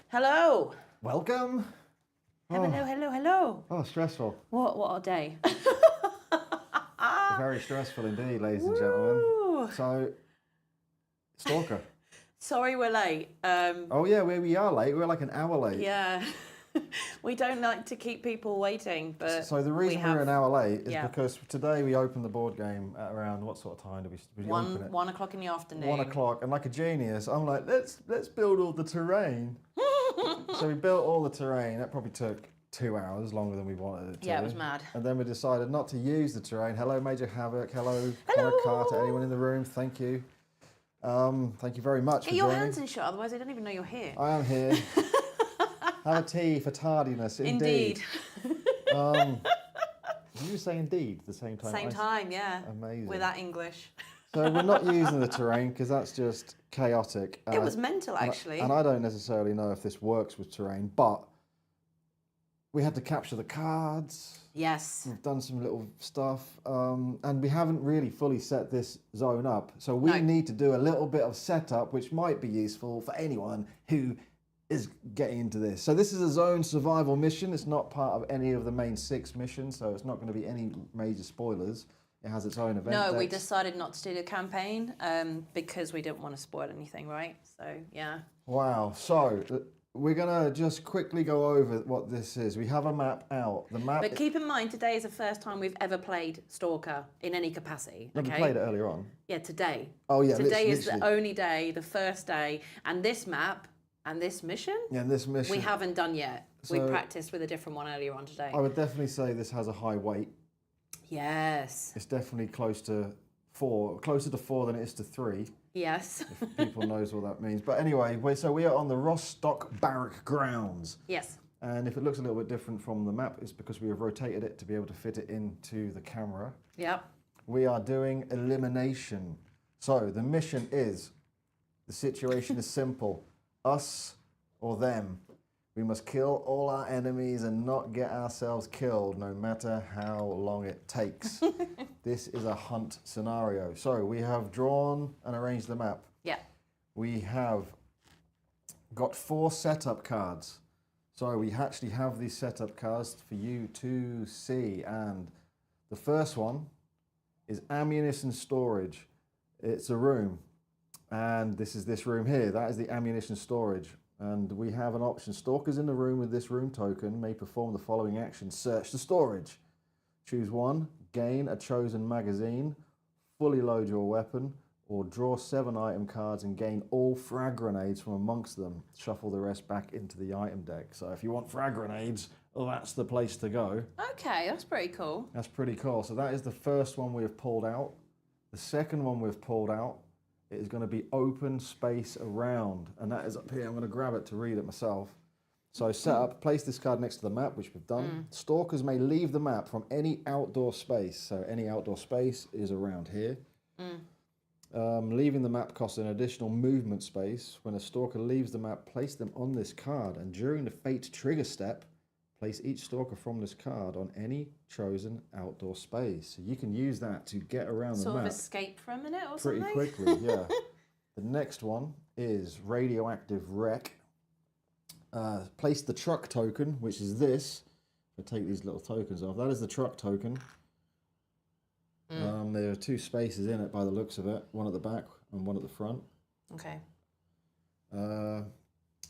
Hello. Welcome. Hello. Oh, stressful. What a day. Very stressful indeed, ladies and gentlemen. So, Stalker. Sorry we're late. Oh yeah, we are late. We're like an hour late. Yeah. We don't like to keep people waiting, but so the reason we're an hour late is because today we opened the board game at around, what sort of time did we open it? 1 o'clock in the afternoon. 1 o'clock, and like a genius, I'm like, let's build all the terrain. So we built all the terrain. That probably took 2 hours, longer than we wanted it to. Yeah, it was mad. And then we decided not to use the terrain. Hello, Major Havoc. Hello, Connor Carter. Anyone in the room? Thank you. Thank you very much. Get your hands in shot, otherwise they don't even know you're here. I am here. Have a tea for tardiness, indeed. Did you say indeed at the same time? Same time, yeah. Amazing. With that English. So we're not using the terrain because that's just chaotic. It was mental, actually. And I don't necessarily know if this works with terrain, but we had to capture the cards. Yes. We've done some little stuff, and we haven't really fully set this zone up. So we need to do a little bit of setup, which might be useful for anyone who is getting into this. So this is a zone survival mission. It's not part of any of the main 6 missions, so it's not going to be any major spoilers. It has its own event. No, decks. we decided not to do the campaign because we didn't want to spoil anything, right? So, yeah. Wow. So we're going to just quickly go over what this is. We have a map out. The map. But keep in mind, today is the first time we've ever played Stalker in any capacity. We played it earlier on. Yeah, today. Oh, yeah. Today is the only day, the first day. And this map and this mission, we haven't done yet. So we practiced with a different one earlier on today. I would definitely say this has a high weight. Yes. It's definitely closer to 4 than it is to 3. Yes. If people knows what that means. But anyway, so we are on the Rostock Barrack grounds. Yes. And if it looks a little bit different from the map, it's because we have rotated it to be able to fit it into the camera. Yep. We are doing elimination. So the mission is, the situation is simple. Us or them. We must kill all our enemies and not get ourselves killed, no matter how long it takes. This is a hunt scenario. So we have drawn and arranged the map. Yeah. We have got 4 setup cards. So we actually have these setup cards for you to see. And the first one is ammunition storage. It's a room. And this is this room here. That is the ammunition storage. And we have an option. Stalkers in the room with this room token may perform the following actions. Search the storage. Choose one. Gain a chosen magazine. Fully load your weapon. Or draw 7 item cards and gain all frag grenades from amongst them. Shuffle the rest back into the item deck. So if you want frag grenades, well, that's the place to go. Okay, that's pretty cool. That's pretty cool. So that is the first one we've pulled out. The second one we've pulled out. It is going to be open space around, and that is up here. I'm going to grab it to read it myself. So set up, place this card next to the map, which we've done. Stalkers may leave the map from any outdoor space. So any outdoor space is around here. Leaving the map costs an additional movement space. When a stalker leaves the map, place them on this card, and during the fate trigger step, place each stalker from this card on any chosen outdoor space. So you can use that to get around the map. Sort of escape for a minute or something? Pretty quickly, yeah. The next one is radioactive wreck. Place the truck token, which is this. I'll take these little tokens off. That is the truck token. There are 2 spaces in it by the looks of it. One at the back and one at the front. Okay.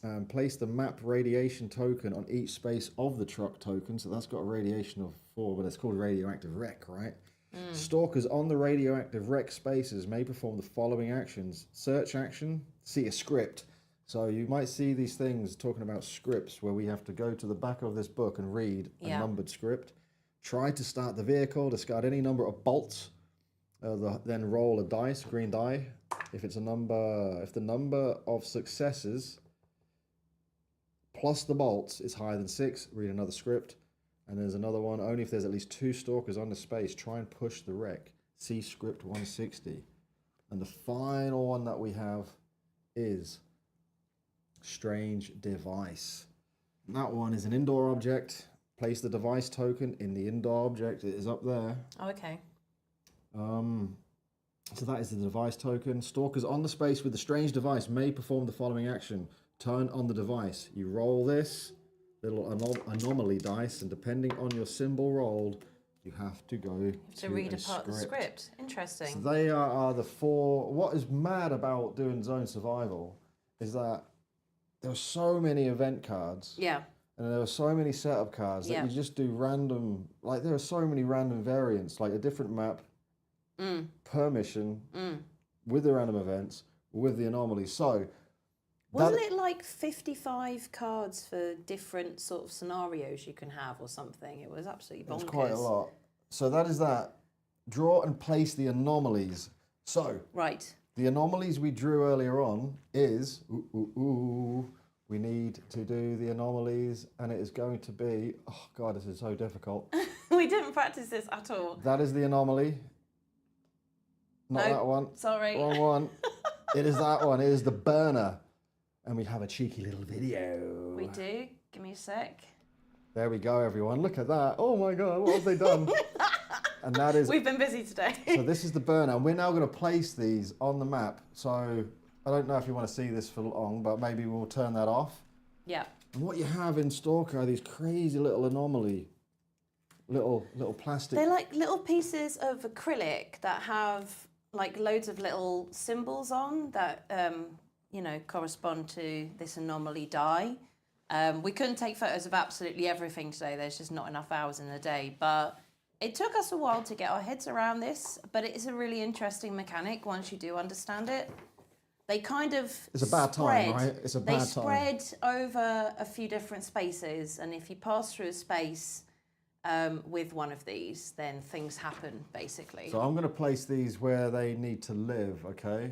And place the map radiation token on each space of the truck token. So that's got a radiation of 4, but it's called radioactive wreck, right? Stalkers on the radioactive wreck spaces may perform the following actions. Search action, see a script. So you might see these things talking about scripts where we have to go to the back of this book and read a numbered script. Try to start the vehicle, discard any number of bolts, then roll a dice, green die. If the number of successes plus the bolts is higher than 6, read another script. And there's another one, only if there's at least 2 stalkers on the space, try and push the wreck. See script 160. And the final one that we have is strange device. And that one is an indoor object. Place the device token in the indoor object. It is up there. Oh, okay. So that is the device token. Stalkers on the space with the strange device may perform the following action. turn on the device. You roll this little anomaly dice, and depending on your symbol rolled, you have to go to read a apart the script. Interesting. So they are the 4. What is mad about doing zone survival is that there are so many event cards. Yeah. And there are so many setup cards that you just do random, like there are so many random variants, like a different map per mission with the random events, with the anomalies. So, wasn't it like 55 cards for different sort of scenarios you can have or something? It was absolutely bonkers. It's quite a lot. So that is that. Draw and place the anomalies. So, the anomalies we drew earlier on is, we need to do the anomalies, and it is going to be, oh God, this is so difficult. We didn't practice this at all. That is the anomaly. Not that one. Sorry. Wrong one. It is that one. It is the burner. And we have a cheeky little video. We do. Give me a sec. There we go, everyone. Look at that. Oh my God, what have they done? And that is... We've been busy today. So this is the burner. And we're now going to place these on the map. So I don't know if you want to see this for long, but maybe we'll turn that off. Yeah. And what you have in Stalker are these crazy little anomaly, little plastic... They're like little pieces of acrylic that have like loads of little symbols on that, you know, correspond to this anomaly die. We couldn't take photos of absolutely everything today. There's just not enough hours in the day. But it took us a while to get our heads around this. But it is a really interesting mechanic once you do understand it. They kind of It's a bad time, right? It's a bad time. They spread over a few different spaces. And if you pass through a space with one of these, then things happen, basically. So I'm going to place these where they need to live, okay?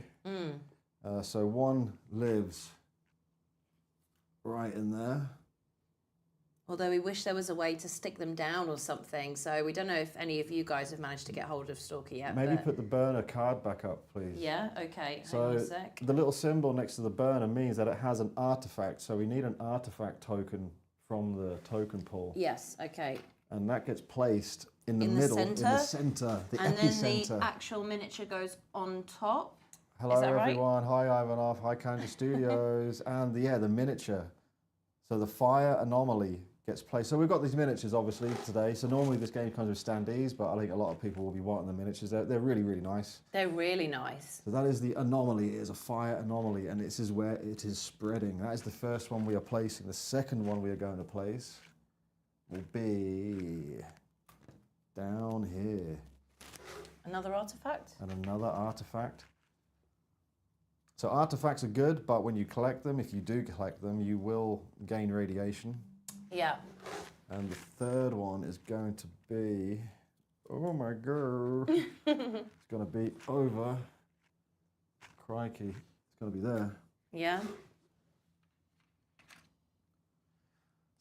So one lives right in there. Although we wish there was a way to stick them down or something. So we don't know if any of you guys have managed to get hold of Stalker yet. Maybe put the burner card back up, please. Yeah, okay. So hang on a sec. the little symbol next to the burner means that it has an artifact. So we need an artifact token from the token pool. Yes, okay. And that gets placed in the middle, in the center, the and epicenter. Then the actual miniature goes on top. Hello, everyone. Right? Hi, Ivanov. Hi, Kanja Studios. And the miniature. So the fire anomaly gets placed. So we've got these miniatures, obviously, today. So normally this game comes with standees, but I think a lot of people will be wanting the miniatures. They're really, really nice. They're really nice. So that is the anomaly. It is a fire anomaly, and this is where it is spreading. That is the first one we are placing. The second one we are going to place will be down here. Another artifact? And another artifact. So artifacts are good, but when you collect them, if you do collect them, you will gain radiation. Yeah. And the third one is going to be, oh my God, it's going to be over, crikey, it's going to be there. Yeah.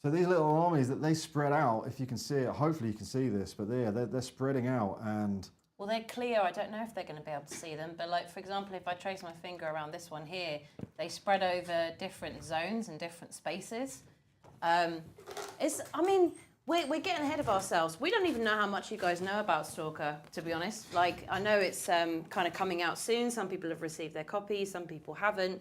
So these little anomalies that they spread out, if you can see it, hopefully you can see this, but they're spreading out and... Well, they're clear. I don't know if they're going to be able to see them. But like, for example, if I trace my finger around this one here, they spread over different zones and different spaces. I mean, we're getting ahead of ourselves. We don't even know how much you guys know about Stalker, to be honest. Like, I know it's kind of coming out soon. Some people have received their copies. Some people haven't.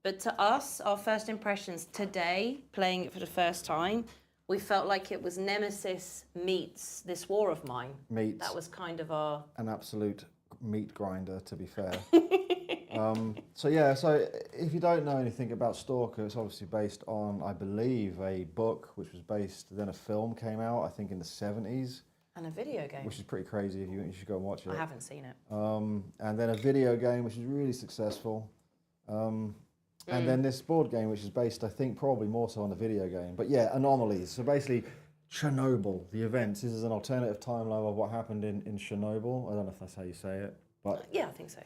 But to us, our first impressions today, playing it for the first time, we felt like it was Nemesis meets This War of Mine. That was kind of our... An absolute meat grinder, to be fair. So if you don't know anything about Stalker, it's obviously based on, I believe, a book, which was based, then a film came out, I think in the 70s. And a video game. Which is pretty crazy, you should go and watch it. I haven't seen it. And then a video game, which is really successful. And then this board game, which is based, I think, probably more so on the video game. But yeah, anomalies. So basically, Chernobyl, the events. This is an alternative timeline of what happened in Chernobyl. I don't know if that's how you say it. But yeah, I think so.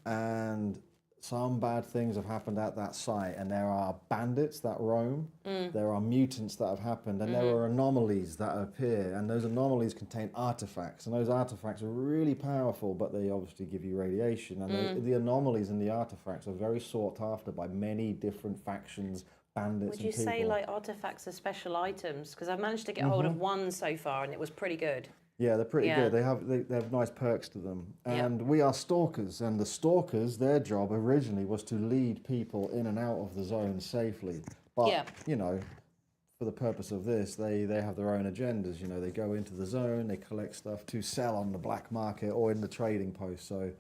And some bad things have happened at that site. And there are bandits that roam. There are mutants that have happened. And there are anomalies that appear. And those anomalies contain artifacts. And those artifacts are really powerful, but they obviously give you radiation. And the anomalies and the artifacts are very sought after by many different factions, bandits Would you say like artifacts are special items? Because I've managed to get hold of one so far and it was pretty good. Yeah, they're pretty good. They have nice perks to them. And we are stalkers, and the stalkers, their job originally was to lead people in and out of the zone safely. But you know, for the purpose of this, they have their own agendas. You know, they go into the zone, they collect stuff to sell on the black market or in the trading post. So,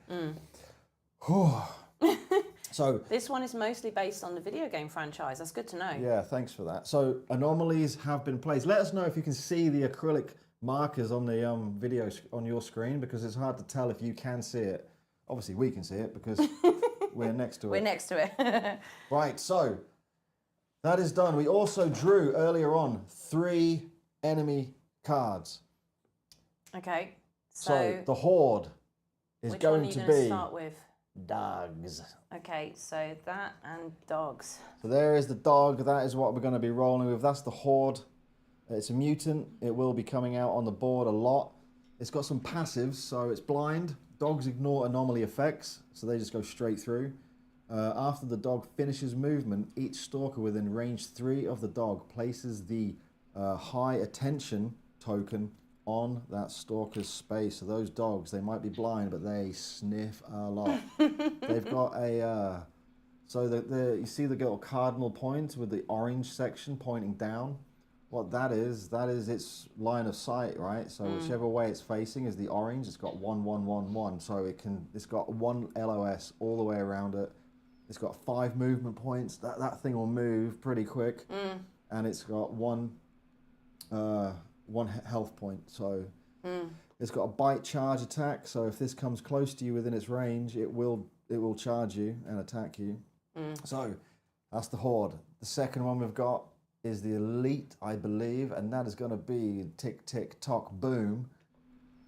so this one is mostly based on the video game franchise. That's good to know. Yeah, thanks for that. So anomalies have been placed. Let us know if you can see the acrylic markers on the video on your screen, because it's hard to tell if you can see it. Obviously, we can see it because we're next to it. We're next to it. Right, so that is done. We also drew earlier on 3 enemy cards. Okay. So the horde is going to be start with? dogs. Okay, so that and dogs. So there is the dog. That is what we're going to be rolling with. That's the horde. It's a mutant. It will be coming out on the board a lot. It's got some passives, so it's blind. Dogs ignore anomaly effects, so they just go straight through. After the dog finishes movement, each stalker within range 3 of the dog places the high attention token on that stalker's space. So those dogs, they might be blind, but they sniff a lot. They've got a so you see the little cardinal point with the orange section pointing down. What that is its line of sight, right? So whichever way it's facing is the orange. It's got 1, 1, 1, 1. So it's got 1 LOS all the way around it. It's got 5 movement points. That thing will move pretty quick, and it's got 1 health point. So it's got a bite charge attack. So if this comes close to you within its range, it will charge you and attack you. So that's the horde. The second one we've got is the elite, I believe, and that is going to be tick tick tock boom.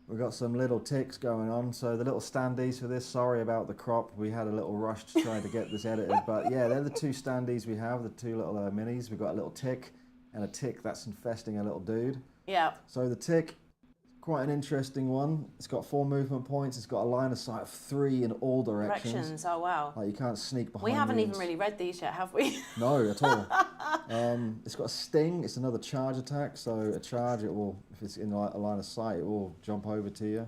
We've got some little ticks going on. So the little standees for this, sorry about the crop, we had a little rush to try to get this edited, but yeah, they're the 2 standees we have, the 2 little minis. We've got a little tick and a tick that's infesting a little dude. Yeah. So the tick, quite an interesting one. It's got 4 movement points. It's got a line of sight of 3 in all directions. Oh wow. Like you can't sneak behind. We haven't even really read these yet, have we? No, at all. It's got a sting. It's another charge attack. So a charge, it will, if it's in a line of sight, it will jump over to you.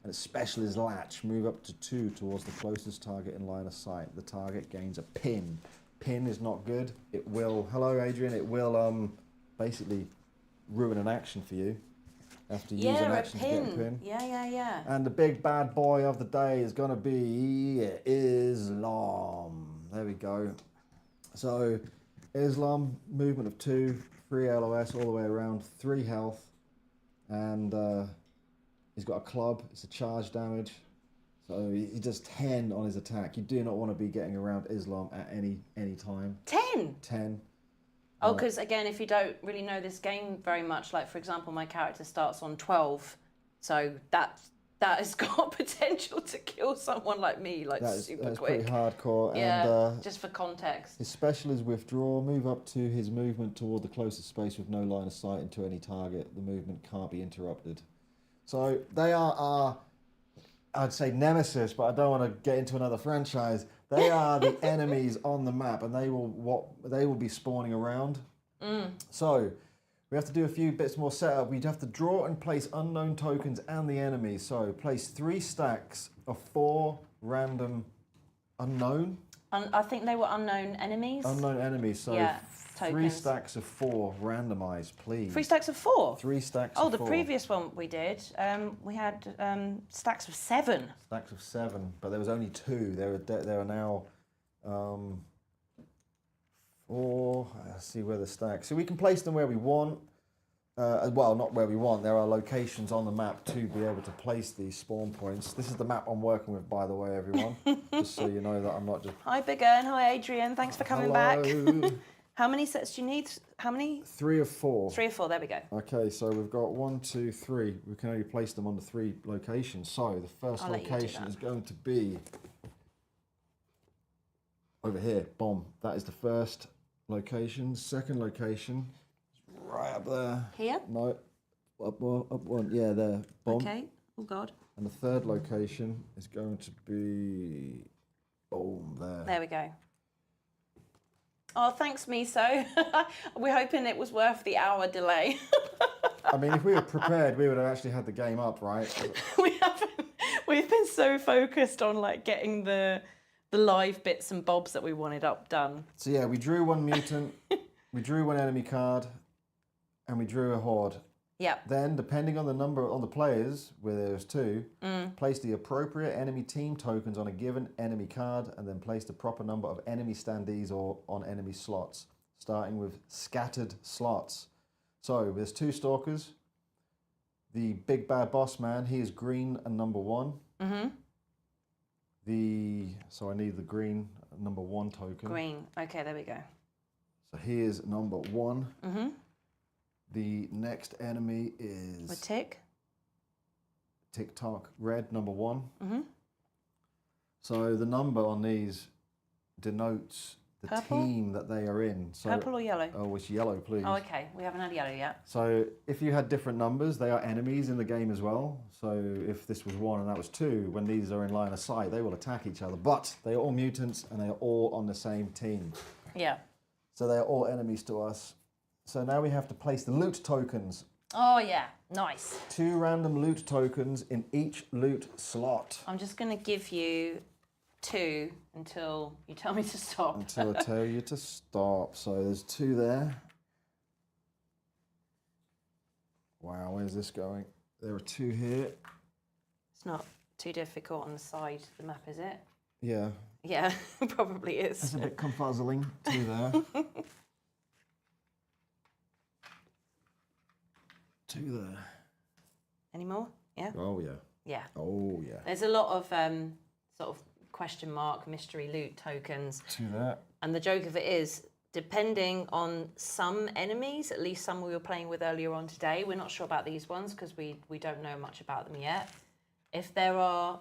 And its special is latch. Move up to 2 towards the closest target in line of sight. The target gains a pin. Pin is not good. It will. Hello, Adrian. It will basically ruin an action for you. Have to use an action to get a pin. Yeah. And the big bad boy of the day is going to be Islam. There we go. So Islam, movement of 2, 3 LOS all the way around, 3 health, and he's got a club. It's a charge damage. So he does 10 on his attack. You do not want to be getting around Islam at any time. 10? 10. Oh, because again, if you don't really know this game very much, like for example, my character starts on 12, so that has got potential to kill someone like me, like super that's quick. Pretty hardcore. Yeah, and, just for context. His special is withdraw, move up to his movement toward the closest space with no line of sight into any target. The movement can't be interrupted. So they are our, I'd say nemesis, but I don't want to get into another franchise. They are the enemies on the map, and they will be spawning around. So we have to do a few bits more setup. We'd have to draw and place unknown tokens and the enemies. So place 3 stacks of 4 random unknown. I think they were unknown enemies. Unknown enemies. So yeah, 3 tokens. Stacks of 4 randomized, please. 3 stacks of 4? 3 stacks of 4. Oh, the previous one we did, we had stacks of 7. Stacks of 7, but there was only 2. There are now 4. Let's see where the stacks. So we can place them where we want. Well, not where we want. There are locations on the map to be able to place these spawn points. This is the map I'm working with, by the way, everyone. Just so you know that I'm not just... Hi, Big Ern. Hi, Adrian. Thanks for coming back. How many sets do you need? How many? 3 of 4. 3 of 4. There we go. Okay, so we've got 1, 2, 3. We can only place them on the 3 locations. So the first location is going to be over here. Bomb. That is the first location. Second location... right up there. Here? No, up one. Yeah, there. Bomb. Okay. Oh God. And the third location is going to be, boom, there. There we go. Oh, thanks, Miso. We're hoping it was worth the hour delay. I mean, if we were prepared, we would have actually had the game up, right? We haven't. We've been so focused on like getting the live bits and bobs that we wanted done. So yeah, we drew one mutant, we drew one enemy card, and we drew a horde. Yep. Then, depending on the number on the players, where there was 2, place the appropriate enemy team tokens on a given enemy card, and then place the proper number of enemy standees or on enemy slots, starting with scattered slots. So there's 2 stalkers. The big bad boss man, he is green and number 1. So I need the green number 1 token. Green. Okay, there we go. So he is number 1. The next enemy is With tick. TikTok red number 1. So the number on these denotes the Purple? team that they are in. So, Purple or yellow? oh, it's yellow, please. Oh, okay. We haven't had yellow yet. So if you had different numbers, they are enemies in the game as well. So if this was 1 and that was 2, when these are in line of sight, they will attack each other. But they are all mutants and they are all on the same team. Yeah. So they are all enemies to us. So now we have to place the loot tokens. Oh, yeah. Nice. 2 random loot tokens in each loot slot. I'm just going to give you 2 until you tell me to stop. Until I tell you to stop. So there's 2 there. Wow, where's this going? There are 2 here. It's not too difficult on the side of the map, is it? Yeah. Yeah, probably is. It's a bit confuzzling. 2 there. 2 there. Any more? Yeah? Oh, yeah. Yeah. Oh, yeah. There's a lot of sort of question mark mystery loot tokens. 2 there. And the joke of it is, depending on some enemies, at least some we were playing with earlier on today, we're not sure about these ones because we don't know much about them yet. If there are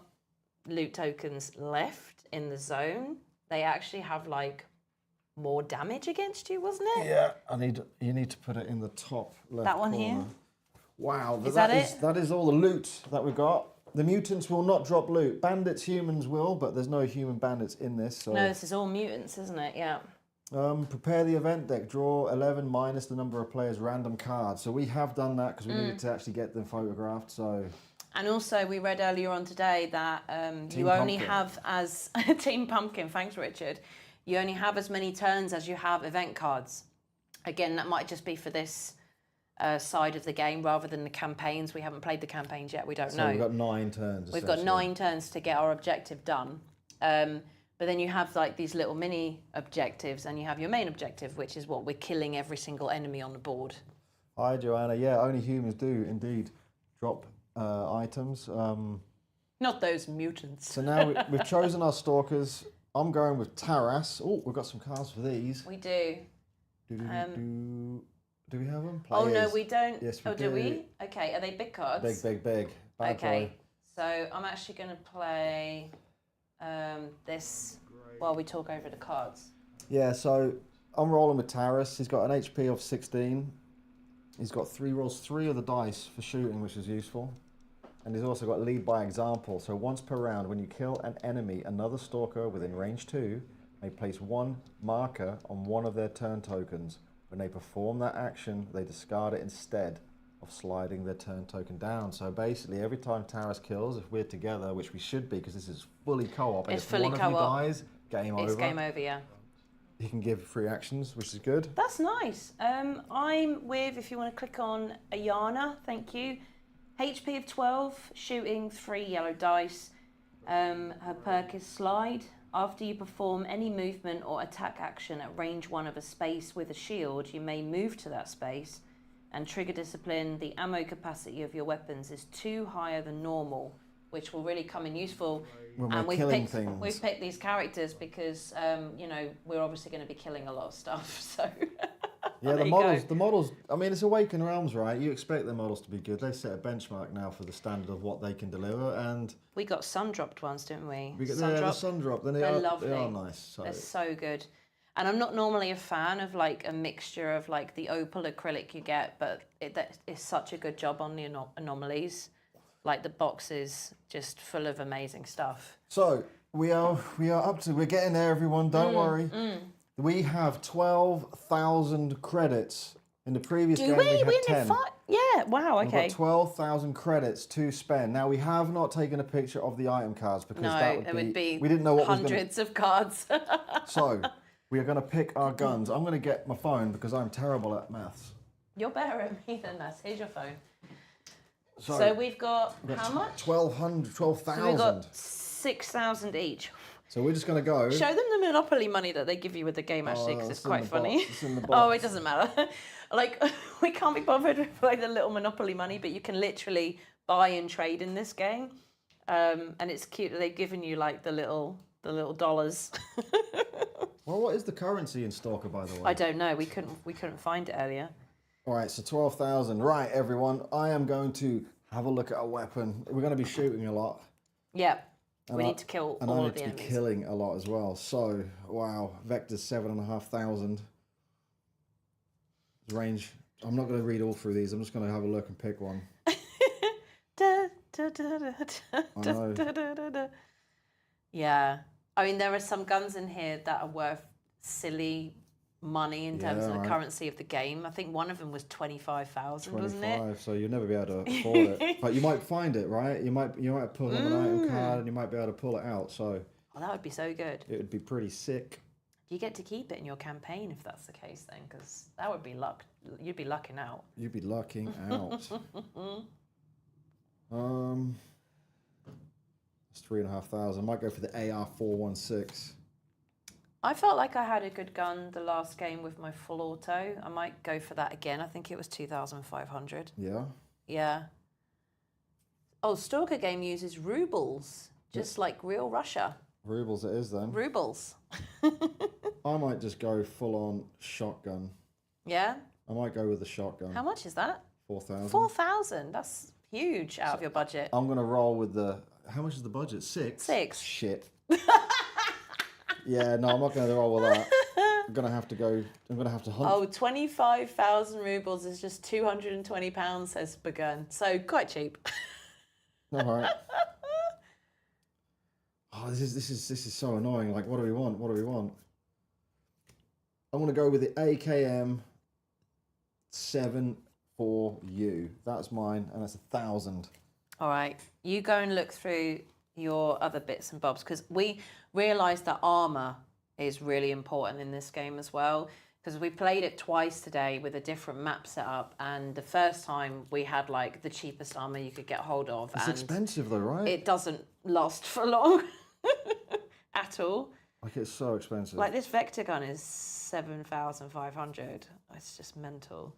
loot tokens left in the zone, they actually have like more damage against you, wasn't it? Yeah, you need to put it in the top left That one corner. here? Wow, Is that it? That is all the loot that we got. The mutants will not drop loot. Bandits, humans will, but there's no human bandits in this. So. No, this is all mutants, isn't it? Yeah. Prepare the event deck. Draw 11 minus the number of players' random cards. So we have done that because we needed to actually get them photographed. So. And also, we read earlier on today that you only have as Team Pumpkin. Thanks, Richard. You only have as many turns as you have event cards. Again, that might just be for this side of the game rather than the campaigns. We haven't played the campaigns yet. We don't know. So we've got 9 turns. We've got 9 turns to get our objective done. But then you have like these little mini objectives, and you have your main objective, which is what we're killing every single enemy on the board. Hi, Joanna. Yeah, only humans do indeed drop items. Not those mutants. So now we've chosen our stalkers. I'm going with Taras. Oh, we've got some cards for these. We do. Do we have them? Oh, no, Players. we don't. Yes, we do we? Okay, are they big cards? Big. Bad Okay, boy. so I'm actually going to play this while we talk over the cards. Yeah, so I'm rolling with Taras. He's got an HP of 16. He's got 3 rolls, 3 of the dice for shooting, which is useful. And he's also got lead by example. So once per round, when you kill an enemy, another stalker within range 2 may place 1 marker on one of their turn tokens. When they perform that action, they discard it instead of sliding their turn token down. So basically, every time Taras kills, if we're together, which we should be because this is fully co-op, and It's if fully one of you co-op. dies, game over. It's game over, yeah. You can give free actions, which is good. That's nice. I'm with, if you want to click on Ayana, thank you. HP of 12, shooting 3 yellow dice. Her perk is slide. After you perform any movement or attack action at range 1 of a space with a shield, you may move to that space and trigger discipline. The ammo capacity of your weapons is 2 higher than normal, which will really come in useful. When And we're killing things. we've picked these characters because, we're obviously going to be killing a lot of stuff, so... Yeah, There the you models, I mean, it's Awakened Realms, right? You expect their models to be good. They set a benchmark now for the standard of what they can deliver, and... We got sun-dropped ones, didn't we? We get the sun drop, then They're they lovely. are nice. So. They're so good. And I'm not normally a fan of like a mixture of like the opal acrylic you get, but that is such a good job on the anomalies. Like the box is just full of amazing stuff. So, we're getting there, everyone, don't worry. We have 12,000 credits In the previous game, we we had need 10. Yeah, wow, We've okay. got 12,000 credits to spend. Now, we have not taken a picture of the item cards because that would be... We didn't know what hundreds of cards. So, we are going to pick our guns. I'm going to get my phone because I'm terrible at maths. You're better at me than us. Here's your phone. So we've got how much? 12,000. So we've got 6,000 each. So we're just going to go... Show them the Monopoly money that they give you with the game, actually, because it's quite funny. It's in the box. Oh, it doesn't matter. Like, we can't be bothered with like the little Monopoly money, but you can literally buy and trade in this game. And it's cute that they've given you like the little dollars. Well, what is the currency in Stalker, by the way? I don't know. We couldn't find it earlier. All right, so 12,000. Right, everyone. I am going to have a look at a weapon. We're going to be shooting a lot. Yeah. We need to kill all of the enemies. And I need to be killing a lot as well. So, wow, vector's 7,500. Range. I'm not going to read all through these. I'm just going to have a look and pick one. Yeah. I mean, there are some guns in here that are worth silly money in terms of the currency of the game. I think one of them was 25,000, wasn't it? So you'll never be able to afford it. But you might find it, right? You might pull up an item card and you might be able to pull it out. So that would be so good. It would be pretty sick. Do you get to keep it in your campaign if that's the case then? Because that would be luck. You'd be lucking out. You'd be lucking out. It's 3,500. I might go for the AR-416. I felt like I had a good gun the last game with my full auto. I might go for that again. I think it was 2,500. Yeah? Yeah. Oh, Stalker game uses rubles, just like real Russia. Rubles it is then. Rubles. I might just go full-on shotgun. Yeah? I might go with the shotgun. How much is that? 4,000. 4,000? That's huge out of your budget. I'm going to roll with the... How much is the budget? 6? 6. Shit. Yeah, no, I'm not going to roll with that. I'm going to have to go... I'm going to have to hunt. Oh, 25,000 rubles is just £220, says Begun. So, quite cheap. All right. Oh, this is so annoying. Like, what do we want? What do we want? I'm going to go with the AKM 7 for you. That's mine, and that's 1,000. All right. You go and look through your other bits and bobs, because we realised that armour is really important in this game as well, because we played it twice today with a different map setup, and the first time we had like the cheapest armour you could get hold of. It's expensive though, right? It doesn't last for long at all. Like, it's so expensive. Like, this vector gun is 7,500. It's just mental.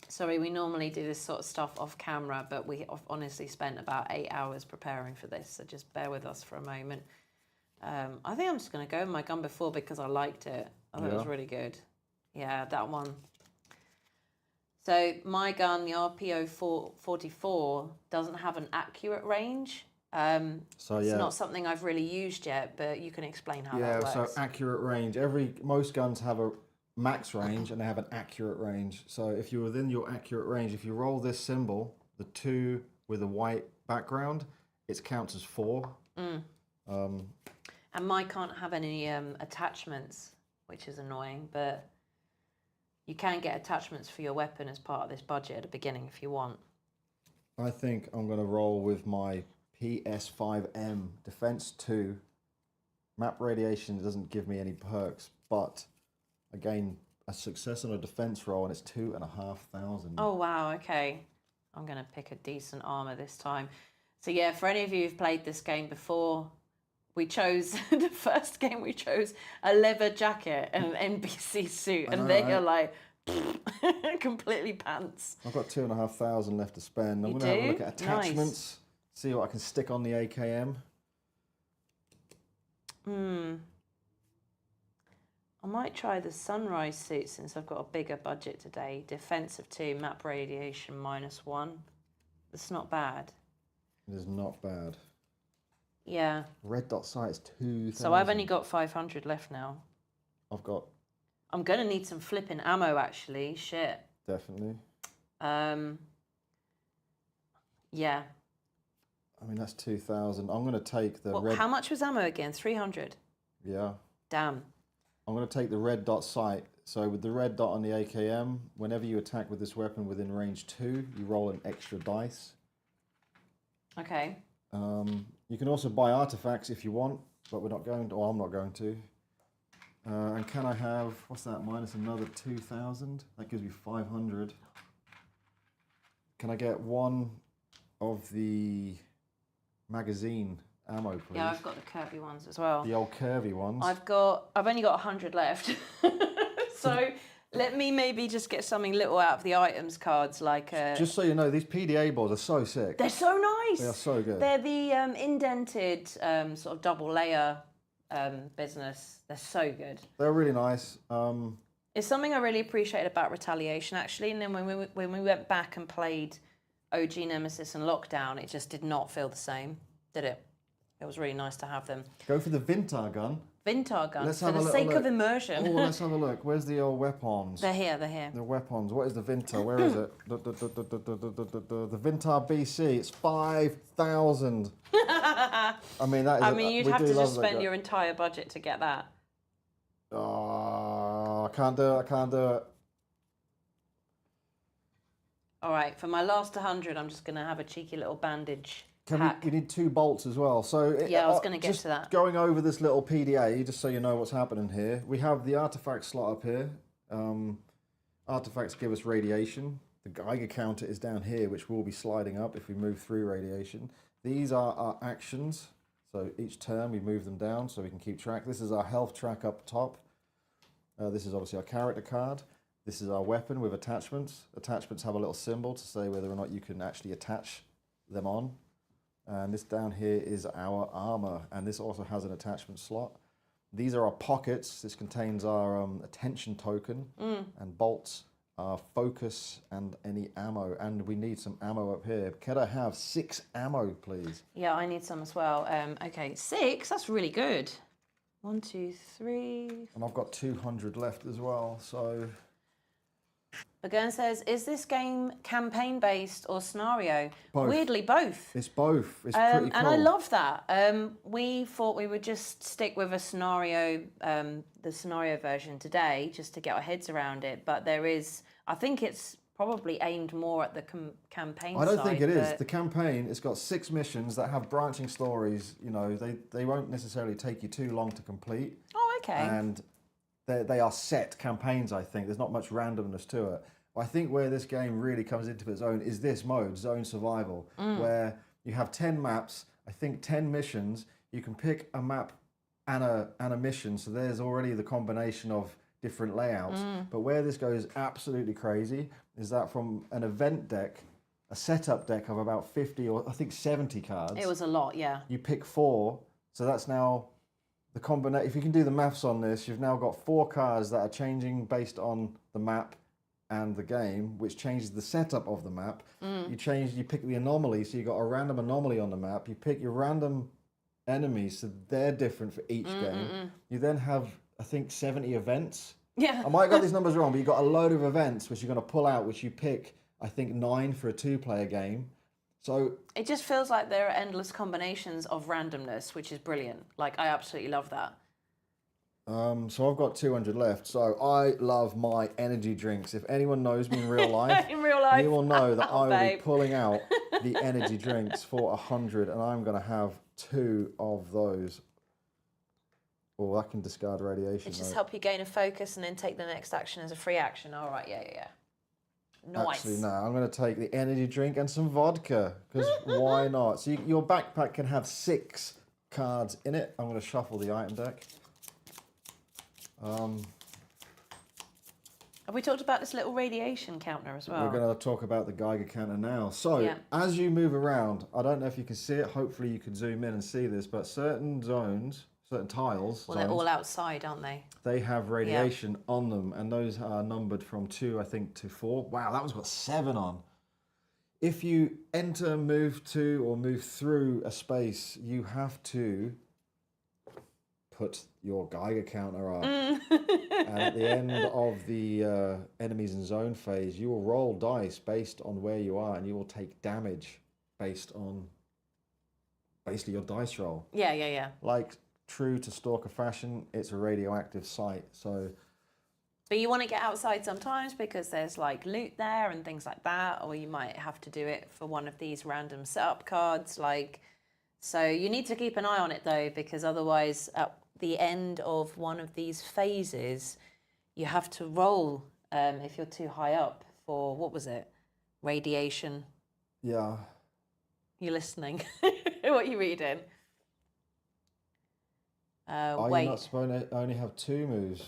Sorry, we normally do this sort of stuff off camera, but we honestly spent about 8 hours preparing for this, so just bear with us for a moment. I think I'm just going to go with my gun before because I liked it. I thought it was really good. Yeah, that one. So my gun, the RPO-44, doesn't have an accurate range. It's not something I've really used yet, but you can explain how that works. Yeah, so accurate range. Most guns have a max range and they have an accurate range. So if you're within your accurate range, if you roll this symbol, the 2 with a white background, it counts as 4. And mine can't have any attachments, which is annoying, but you can get attachments for your weapon as part of this budget at the beginning if you want. I think I'm going to roll with my PS5M Defense 2. Map radiation doesn't give me any perks, but again, a success on a defense roll and it's 2,500. Oh, wow, okay. I'm going to pick a decent armor this time. So yeah, for any of you who've played this game before, we chose, the first game we chose a leather jacket and an NBC suit, and then you're like, completely pants. I've got 2,500 left to spend. I'm going to have a look at attachments, see what I can stick on the AKM. I might try the sunrise suit since I've got a bigger budget today. Defense of 2, map radiation -1. It's not bad. It is not bad. Yeah. Red dot sight is 2,000. So I've only got 500 left now. I've got... I'm going to need some flipping ammo, actually. Shit. Definitely. Yeah. I mean, that's 2,000. I'm going to take the red... How much was ammo again? 300? Yeah. Damn. I'm going to take the red dot sight. So with the red dot on the AKM, whenever you attack with this weapon within range 2, you roll an extra dice. Okay. You can also buy artifacts if you want, but we're not going to, or I'm not going to. And can I have, what's that, minus another 2,000? That gives me 500. Can I get one of the magazine ammo, please? Yeah, I've got the curvy ones as well. The old curvy ones. I've only got 100 left. So let me maybe just get something little out of the items cards, like Just so you know, these PDA boards are so sick. they're so nice. They are so good. They're the indented sort of double layer business. They're so good. They're really nice. It's something I really appreciate about Retaliation, actually. And then when we went back and played OG Nemesis and Lockdown, it just did not feel the same, did it? It was really nice to have them. Go for the Vintar gun. Vintar gun, Let's for have the a sake look. of immersion. Oh, let's have a look. Where's the old weapons? They're here, they're here. The weapons. What is the Vintar? Where is it? The Vintar BC. It's 5,000. I mean, that is. I mean, you'd have to just spend your entire budget to get that. Oh, I can't do it. I can't do it. All right, for my last 100, I'm just going to have a cheeky little bandage. We need 2 bolts as well. So yeah, I was going to get to that. Going over this little PDA, just so you know what's happening here. We have the artifact slot up here. Artifacts give us radiation. The Geiger counter is down here, which will be sliding up if we move through radiation. These are our actions. So each turn we move them down so we can keep track. This is our health track up top. This is obviously our character card. This is our weapon with attachments. Attachments have a little symbol to say whether or not you can actually attach them on. And this down here is our armor, and this also has an attachment slot. These are our pockets. This contains our attention token, and bolts, our focus, and any ammo. And we need some ammo up here. Can I have 6 ammo, please? Yeah, I need some as well. Okay, 6. That's really good. 1, 2, 3. And I've got 200 left as well. So Begurn says, is this game campaign-based or scenario? Both. Weirdly, both. It's both. It's pretty cool. And I love that. We thought we would just stick with a scenario, the scenario version today, just to get our heads around it. But there is, I think it's probably aimed more at the campaign side. I don't think it is. The campaign, it's got 6 missions that have branching stories. You know, they won't necessarily take you too long to complete. Oh, okay. And they are set campaigns, I think. There's not much randomness to it. I think where this game really comes into its own is this mode, Zone Survival, where you have 10 maps, I think 10 missions. You can pick a map and a mission, so there's already the combination of different layouts. But where this goes absolutely crazy is that from an event deck, a setup deck of about 50 or I think 70 cards. It was a lot, yeah. You pick 4, so that's now the combination. If you can do the maths on this, you've now got 4 cards that are changing based on the map and the game, which changes the setup of the map. You pick the anomaly, so you got a random anomaly on the map. You pick your random enemies, so they're different for each game. You then have, I think, 70 events. Yeah. I might have got these numbers wrong, but you've got a load of events which you're going to pull out, which you pick, I think, 9 for a 2-player game. So it just feels like there are endless combinations of randomness, which is brilliant. Like, I absolutely love that. So I've got 200 left. So I love my energy drinks. If anyone knows me in real life, you will know that I will be pulling out the energy drinks for 100, and I'm going to have 2 of those. Oh, I can discard radiation. It just help you gain a focus and then take the next action as a free action. All right, yeah. Nice. Actually, no, I'm going to take the energy drink and some vodka, because why not? So your backpack can have 6 cards in it. I'm going to shuffle the item deck. Have we talked about this little radiation counter as well? We're going to talk about the Geiger counter now. So, as you move around, I don't know if you can see it. Hopefully you can zoom in and see this, but certain zones, certain tiles... Well, they're all outside, aren't they? They have radiation on them, and those are numbered from 2, I think, to 4. Wow, that one's got 7 on. If you enter, move to, or move through a space, you have to put your Geiger counter up. And at the end of the enemies in zone phase, you will roll dice based on where you are, and you will take damage based on basically your dice roll. Yeah. Like true to Stalker fashion, it's a radioactive site. So, but you want to get outside sometimes because there's like loot there and things like that, or you might have to do it for one of these random setup cards. Like, so you need to keep an eye on it though, because otherwise, at the end of one of these phases, you have to roll if you're too high up for what was it? Radiation. yeah. You're listening. What are you reading? Are Wait. you not supposed to only have 2 moves?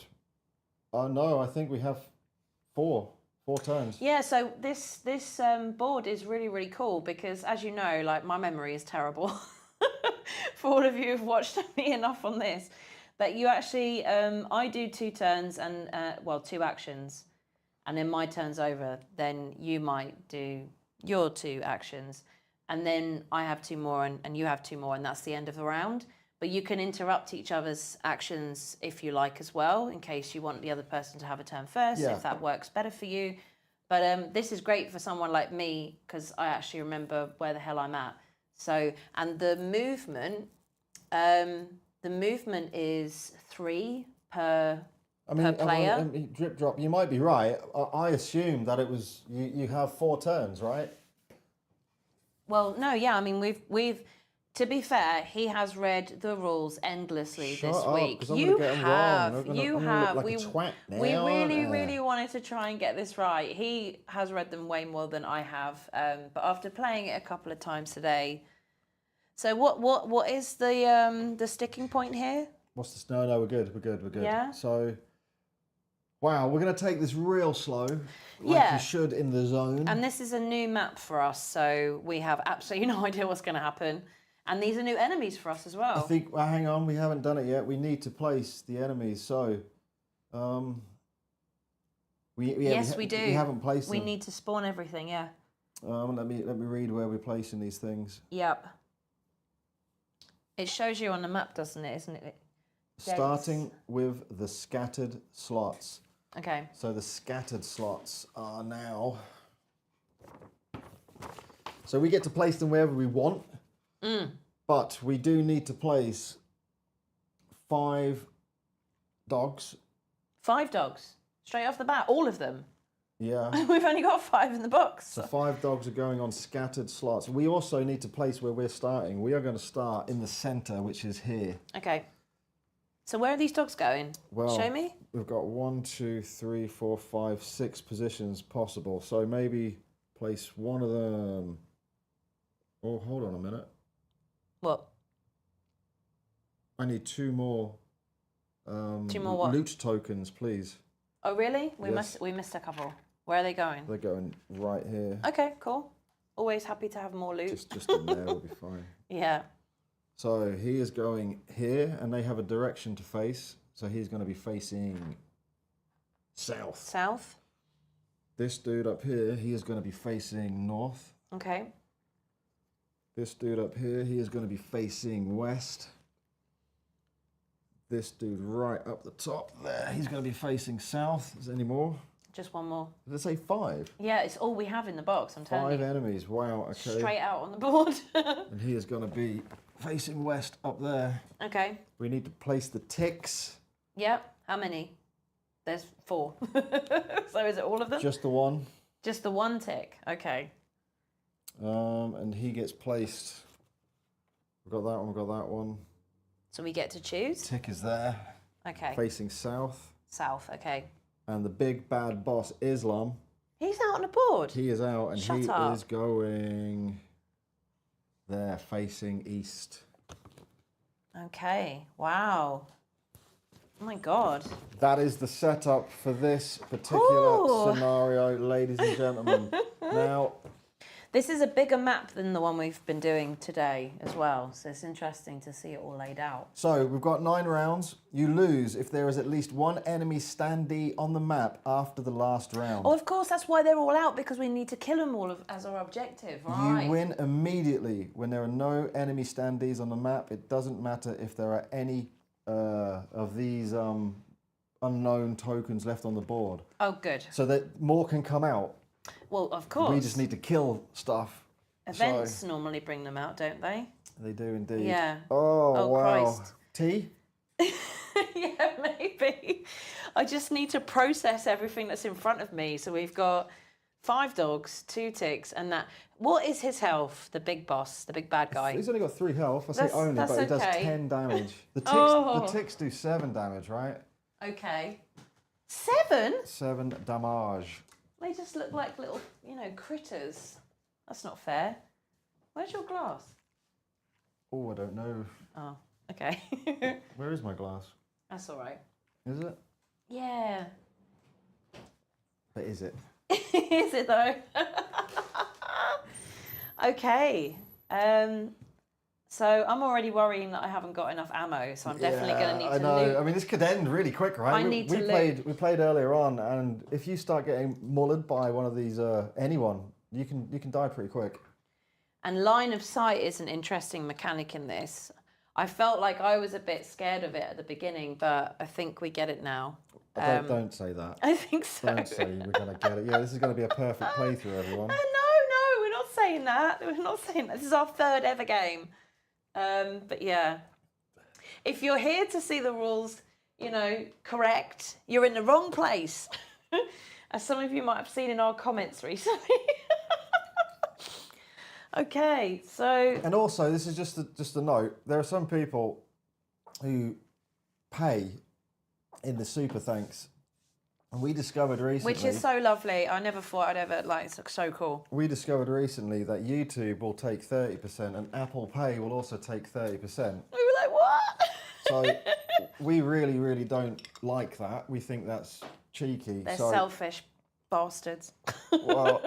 Oh no, I think we have 4 turns. Yeah, so this board is really, really cool because, as you know, like my memory is terrible. For all of you who've watched me enough on this, that you actually, I do 2 turns and, 2 actions, and then my turn's over. Then you might do your 2 actions, and then I have 2 more and you have 2 more, and that's the end of the round. But you can interrupt each other's actions if you like as well, in case you want the other person to have a turn first, Yeah. if that works better for you. But this is great for someone like me because I actually remember where the hell I'm at. So, and the movement is 3 per player. Drip drop, you might be right. I assumed that it was, you have 4 turns, right? Well, no, yeah, I mean, we've to be fair, he has read the rules endlessly Shut this up, week. 'cause I'm You gonna get 'em have, wrong. I'm you gonna have. look like a twat now, We really, aren't I? really wanted to try and get this right. He has read them way more than I have, but after playing it a couple of times today. So what is the sticking point here? What's the... No, we're good. Yeah? So, wow, we're going to take this real slow, like Yeah. you should in the zone. And this is a new map for us, so we have absolutely no idea what's going to happen. And these are new enemies for us as well. I think, well, hang on, we haven't done it yet. We need to place the enemies. So, we do. We haven't placed them. We need to spawn everything, yeah. Let me read where we're placing these things. Yep. It shows you on the map, doesn't it? Isn't it? Starting with the scattered slots. Okay. So the scattered slots are now... So we get to place them wherever we want. But we do need to place 5 dogs. 5 dogs? Straight off the bat? All of them? Yeah. We've only got 5 in the box. So 5 dogs are going on scattered slots. We also need to place where we're starting. We are going to start in the centre, which is here. Okay. So where are these dogs going? Well, show me. We've got 1, 2, 3, 4, 5, 6 positions possible. So maybe place one of them. Oh, hold on a minute. What? I need 2 more. 2 more what? Loot tokens, please. Oh really? We Yes. missed a couple. Where are they going? They're going right here. Okay, cool. Always happy to have more loot. Just in there will be fine. Yeah. So he is going here, and they have a direction to face. So he's going to be facing south. South. This dude up here, he is going to be facing north. Okay. This dude up here, he is going to be facing west. This dude right up the top there, he's going to be facing south. Is there any more? Just one more. Did I say 5? Yeah, it's all we have in the box, I'm telling 5 you. enemies, wow, okay. Straight out on the board. And he is going to be facing west up there. Okay. We need to place the ticks. Yep. How many? There's 4. So is it all of them? Just the one. Just the one tick. Okay. And he gets placed. We've got that one. So we get to choose? Tick is there. Okay. Facing south. South, okay. And the big bad boss, Islam. He's out on the board. He is out and Shut he up. is going there, facing east. Okay. Wow. Oh my God. That is the setup for this particular Ooh. scenario, ladies and gentlemen. Now, This is a bigger map than the one we've been doing today as well. So it's interesting to see it all laid out. so we've got 9 rounds. You lose if there is at least 1 enemy standee on the map after the last round. Oh, of course, that's why they're all out, because we need to kill them all as our objective, right? You win immediately when there are no enemy standees on the map. It doesn't matter if there are any of these unknown tokens left on the board. Oh, good. So that more can come out. Well, of course. We just need to kill stuff. Events normally bring them out, don't they? They do indeed. Yeah. Oh, Oh, wow. Christ. Tea? Yeah, maybe. I just need to process everything that's in front of me. So we've got 5 dogs, 2 ticks, and that. What is his health? The big boss, the big bad guy. He's only got 3 health. I say That's- only, that's but he does okay. 10 damage. The Oh. ticks do 7 damage, right? Okay. 7? 7 damage. They just look like little, critters. That's not fair. Where's your glass? Oh, I don't know. Oh, okay. Where is my glass? That's all right. Is it? Yeah. But is it? Is it though? Okay. So I'm already worrying that I haven't got enough ammo, so I'm definitely going to need to loot. I mean, this could end really quick, right? I need to loot. We played earlier on, and if you start getting mullered by one of these, anyone, you can die pretty quick. And line of sight is an interesting mechanic in this. I felt like I was a bit scared of it at the beginning, but I think we get it now. Don't say that. I think so. Don't say we're going to get it. Yeah, this is going to be a perfect playthrough, everyone. No, we're not saying that. We're not saying that. This is our 3rd ever game. But yeah, if you're here to see the rules, correct, you're in the wrong place. As some of you might have seen in our comments recently. Okay, so... And also, this is just a note. There are some people who pay in the super thanks. And we discovered recently... Which is so lovely. I never thought I'd ever... It's so cool. We discovered recently that YouTube will take 30% and Apple Pay will also take 30%. We were like, what? So we really, really don't like that. We think that's cheeky. They're selfish bastards. Well...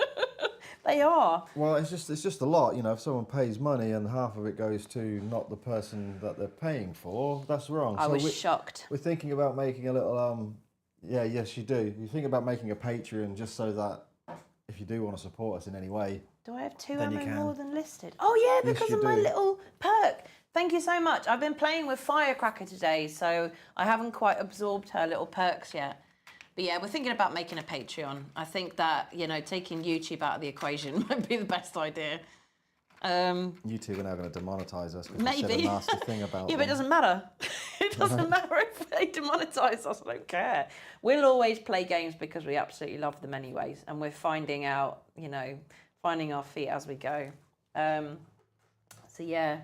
They are. Well, it's just a lot, if someone pays money and half of it goes to not the person that they're paying for, that's wrong. I was shocked. We're thinking about making a little, yes you do. You think about making a Patreon just so that if you do want to support us in any way. Do I have 2 then you ammo can. more than listed? Oh yeah, because Yes, of you my do. little perk. Thank you so much. I've been playing with Firecracker today, so I haven't quite absorbed her little perks yet. But yeah, we're thinking about making a Patreon. I think that, taking YouTube out of the equation might be the best idea. YouTube are now going to demonetize us because we said a nasty thing about Yeah, but it doesn't matter. It doesn't matter if they demonetize us. I don't care. We'll always play games because we absolutely love them anyways. And we're finding out, finding our feet as we go. So yeah.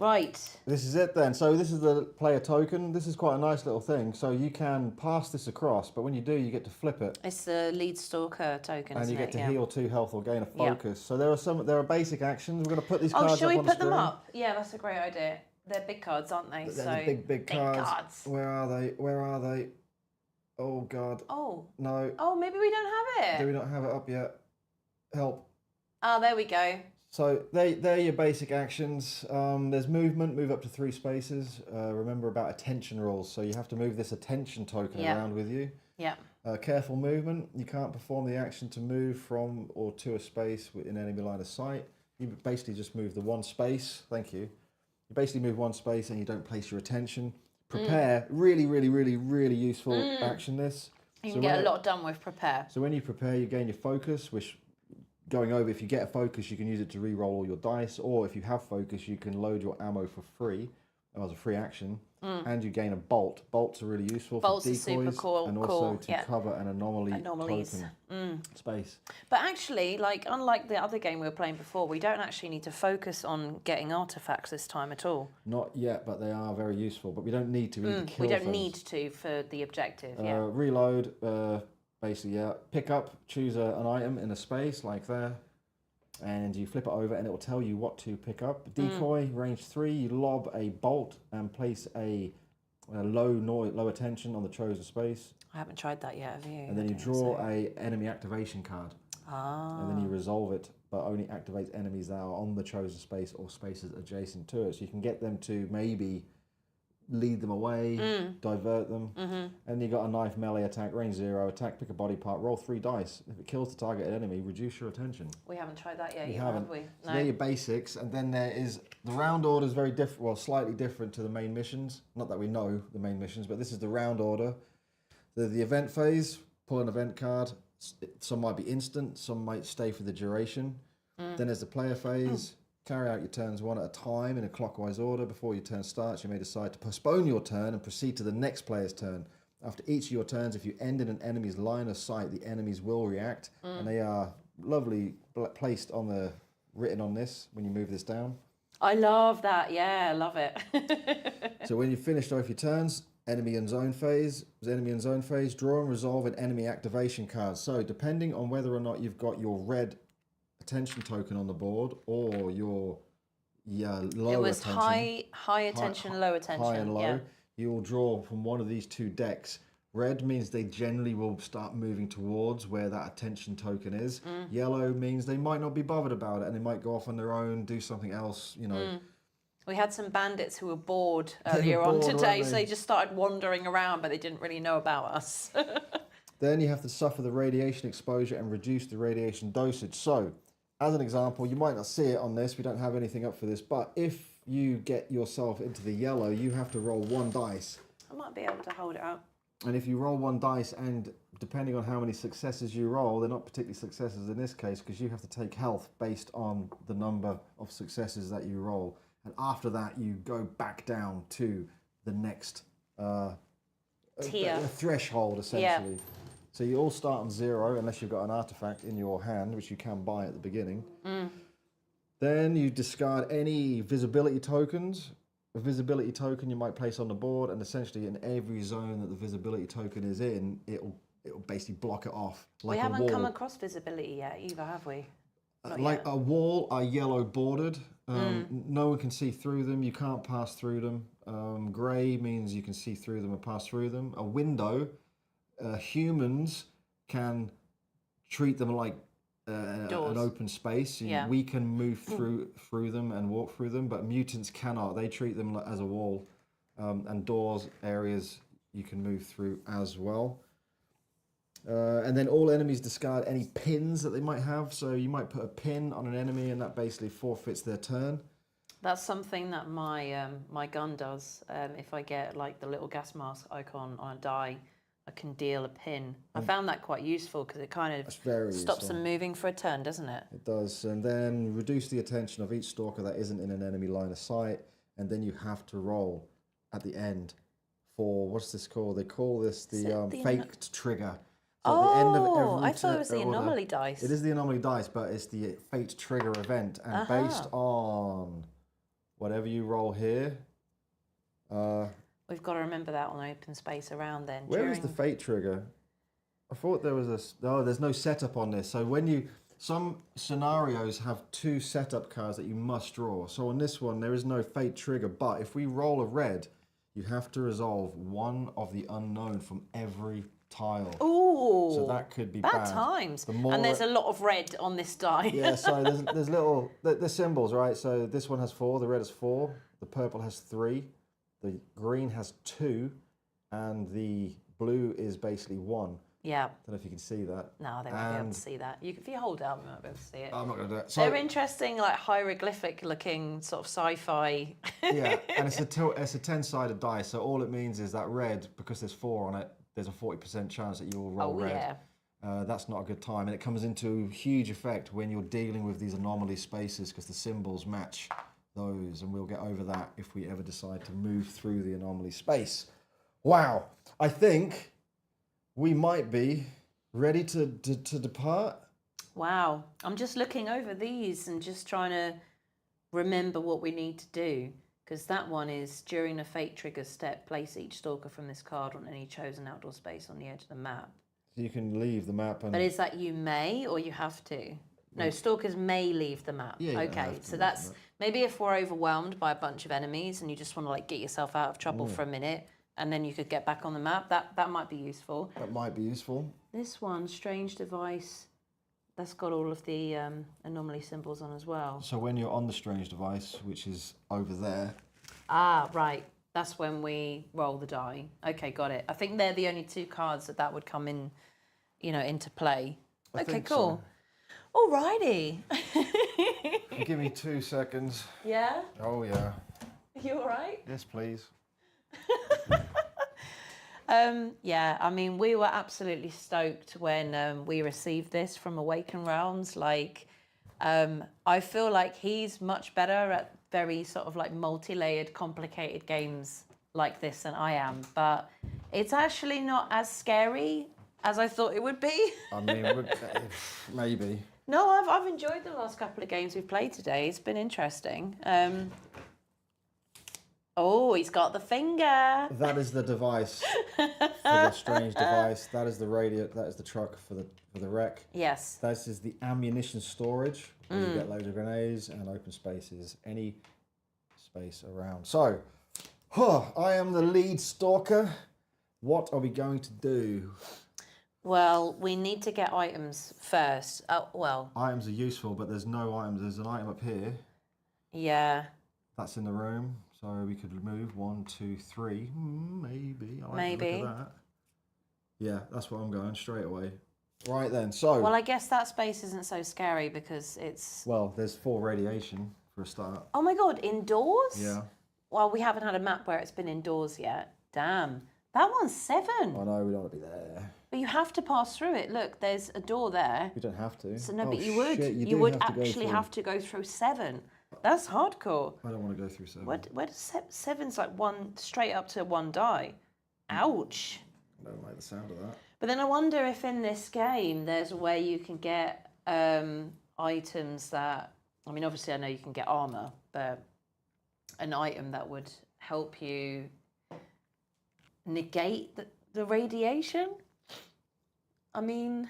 Right. This is it then. So this is the player token. This is quite a nice little thing. So you can pass this across, but when you do, you get to flip it. It's the lead stalker token, And isn't you get to it? heal 2 health or gain a focus. So there are basic actions. We're going to put these cards up shall we on the put them screen. up? Yeah, that's a great idea. They're big cards, aren't they? They're the big cards. Where are they? Oh, God. Oh. No. Oh, maybe we don't have it. Do we not have it up yet? Help. Oh, there we go. So they're your basic actions. There's movement, move up to 3 spaces. Remember about attention rules. So you have to move this attention token around with you. Yeah. Careful movement. You can't perform the action to move from or to a space in enemy line of sight. You basically just move the 1 space. Thank you. You basically move 1 space and you don't place your attention. Prepare. Really, really, really, really useful action this. You can get a lot done with prepare. So when you prepare, you gain your focus, which... Going over, if you get a focus, you can use it to re-roll all your dice, or if you have focus, you can load your ammo for free as a free action, and you gain a bolt. Bolts are really useful Bolts for are decoys super cool, and also to cover an anomalies. Token space. But actually, unlike the other game we were playing before, we don't actually need to focus on getting artifacts this time at all. Not yet, but they are very useful. But we don't need to either kill We don't things. need to for the objective. Reload. Basically, pick up, choose an item in a space like there, and you flip it over and it will tell you what to pick up. Decoy, range 3, you lob a bolt and place a low attention on the chosen space. I haven't tried that yet, have you? And then you draw a enemy activation card. And then you resolve it, but only activates enemies that are on the chosen space or spaces adjacent to it. So you can get them to maybe lead them away, divert them. And you got a knife, melee attack, range 0, attack, pick a body part, roll 3 dice. If it kills the targeted enemy, reduce your attention. We haven't tried that yet, Have we? So they're your basics, and then there is the round order is very different, well, slightly different to the main missions. Not that we know the main missions, but this is the round order. The event phase, pull an event card. Some might be instant, some might stay for the duration. Then there's the player phase. Carry out your turns one at a time in a clockwise order. Before your turn starts, you may decide to postpone your turn and proceed to the next player's turn. After each of your turns, if you end in an enemy's line of sight, the enemies will react, and they are lovely placed on the written on this when you move this down. I love that. Yeah, I love it. So when you've finished off your turns, enemy and zone phase, draw and resolve an enemy activation card. So depending on whether or not you've got your red attention token on the board or your low It was attention, high attention, low attention. high and low, yeah. you will draw from one of these two decks. Red means they generally will start moving towards where that attention token is. Yellow means they might not be bothered about it and they might go off on their own, do something else, you know. We had some bandits who were bored earlier on today, so they just started wandering around, but they didn't really know about us. Then you have to suffer the radiation exposure and reduce the radiation dosage. So, as an example, you might not see it on this, we don't have anything up for this, but if you get yourself into the yellow, you have to roll 1 dice. I might be able to hold it up. And if you roll 1 dice, and depending on how many successes you roll, they're not particularly successes in this case, because you have to take health based on the number of successes that you roll. And after that, you go back down to the next tier. Threshold, essentially. Yeah. So you all start on 0, unless you've got an artifact in your hand, which you can buy at the beginning. Then you discard any visibility tokens. A visibility token you might place on the board, and essentially in every zone that the visibility token is in, it'll basically block it off. Like we haven't a wall. come across visibility yet either, have we? Like a wall are yellow bordered. No one can see through them. You can't pass through them. Grey means you can see through them and pass through them. A window, humans can treat them like an open space. We can move through them and walk through them, but mutants cannot. They treat them as a wall. And doors, areas you can move through as well. And then all enemies discard any pins that they might have. So you might put a pin on an enemy and that basically forfeits their turn. That's something that my my gun does. If I get like the little gas mask icon on a die, I can deal a pin. I found that quite useful because it kind of stops them moving for a turn, doesn't it? It does. And then reduce the attention of each stalker that isn't in an enemy line of sight. And then you have to roll at the end for, what's this called? They call this the faked trigger. So at the end of every I thought it was the anomaly dice. It is the anomaly dice, but it's the fate trigger event. And based on whatever you roll here... We've got to remember that on open space around then. Where is the fate trigger? I thought there was there's no setup on this. So when you... Some scenarios have 2 setup cards that you must draw. So on this one, there is no fate trigger. But if we roll a red, you have to resolve 1 of the unknown from every tile. Ooh, so that could be bad. Times. And there's a lot of red on this die. Yeah, so there's little the symbols, right? So this one has 4, the red has 4, the purple has 3, the green has 2, and the blue is basically 1. Yeah. I don't know if you can see that. No, they won't be able to see that. If you hold it up, you might be able to see it. I'm not going to do it. So, they're interesting, like hieroglyphic looking sort of sci-fi. Yeah, and it's a 10-sided die, so all it means is that red, because there's 4 on it, there's a 40% chance that you will roll red. Yeah. That's not a good time, and it comes into huge effect when you're dealing with these anomaly spaces because the symbols match those, and we'll get over that if we ever decide to move through the anomaly space. Wow, I think we might be ready to depart. Wow, I'm just looking over these and just trying to remember what we need to do. Because that one is, during a fate trigger step, place each stalker from this card on any chosen outdoor space on the edge of the map. You can leave the map. But is that you may or you have to? No, stalkers may leave the map. Yeah, okay, so that's, maybe if we're overwhelmed by a bunch of enemies and you just want to like get yourself out of trouble for a minute, and then you could get back on the map, that might be useful. That might be useful. This one, strange device, that's got all of the anomaly symbols on as well. So when you're on the strange device, which is over there. Ah, right. That's when we roll the die. Okay, got it. I think they're the only 2 cards that would come in, into play. Okay, cool. So. Alrighty. Give me 2 seconds. Yeah? Oh, yeah. You all right? Yes, please. Yeah, I mean, we were absolutely stoked when we received this from Awaken Realms. Like, I feel like he's much better at very sort of like multi-layered, complicated games like this than I am. But it's actually not as scary as I thought it would be. I mean, maybe. No, I've enjoyed the last couple of games we've played today. It's been interesting. Oh, he's got the finger. That is the device for the strange device. That is the radio. That is the truck for the wreck. Yes. This is the ammunition storage. Where you get loads of grenades and open spaces, any space around. So, I am the lead stalker. What are we going to do? Well, we need to get items first. Items are useful, but there's no items. There's an item up here. Yeah. That's in the room, so we could remove 1, 2, 3. Maybe. I like Maybe. The look of that. Yeah, that's what I'm going straight away. Right then, so... Well, I guess that space isn't so scary because it's... Well, there's 4 radiation for a start. Oh my god, indoors? Yeah. Well, we haven't had a map where it's been indoors yet. Damn. That one's 7. I know, we don't want to be there. But you have to pass through it. Look, there's a door there. We don't have to. So no, Oh, but you would. shit, You would have to actually go have to go through 7. That's hardcore. I don't want to go through 7. Where does 7's like one straight up to 1 die? Ouch. I don't like the sound of that. But then I wonder if in this game there's a way you can get items that... I mean, obviously I know you can get armour, but an item that would help you negate the radiation? I mean...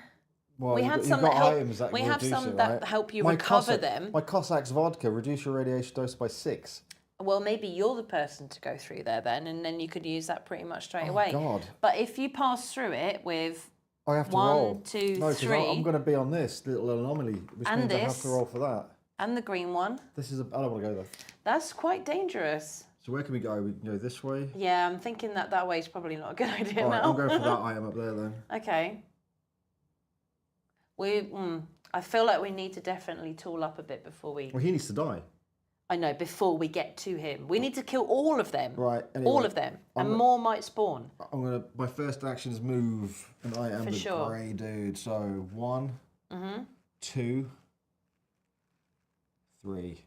Well, we had some that help. We have some that help you recover them. My Cossack's vodka reduce your radiation dose by 6. Well, maybe you're the person to go through there then, and then you could use that pretty much straight away. God! But if you pass through it with I have to 1, roll. 2, No, 3, I'm going to be on this little anomaly, which And means I have this. to roll for that. and the green one, This is I don't want to go there. that's quite dangerous. So where can we go? We can go this way. Yeah, I'm thinking that way is probably not a good idea All right, now. I'm going for that item up there then. Okay. I feel like we need to definitely tool up a bit before we... Well, he needs to die. I know, before we get to him. We need to kill all of them. Right. Anyway, All of them. And more might spawn. My first action is move, and I am For the sure. grey dude. So 1, 2, 3.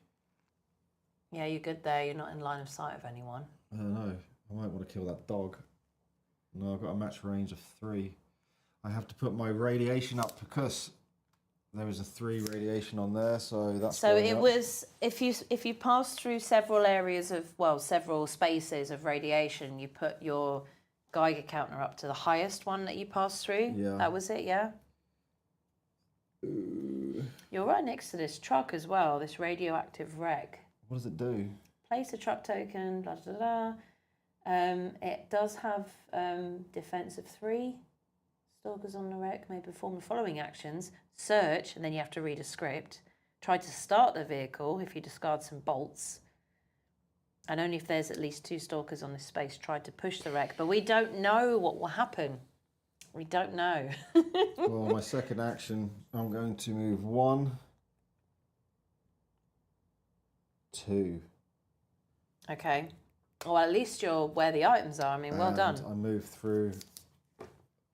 Yeah, you're good there. You're not in line of sight of anyone. I don't know. I might want to kill that dog. No, I've got a match range of 3. I have to put my radiation up because there is a 3 radiation on there, so that's. So going it up. was if you pass through several areas of several spaces of radiation, you put your Geiger counter up to the highest one that you pass through. Yeah. That was it, yeah. You're right next to this truck as well. This radioactive wreck. What does it do? Place a truck token. Blah blah blah. It does have defense of 3. Stalkers on the wreck may perform the following actions. Search, and then you have to read a script. Try to start the vehicle if you discard some bolts. And only if there's at least 2 stalkers on this space, try to push the wreck. But we don't know what will happen. We don't know. Well, my second action, I'm going to move 1, 2. Okay. Well, at least you're where the items are. I mean, well done. I move through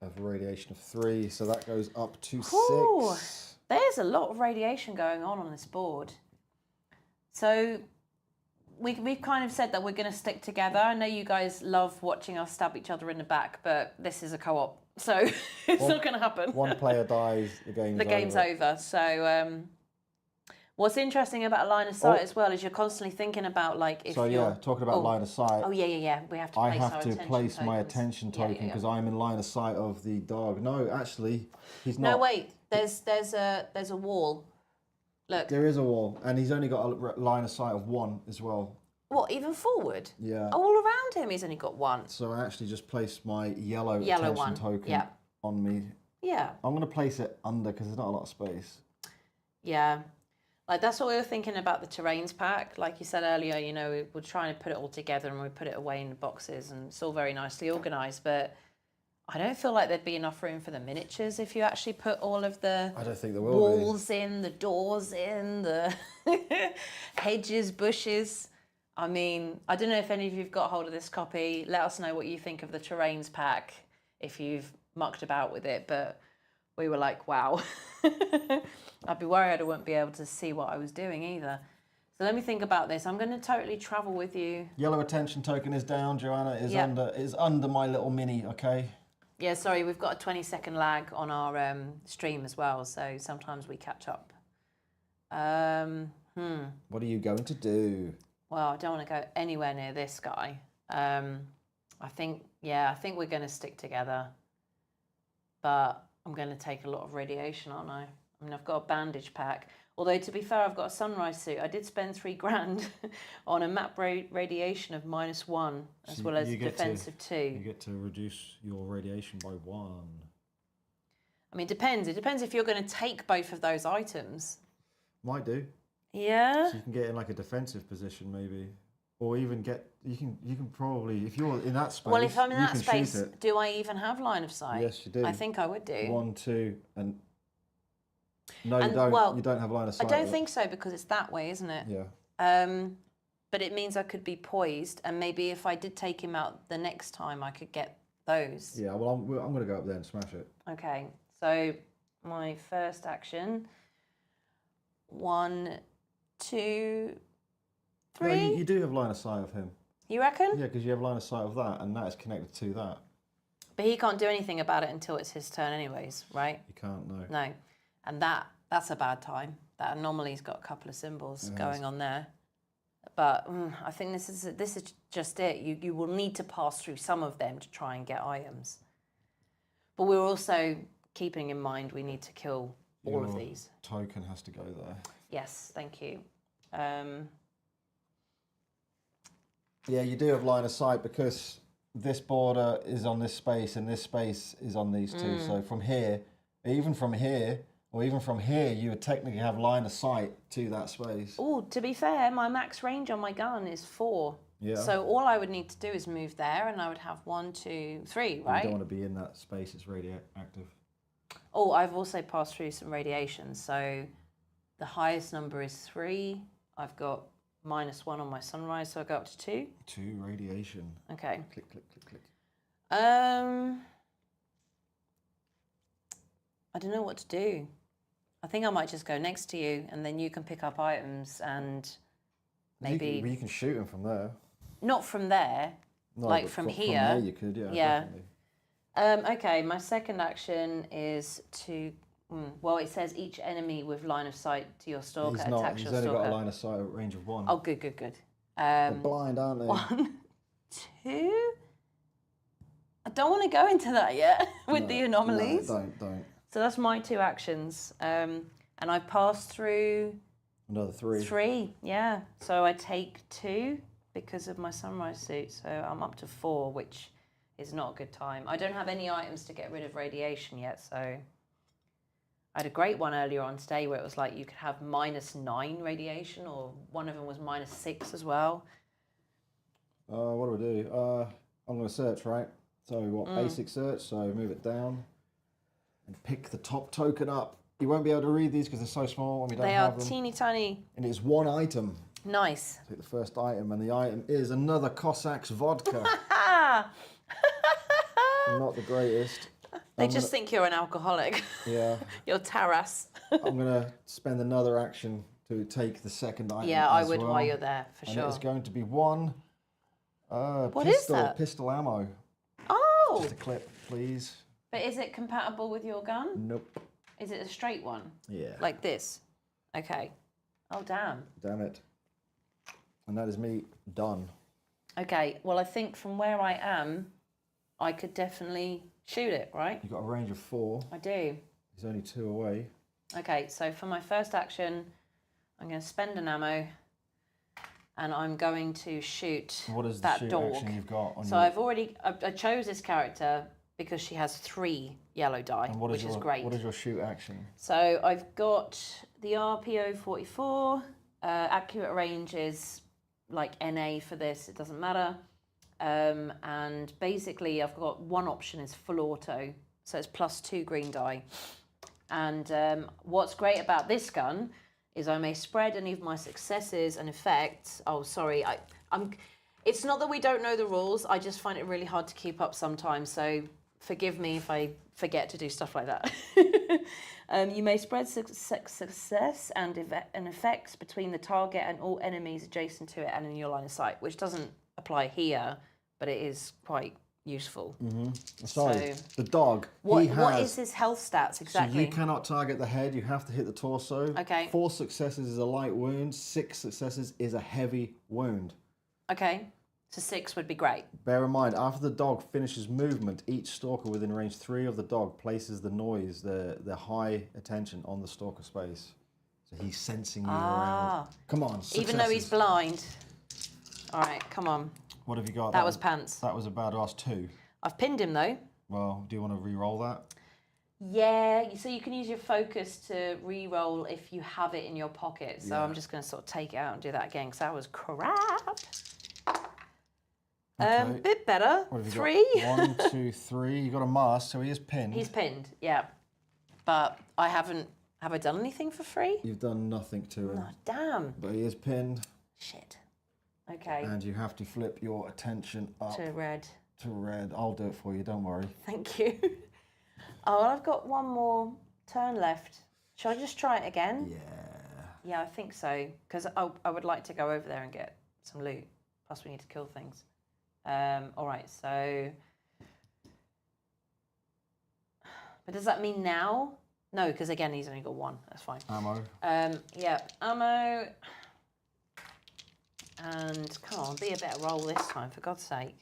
a radiation of 3, so that goes up to Ooh, 6. there's a lot of radiation going on this board. So we've kind of said that we're going to stick together. I know you guys love watching us stab each other in the back, but this is a co-op, so it's not going to happen. One player dies, the game's over. So what's interesting about line of sight as well is you're constantly thinking about like if you're... talking about line of sight. Oh yeah. We have to I place have our to attention place my tokens. attention Yeah, token because I'm in line of sight of the dog. No, actually, he's not. No, wait. There's a wall. Look. There is a wall, and he's only got a line of sight of 1 as well. What, even forward? Yeah. All around him, he's only got 1. So I actually just placed my yellow Yellow attention one, token yeah. on me. Yeah. I'm going to place it under because there's not a lot of space. Yeah. Like, that's what we were thinking about the terrains pack. Like you said earlier, you know, we're trying to put it all together and we put it away in the boxes and it's all very nicely organised. But I don't feel like there'd be enough room for the miniatures if you actually put all of the I don't think there will walls in, the doors in, the hedges, bushes. I mean, I don't know if any of you've got hold of this copy. Let us know what you think of the terrains pack if you've mucked about with it. But we were like, wow. I'd be worried I wouldn't be able to see what I was doing either. So let me think about this. I'm going to totally travel with you. Yellow attention token is down. Joanna is Yep. under my little mini. Okay. Yeah, sorry, we've got a 20-second lag on our stream as well, so sometimes we catch up. What are you going to do? Well, I don't want to go anywhere near this guy. I think we're going to stick together. But I'm going to take a lot of radiation, aren't I? I mean, I've got a bandage pack. Although, to be fair, I've got a sunrise suit. I did spend $3 grand on a map radiation of -1, as well as defensive 2. You get to reduce your radiation by 1. I mean, it depends. It depends if you're going to take both of those items. Might do. Yeah. So you can get in like a defensive position, maybe. Or even you can probably, if you're in that space, Well, if I'm in that can space, shoot it. do I even have line of sight? Yes, you do. I think I would do. 1, 2, and no, And, you don't. well, You don't have line of I sight. don't think so because it's that way, isn't it? Yeah. But it means I could be poised, and maybe if I did take him out the next time, I could get those. Yeah. Well, I'm going to go up there and smash it. Okay. So my first action. 1, 2, 3. No, you do have line of sight of him. You reckon? Yeah, because you have line of sight of that, and that is connected to that. But he can't do anything about it until it's his turn, anyways, right? You can't know. No, and that's a bad time. That anomaly's got a couple of symbols going on there. But I think this is just it. You will need to pass through some of them to try and get items. But we're also keeping in mind we need to kill all of these. Token has to go there. Yes, thank you. Yeah, you do have line of sight because this border is on this space and this space is on these two. So from here, even from here, or even from here, you would technically have line of sight to that space. Oh, to be fair, my max range on my gun is 4. Yeah. So all I would need to do is move there, and I would have 1, 2, 3, right? You don't want to be in that space. It's radioactive. Oh, I've also passed through some radiation. So the highest number is 3. I've got -1 on my sunrise, so I go up to 2. 2 radiation. Okay. Click, click, click, click. I don't know what to do. I think I might just go next to you, and then you can pick up items and maybe You can shoot him from there. not from there, No, like but from From here. there you could, yeah. Yeah. Definitely. Okay, my second action is to. Well, it says each enemy with line of sight to your stalker He's not. attacks He's your only stalker. got a line of sight at range of 1. Oh, good, good, good. They're blind, aren't they? 1, 2. I don't want to go into that yet with the anomalies. No, don't. So that's my 2 actions. And I passed through Another 3. 3, yeah. So I take 2 because of my sunrise suit. So I'm up to 4, which is not a good time. I don't have any items to get rid of radiation yet, so I had a great one earlier on today where it was like you could have -9 radiation, or one of them was -6 as well. What do we do? I'm going to search, right? So what, basic search, so move it down and pick the top token up. You won't be able to read these because they're so small and we don't They have are them. teeny tiny. And it's 1 item. Nice. Take the first item, and the item is another Cossack's vodka. Ah! Not the greatest. They just think you're an alcoholic. Yeah. You're Taras. I'm going to spend another action to take the second item. Yeah, I as would well. while you're there, for And sure. it's going to be 1 What is that? pistol ammo. Oh! Just a clip, please. But is it compatible with your gun? Nope. Is it a straight one? Yeah. Like this? Okay. Oh, damn. Damn it. And that is me done. Okay, well, I think from where I am, I could definitely shoot it, right? You've got a range of 4. I do. He's only 2 away. Okay, so for my first action, I'm going to spend an ammo, and I'm going to shoot What is the that shoot dog. action you've got on So your... I chose this character because she has 3 yellow die, And which is great. What is your shoot action? So I've got the RPO 44. Accurate range is like NA for this. It doesn't matter. And basically, I've got one option is full auto, so it's +2 green die. And what's great about this gun is I may spread any of my successes and effects. Oh, sorry, I'm. It's not that we don't know the rules. I just find it really hard to keep up sometimes. So forgive me if I forget to do stuff like that. You may spread success and effects between the target and all enemies adjacent to it and in your line of sight, which doesn't apply here, but it is quite useful. So the dog. What is his health stats exactly? So you cannot target the head. You have to hit the torso. Okay. 4 successes is a light wound. 6 successes is a heavy wound. Okay. So 6 would be great. Bear in mind, after the dog finishes movement, each stalker within range 3 of the dog places the noise, the high attention on the stalker space. So he's sensing you around. Come on, successes. Even though he's blind. All right, come on. What have you got? That was pants. That was a badass 2. I've pinned him though. Well, do you want to re-roll that? Yeah, so you can use your focus to re-roll if you have it in your pocket. So I'm just going to sort of take it out and do that again because that was crap. Okay. Bit better. What have you 3. got? 1, 2, 3. You got a mask, so he is pinned. He's pinned, yeah. But I haven't. Have I done anything for free? You've done nothing to him. Oh, damn. But he is pinned. Shit. Okay. And you have to flip your attention up To red. to red. I'll do it for you, don't worry. Thank you. Oh, I've got one more turn left. Shall I just try it again? Yeah. Yeah, I think so. Because I would like to go over there and get some loot. Plus, we need to kill things. All right, so... But does that mean now? No, because again, he's only got 1. That's fine. Ammo. Yeah, ammo. And come on, be a better roll this time, for God's sake.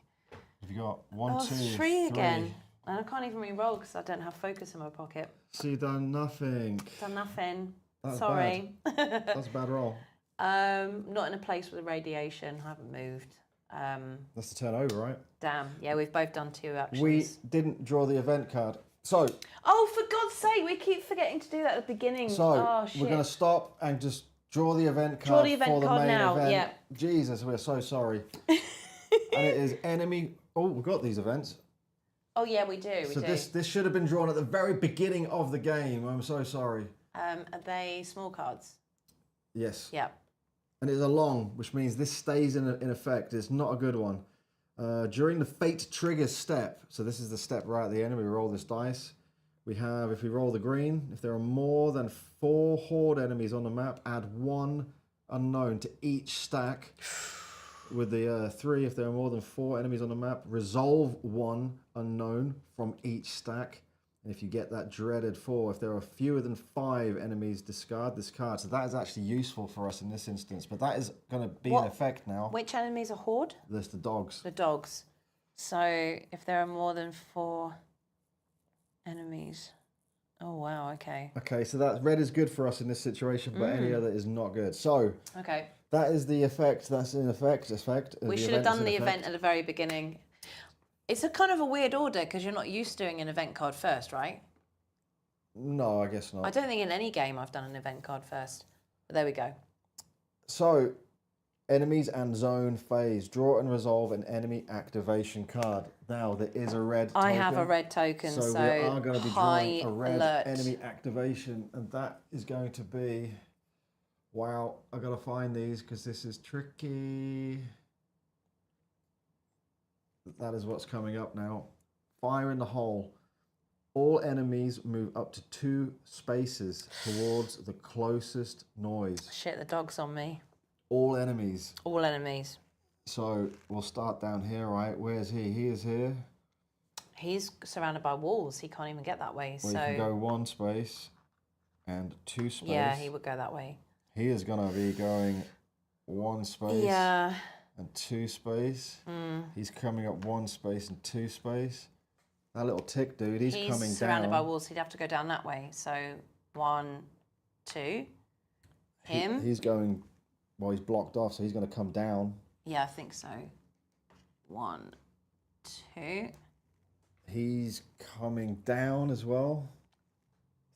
Have you got 1, 2, 3 again. And I can't even re-roll because I don't have focus in my pocket. So you've done nothing. Done nothing. That's Sorry. That's a bad roll. Not in a place with radiation. I haven't moved. That's the turn over, right? Damn. Yeah, we've both done 2 actions. We didn't draw the event card. So... Oh, for God's sake, we keep forgetting to do that at the beginning. So, shit. we're going to stop and just draw the event card Draw the event for the card main now, event. yeah. Jesus, we're so sorry. And it is enemy... Oh, we've got these events. Oh, yeah, we do. So this should have been drawn at the very beginning of the game. I'm so sorry. Are they small cards? Yes. Yeah. And it's a long, which means this stays in effect. It's not a good one. During the fate triggers step, so this is the step right at the end, we roll this dice. We have, if we roll the green, if there are more than 4 horde enemies on the map, add 1 unknown to each stack. With the 3, if there are more than 4 enemies on the map, resolve 1 unknown from each stack. And if you get that dreaded 4, if there are fewer than 5 enemies, discard this card. So that is actually useful for us in this instance. But that is going to be in effect now. Which enemies are horde? There's the dogs. The dogs. So if there are more than 4 enemies. Oh, wow, okay. Okay, so that red is good for us in this situation, but any other is not good. So Okay. that is the effect. That's in effect. We should have done the event at the very beginning. It's a kind of a weird order because you're not used to doing an event card first, right? No, I guess not. I don't think in any game I've done an event card first. But there we go. So, enemies and zone phase. Draw and resolve an enemy activation card. Now, there is a red token. I have a red token, so we are going to be drawing a red alert. enemy activation. And that is going to be... Wow, I've got to find these because this is tricky. That is what's coming up now. Fire in the hole. All enemies move up to 2 spaces towards the closest noise. Shit, the dog's on me. All enemies. All enemies. So we'll start down here, right? Where's he? He is here. He's surrounded by walls. He can't even get that way. Well, so you can go 1 space and 2 space. yeah, he would go that way. He is going to be going 1 space. Yeah. And 2 space. He's coming up 1 space and 2 space. That little tick dude, he's coming down. He's surrounded by walls, so he'd have to go down that way. So 1, 2. Him. He's going, well, he's blocked off, so he's going to come down. Yeah, I think so. 1, 2. He's coming down as well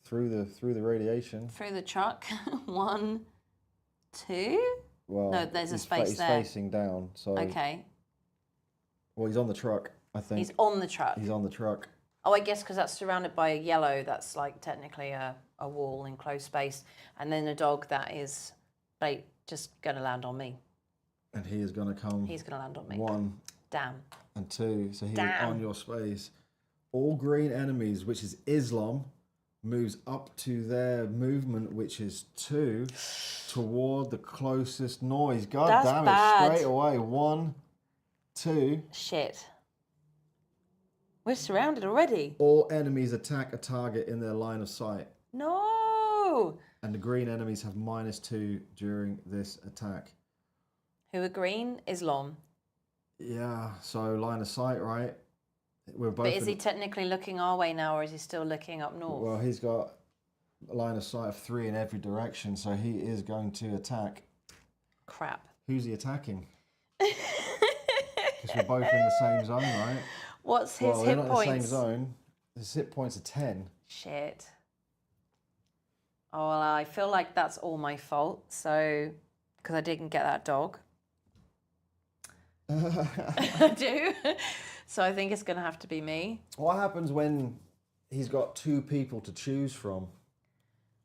through the radiation. Through the truck. 1, 2. Well, no, there's a space there. He's facing down, so... Okay. Well, he's on the truck, I think. He's on the truck. He's on the truck. Oh, I guess because that's surrounded by a yellow, that's like technically a wall in closed space. And then a dog that is just going to land on me. And he is going to come... He's going to land on me. 1. Damn. And 2. So he's on your space. All green enemies, which is Islam, moves up to their movement, which is 2, toward the closest noise. God That's damn it, bad. straight away. 1, 2. Shit. We're surrounded already. All enemies attack a target in their line of sight. No. And the green enemies have -2 during this attack. Who are green? Islam. Yeah, so line of sight, right? We're both. But is he technically looking our way now, or is he still looking up north? Well, he's got a line of sight of 3 in every direction, so he is going to attack. Crap. Who's he attacking? Because we're both in the same zone, right? What's his Well, hit they're not points? in the same zone. His hit points are 10. Shit. Oh, well, I feel like that's all my fault. So, because I didn't get that dog. I do. So I think it's going to have to be me. What happens when he's got 2 people to choose from?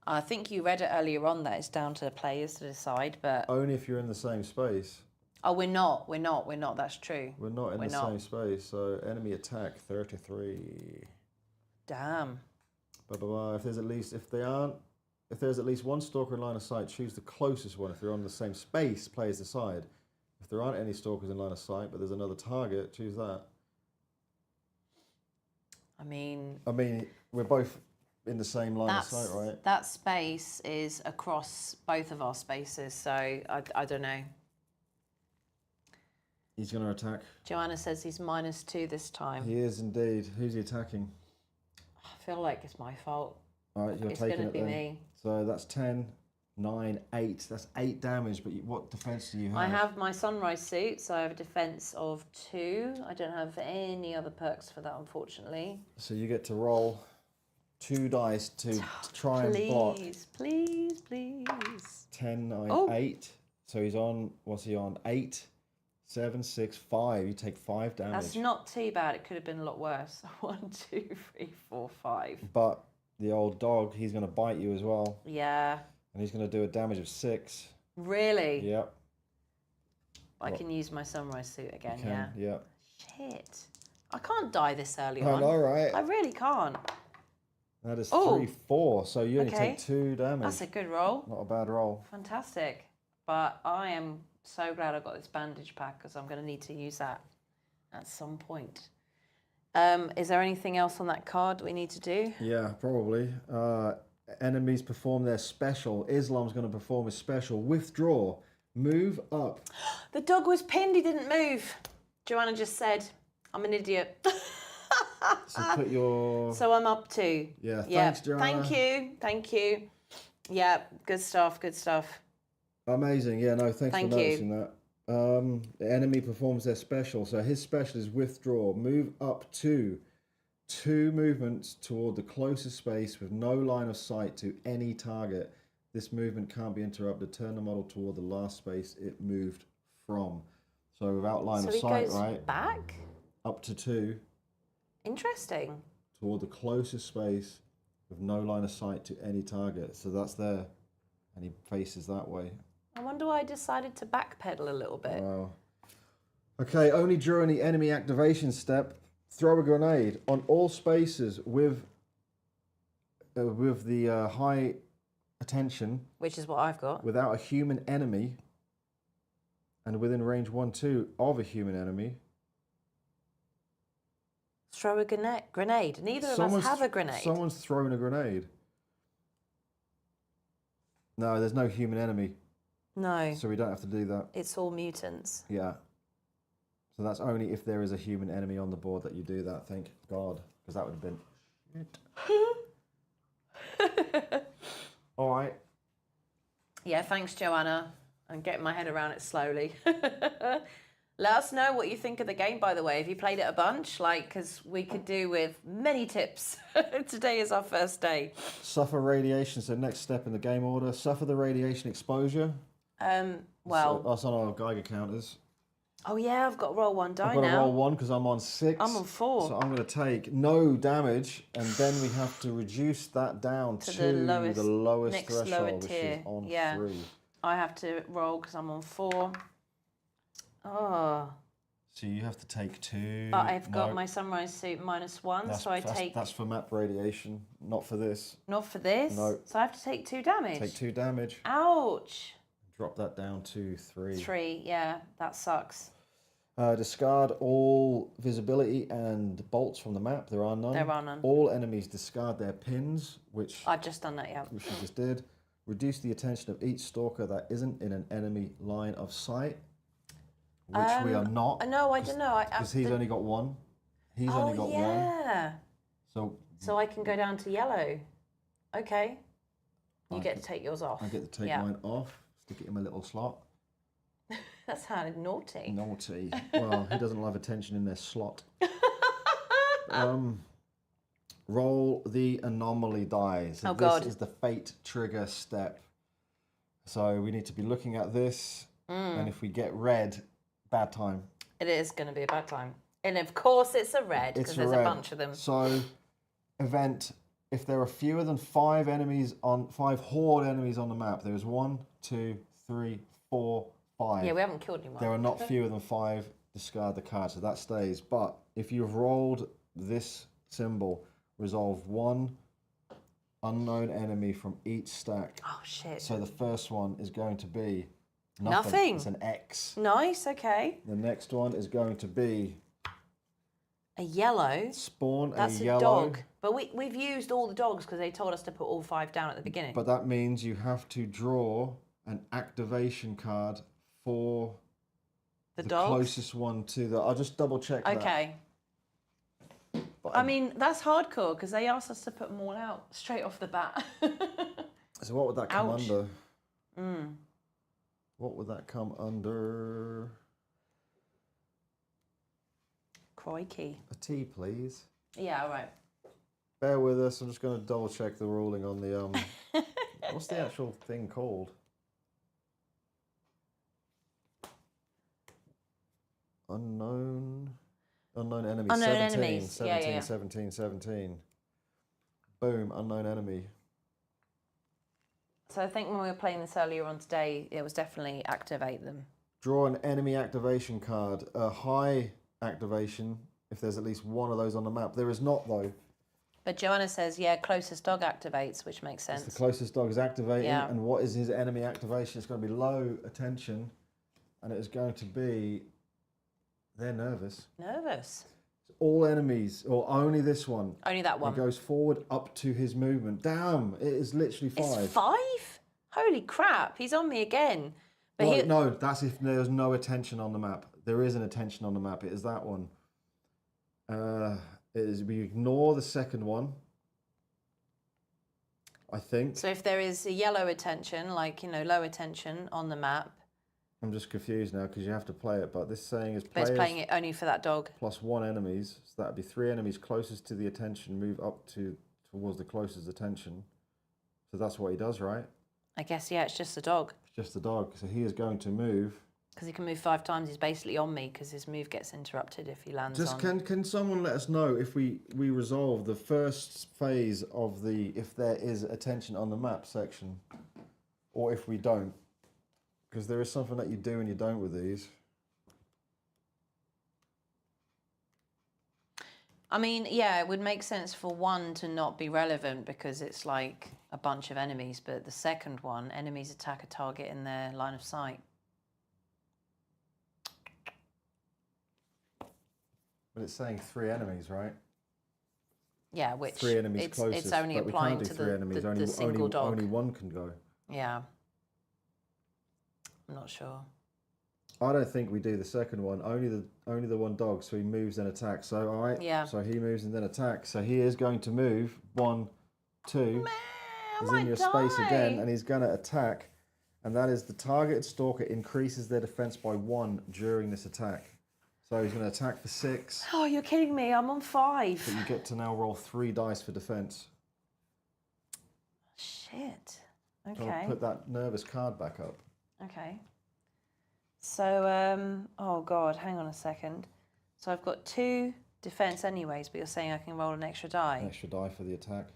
I think you read it earlier on that it's down to the players to decide, but... Only if you're in the same space. Oh, we're not. That's true. We're not in the same space, so enemy attack 33. Damn. Blah, blah, blah. If there's at least one stalker in line of sight, choose the closest one. If they're on the same space, players decide. If there aren't any stalkers in line of sight, but there's another target, choose that. I mean, we're both in the same line of sight, right? That space is across both of our spaces, so I don't know. He's going to attack. Joanna says he's -2 this time. He is indeed. Who's he attacking? I feel like it's my fault. All right, you're It's taking going it to be then. me. So that's 10, 9, 8. That's 8 damage, but what defense do you have? I have my sunrise suit, so I have a defense of 2. I don't have any other perks for that, unfortunately. So you get to roll 2 dice to try and block. Please. 10, 9, Oh. 8. So he's on, what's he on? 8, 7, 6, 5. You take 5 damage. That's not too bad. It could have been a lot worse. 1, 2, 3, 4, 5. But the old dog, he's going to bite you as well. Yeah. And he's going to do a damage of 6. Really? Yep. I can use my sunrise suit again, You can, yeah. Yep. Shit. I can't die this early I on. know, right? I really can't. That is Oh. 3, 4. So you only Okay. take 2 damage. That's a good roll. Not a bad roll. Fantastic. But I am so glad I got this bandage pack because I'm going to need to use that at some point. Is there anything else on that card we need to do? Yeah, probably. Enemies perform their special. Islam's going to perform his special. Withdraw. Move up. The dog was pinned. He didn't move. Joanna just said, I'm an idiot. So put your... So I'm up 2. Yeah, thanks, Joanna. Thank you. Yeah, good stuff. Amazing. Yeah, no, thanks Thank for you. noticing that. The enemy performs their special. So his special is withdraw. Move up 2 movements toward the closest space with no line of sight to any target. This movement can't be interrupted. Turn the model toward the last space it moved from. So without line of sight, right? Back? Up to 2 Interesting. toward the closest space with no line of sight to any target. So that's there. And he faces that way. I wonder why I decided to backpedal a little bit. Wow. Okay, only during the enemy activation step, throw a grenade on all spaces with the high attention Which is what I've got. without a human enemy and within range 1, 2 of a human enemy. Throw a grenade. Neither of us have a grenade. Someone's thrown a grenade. No, there's no human enemy, No, so we don't have to do that. it's all mutants. Yeah. So that's only if there is a human enemy on the board that you do that, thank God. Because that would have been shit. All right. Yeah, thanks, Joanna. I'm getting my head around it slowly. Let us know what you think of the game, by the way. Have you played it a bunch? Because we could do with many tips. Today is our first day. Suffer radiation, so next step in the game order. Suffer the radiation exposure. Well, That's on our Geiger counters. oh yeah, I've got to roll 1 die I've got to now. roll 1 because I'm on 6. I'm on 4. So I'm going to take no damage, and then we have to reduce that down to the lowest next lower threshold, which tier. is on Yeah. 3. I have to roll because I'm on 4. Oh, So you have to take 2. But I've got No, my sunrise suit -1, so I take... That's for map radiation, not for this. Not for this? No. So I have to take 2 damage? Take 2 damage. Ouch. Drop that down to 3. 3, yeah, that sucks. Discard all visibility and bolts from the map. There are none. There are none. All enemies discard their pins, which I've just done that, yeah. you just did. Reduce the attention of each stalker that isn't in an enemy line of sight, which we are not. No, I don't know. Because he's only got 1. He's only got 1. Yeah. So I can go down to yellow. Okay. You get to take yours off. I get to take mine off, stick it in my little slot. That sounded naughty. Naughty. Well, he doesn't love attention in their slot. Roll the anomaly die. So this is the fate trigger step. So we need to be looking at this, and if we get red, bad time. It is going to be a bad time. And of course it's a red, because there's a bunch of them. So, event, if there are fewer than 5 horde enemies on the map, there is 1, 2, 3, 4, 5. Yeah, we haven't killed anyone. There are not fewer than 5, discard the card, so that stays. But if you've rolled this symbol, resolve 1 unknown enemy from each stack. Oh, shit. So the first one is going to be nothing. It's an X. Nice, okay. The next one is going to be a yellow. Spawn That's a yellow. Dog. But we've used all the dogs because they told us to put all 5 down at the beginning. But that means you have to draw an activation card for the closest one to the... I'll just double check that. Okay. But I mean, that's hardcore because they asked us to put them all out straight off the bat. So what would that come Ouch. under? What would that come under? Crikey. A T, please. Yeah, all right. Bear with us. I'm just going to double check the ruling on the... what's the actual thing called? Unknown enemy. Unknown 17, enemies. 17, Yeah. 17, 17. Boom, unknown enemy. So I think when we were playing this earlier on today, it was definitely activate them. Draw an enemy activation card. A high activation if there's at least 1 of those on the map. There is not, though. But Joanna says, yeah, closest dog activates, which makes sense. It's the closest dog is activating. Yeah. And what is his enemy activation? It's going to be low attention. And it is going to be... They're nervous. Nervous. All enemies, or only this one. Only that one. He goes forward up to his movement. Damn, it is literally 5. It's 5? Holy crap, he's on me again. But Well, no, that's if there's no attention on the map. There is an attention on the map. It is that one. It is, we ignore the second one, I think. So if there is a yellow attention, like, low attention on the map. I'm just confused now because you have to play it, but this saying is But players it's playing it only for that dog. plus 1 enemies. So that would be 3 enemies closest to the attention, move up towards the closest attention. So that's what he does, right? I guess, yeah, it's just the dog. It's just the dog. So he is going to move. Because he can move 5 times, he's basically on me because his move gets interrupted if he lands Just on. can someone let us know if we resolve the first phase of the if there is attention on the map section, or if we don't, because there is something that you do and you don't with these. I mean, yeah, it would make sense for 1 to not be relevant because it's like a bunch of enemies, but the second one, enemies attack a target in their line of sight. But it's saying 3 enemies, right? Yeah, which 3 enemies closest. it's only but applying we can't do to 3 enemies. the single dog. Only 1 can go. Yeah. I'm not sure. I don't think we do the second one. Only the 1 dog. So he moves and attacks. So all right. Yeah. So he moves and then attacks. So he is going to move 1, 2. He's in your space again, and he's going to attack. And that is the targeted stalker increases their defense by 1 during this attack. So he's going to attack for 6. Oh, you're kidding me. I'm on 5. But you get to now roll 3 dice for defense. Shit. So Okay. I'll put that nervous card back up. Okay. So, oh God, hang on a second. So I've got 2 defense anyways, but you're saying I can roll an extra die. An extra die for the attack.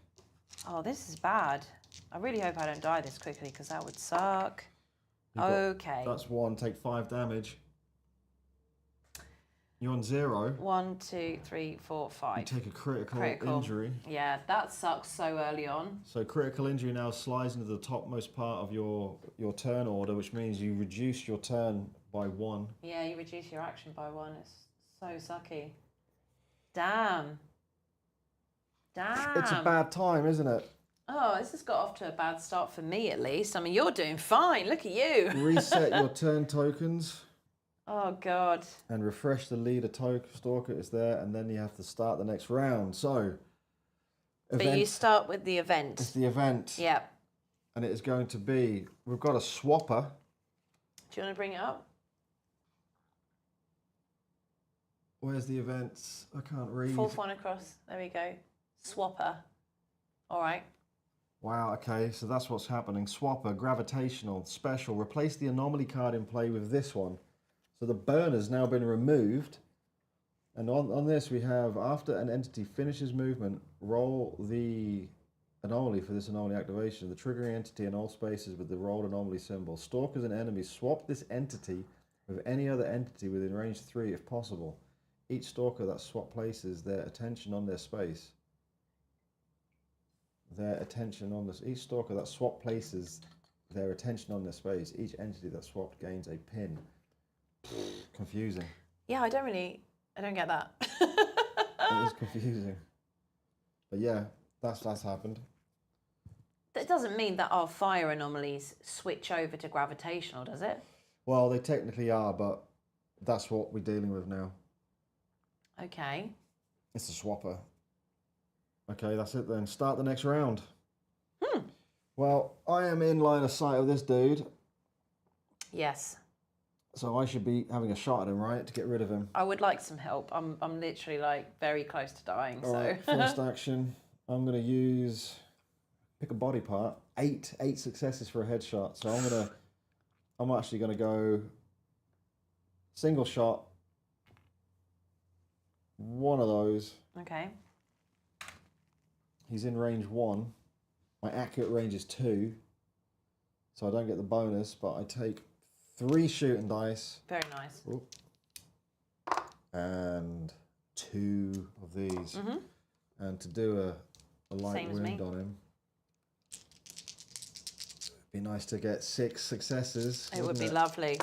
Oh, this is bad. I really hope I don't die this quickly because that would suck. Okay. That's 1. Take 5 damage. You're on 0. 1, 2, 3, 4, You 5. take a critical injury. Yeah, that sucks so early on. So critical injury now slides into the topmost part of your turn order, which means you reduce your turn by 1. Yeah, you reduce your action by 1. It's so sucky. Damn. Damn. It's a bad time, isn't it? Oh, this has got off to a bad start for me at least. I mean, you're doing fine. Look at you. Reset your turn tokens. Oh, God. And refresh the leader Stalker. It's there, and then you have to start the next round. So, But you start with the event. It's the event. Yep. And it is going to be, we've got a swapper. Do you want to bring it up? Where's the events? I can't read. 4th one across. There we go. Swapper. All right. Wow, okay, so that's what's happening. Swapper, gravitational, special. Replace the anomaly card in play with this one. So the burner's now been removed. And on this we have, after an entity finishes movement, roll the anomaly for this anomaly activation. The triggering entity in all spaces with the rolled anomaly symbol. Stalkers and enemies swap this entity with any other entity within range 3 if possible. Each stalker that swap places their attention on their space. Each stalker that swap places their attention on their space. Each entity that swapped gains a pin. Confusing. Yeah, I don't get that. It is confusing. But yeah, that's happened. That doesn't mean that our fire anomalies switch over to gravitational, does it? Well, they technically are, but that's what we're dealing with now. Okay. It's a swapper. Okay, that's it then. Start the next round. Well, I am in line of sight of this dude. Yes. So I should be having a shot at him, right, to get rid of him. I would like some help. I'm literally like very close to dying. All right, first action. I'm going to pick a body part. 8 successes for a headshot. So I'm actually going to go single shot. One of those. Okay. He's in range 1. My accurate range is 2. So I don't get the bonus, but I take 3 shooting dice. Very nice. Ooh. And 2 of these. And to do a light wound on him. It'd be nice to get 6 successes. It would be lovely.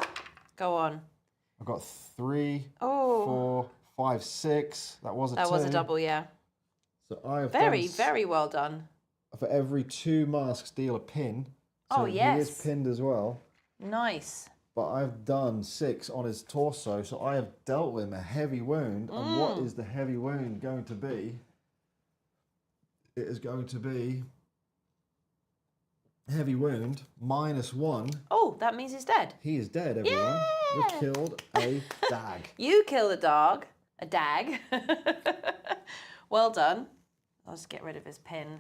Go on. I've got 3, Oh. 4, 5, 6. That was a 2. That was a double, yeah. So I have very well done. For every 2 masks, deal a pin. So Oh, yes. He is pinned as well. Nice. But I've done 6 on his torso, so I have dealt with him a heavy wound. And what is the heavy wound going to be? It is going to be heavy wound -1. Oh, that means he's dead. He is dead, everyone. Yeah! We killed a dag. You killed a dog. A dag. Well done. I'll just get rid of his pin.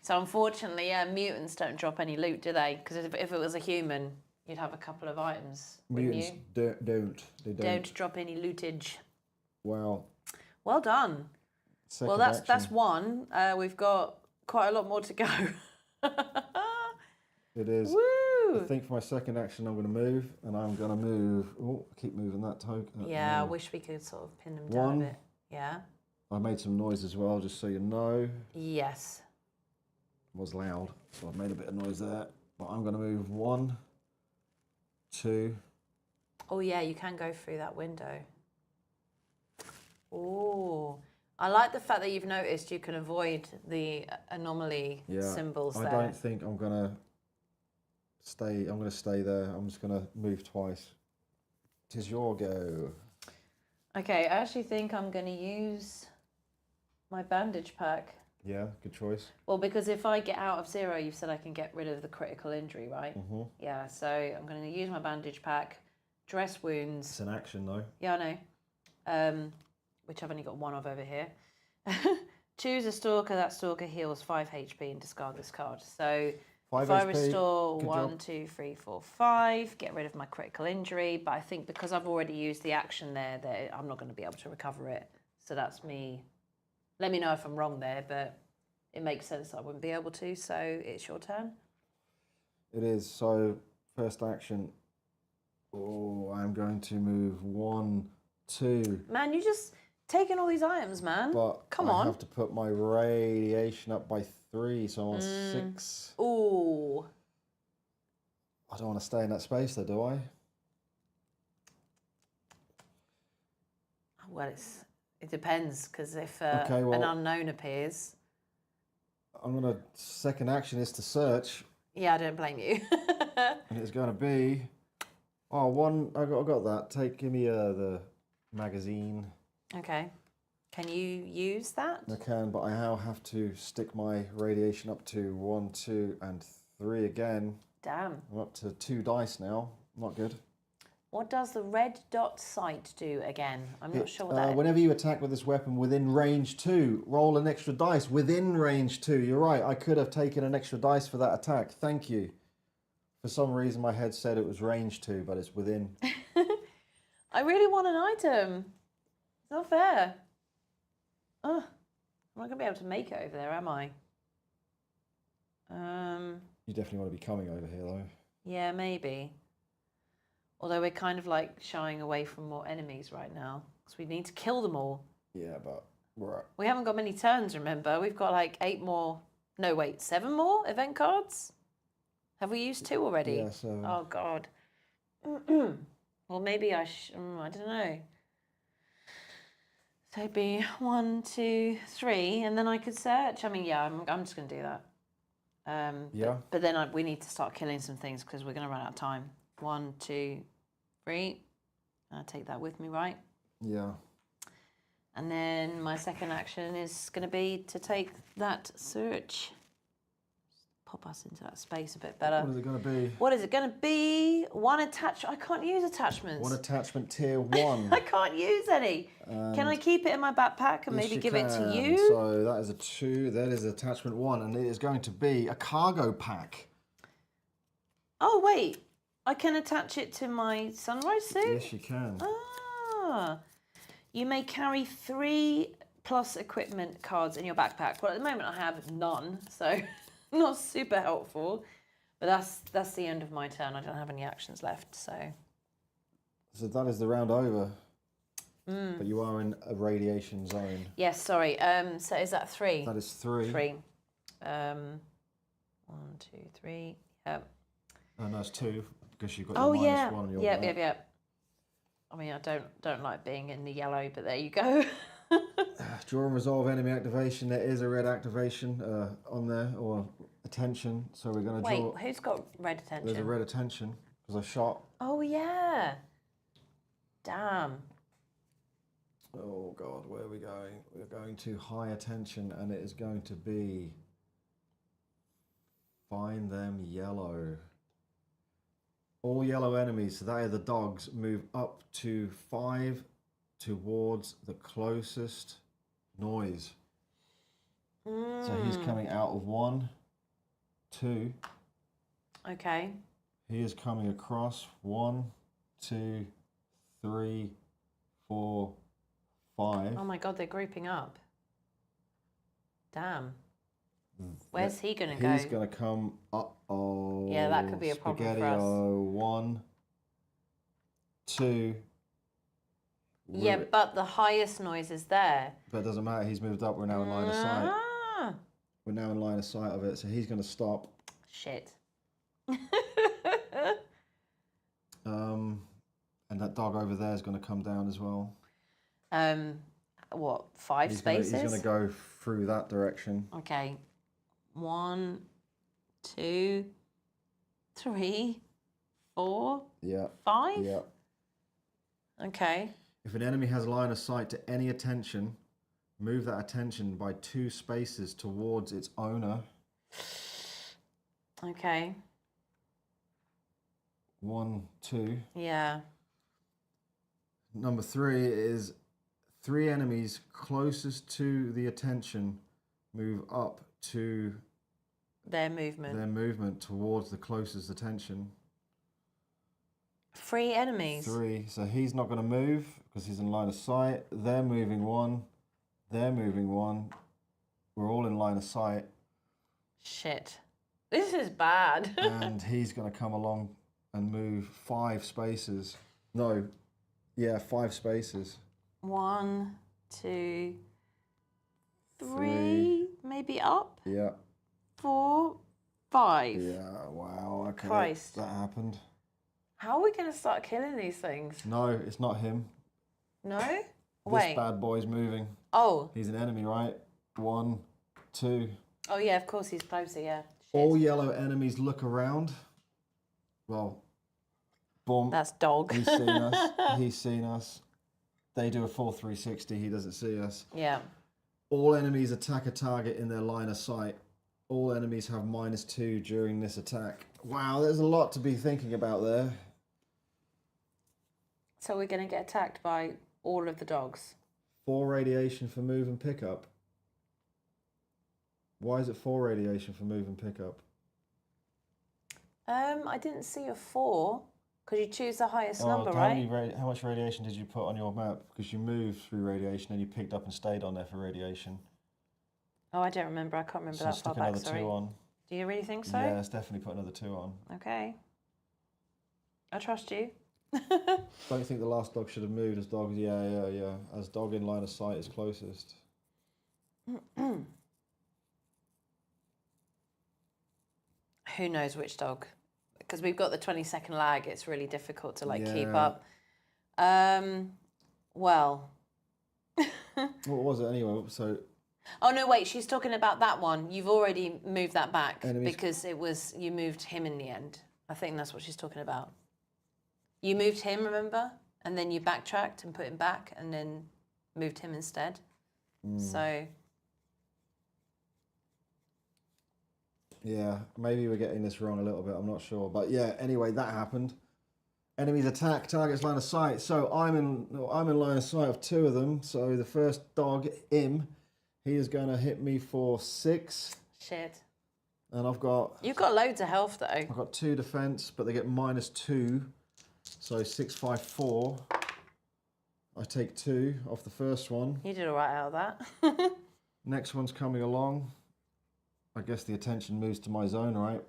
So unfortunately, mutants don't drop any loot, do they? Because if it was a human, you'd have a couple of items, wouldn't Mutants you? don't. They Don't drop any lootage. Well. Well done. Well, that's one. We've got quite a lot more to go. It is. Woo! I think for my second action, I'm going to move, and I'm going to move. Oh, I keep moving that token. Yeah, I wish we could sort of pin them down a bit. Yeah. I made some noise as well, just so you know. Yes. It was loud, so I've made a bit of noise there. But I'm going to move 1, 2. Oh, yeah, you can go through that window. Oh, I like the fact that you've noticed you can avoid the anomaly symbols there. I don't think I'm going to stay. I'm going to stay there. I'm just going to move twice. 'Tis your go. Okay, I actually think I'm going to use my bandage pack. Yeah, good choice. Well, because if I get out of 0, you've said I can get rid of the critical injury, right? Mm-hmm. Yeah, so I'm going to use my bandage pack, dress wounds. It's an action, though. Yeah, I know. Which I've only got 1 of over here. Choose a stalker. That stalker heals 5 HP and discard this card. So 5 if I HP, restore good 1, job. 2, 3, 4, 5, get rid of my critical injury. But I think because I've already used the action there, that I'm not going to be able to recover it. So that's me. Let me know if I'm wrong there, but it makes sense that I wouldn't be able to. So it's your turn. It is. So first action. Oh, I'm going to move 1, 2. Man, you just taking all these items, man. But Come I on. have to put my radiation up by 3, so I'm on 6. Ooh. I don't want to stay in that space, though, do I? Well, it depends, because if Okay, well, an unknown appears... I'm going to... Second action is to search. Yeah, I don't blame you. And it's going to be... Oh, one... I got that. Give me the magazine. Okay. Can you use that? I can, but I now have to stick my radiation up to 1, 2, and 3 again. Damn. I'm up to 2 dice now. Not good. What does the red dot sight do again? I'm not sure what that is. Whenever you attack with this weapon within range 2, roll an extra dice within range 2. You're right, I could have taken an extra dice for that attack. Thank you. For some reason, my head said it was range 2, but it's within. I really want an item. It's not fair. Ugh. I'm not going to be able to make it over there, am I? You definitely want to be coming over here, though. Yeah, maybe. Although we're kind of like shying away from more enemies right now. Because we need to kill them all. Yeah, but We haven't got many turns, remember? We've got like 8 more... No, wait, 7 more event cards? Have we used 2 already? Yeah, 7. Oh, God. Well, maybe I don't know. So it'd be 1, 2, 3, and then I could search. I mean, yeah, I'm just going to do that. Yeah. But then we need to start killing some things because we're going to run out of time. 1, 2, 3. I'll take that with me, right? Yeah. And then my second action is going to be to take that search. Pop us into that space a bit better. What is it going to be? What is it going to be? One attach. I can't use attachments. One attachment tier 1. I can't use any. Can I keep it in my backpack and Yes, maybe you give it to can. you? So that is a 2. That is attachment 1, and it is going to be a cargo pack. Oh, wait. I can attach it to my sunrise suit? Yes, you can. Ah. You may carry 3 plus equipment cards in your backpack. Well, at the moment I have none, so not super helpful. But that's the end of my turn. I don't have any actions left, so. So that is the round over. But you are in a radiation zone. Yes, sorry. So is that 3? That is 3. 3. 1, 2, 3. Yep. Oh, no, it's 2 because you've got Oh, your yeah. -1 on your Yep, back. yep, yep. I mean, I don't like being in the yellow, but there you go. Draw and resolve enemy activation. There is a red activation on there, or attention. So we're going to Wait, draw. who's got red attention? There's a red attention because I shot. Oh, yeah. Damn. Oh, God, where are we going? We're going to high attention, and it is going to be find them yellow. All yellow enemies, so they are the dogs, move up to 5 towards the closest noise. So he's coming out of 1, 2. Okay. He is coming across 1, 2, 3, 4, 5. Oh my God, they're grouping up. Damn. Where's he going to go? He's going to come, uh-oh. Yeah, that could be a problem for us. Spaghetti-O. 1, 2. Yeah, but the highest noise is there. But it doesn't matter, he's moved up, we're now in line of sight. Ah. We're now in line of sight of it, so he's going to stop. Shit. And that dog over there is going to come down as well. What, 5 spaces? He's going to go through that direction. Okay. 1, 2, 3, 4, Yeah. 5? Yeah. Okay. If an enemy has line of sight to any attention, move that attention by 2 spaces towards its owner. Okay. 1, 2. Yeah. Number 3 is 3 enemies closest to the attention move up to Their movement. their movement towards the closest attention. 3 enemies. 3. So he's not going to move because he's in line of sight. They're moving 1. They're moving 1. We're all in line of sight. Shit. This is bad. And he's going to come along and move 5 spaces. No, Yeah, 5 spaces. 1, 2, 3, maybe up. Yeah. 4, 5. Yeah, wow, okay. Christ. That happened. How are we going to start killing these things? No, it's not him. No? This Wait. bad boy's moving. Oh. He's an enemy, right? 1, 2. Oh, yeah, of course he's closer, yeah. Shit. All yellow enemies look around. Well, boom. That's dog. He's seen us. He's seen us. They do a full 360. He doesn't see us. Yeah. All enemies attack a target in their line of sight. All enemies have -2 during this attack. Wow, there's a lot to be thinking about there. So we're going to get attacked by all of the dogs. 4 radiation for move and pickup. Why is it 4 radiation for move and pickup? I didn't see a 4 because you choose the highest number, right? How much radiation did you put on your map? Because you moved through radiation and you picked up and stayed on there for radiation. Oh, I don't remember. I can't remember that far stick back, another sorry. 2 on. Do you really think so? Yeah, let's definitely put another 2 on. Okay. I trust you. Don't think the last dog should have moved as dog. Yeah. As dog in line of sight is closest. Who knows which dog? Because we've got the 20-second lag. It's really difficult to keep Yeah. up. Well. What was it anyway? So. Oh no! Wait, she's talking about that one. You've already moved that back Enemies. because you moved him in the end. I think that's what she's talking about. You moved him, remember, and then you backtracked and put him back, and then moved him instead. So. Yeah, maybe we're getting this wrong a little bit. I'm not sure, but yeah. Anyway, that happened. Enemies attack targets line of sight. So I'm in line of sight of 2 of them. So the first dog, him, he is going to hit me for 6. Shit. And I've got. You've got loads of health though. I've got 2 defense, but they get -2. So 6, 5, 4. I take 2 off the first one. You did all right out of that. Next one's coming along. I guess the attention moves to my zone, right?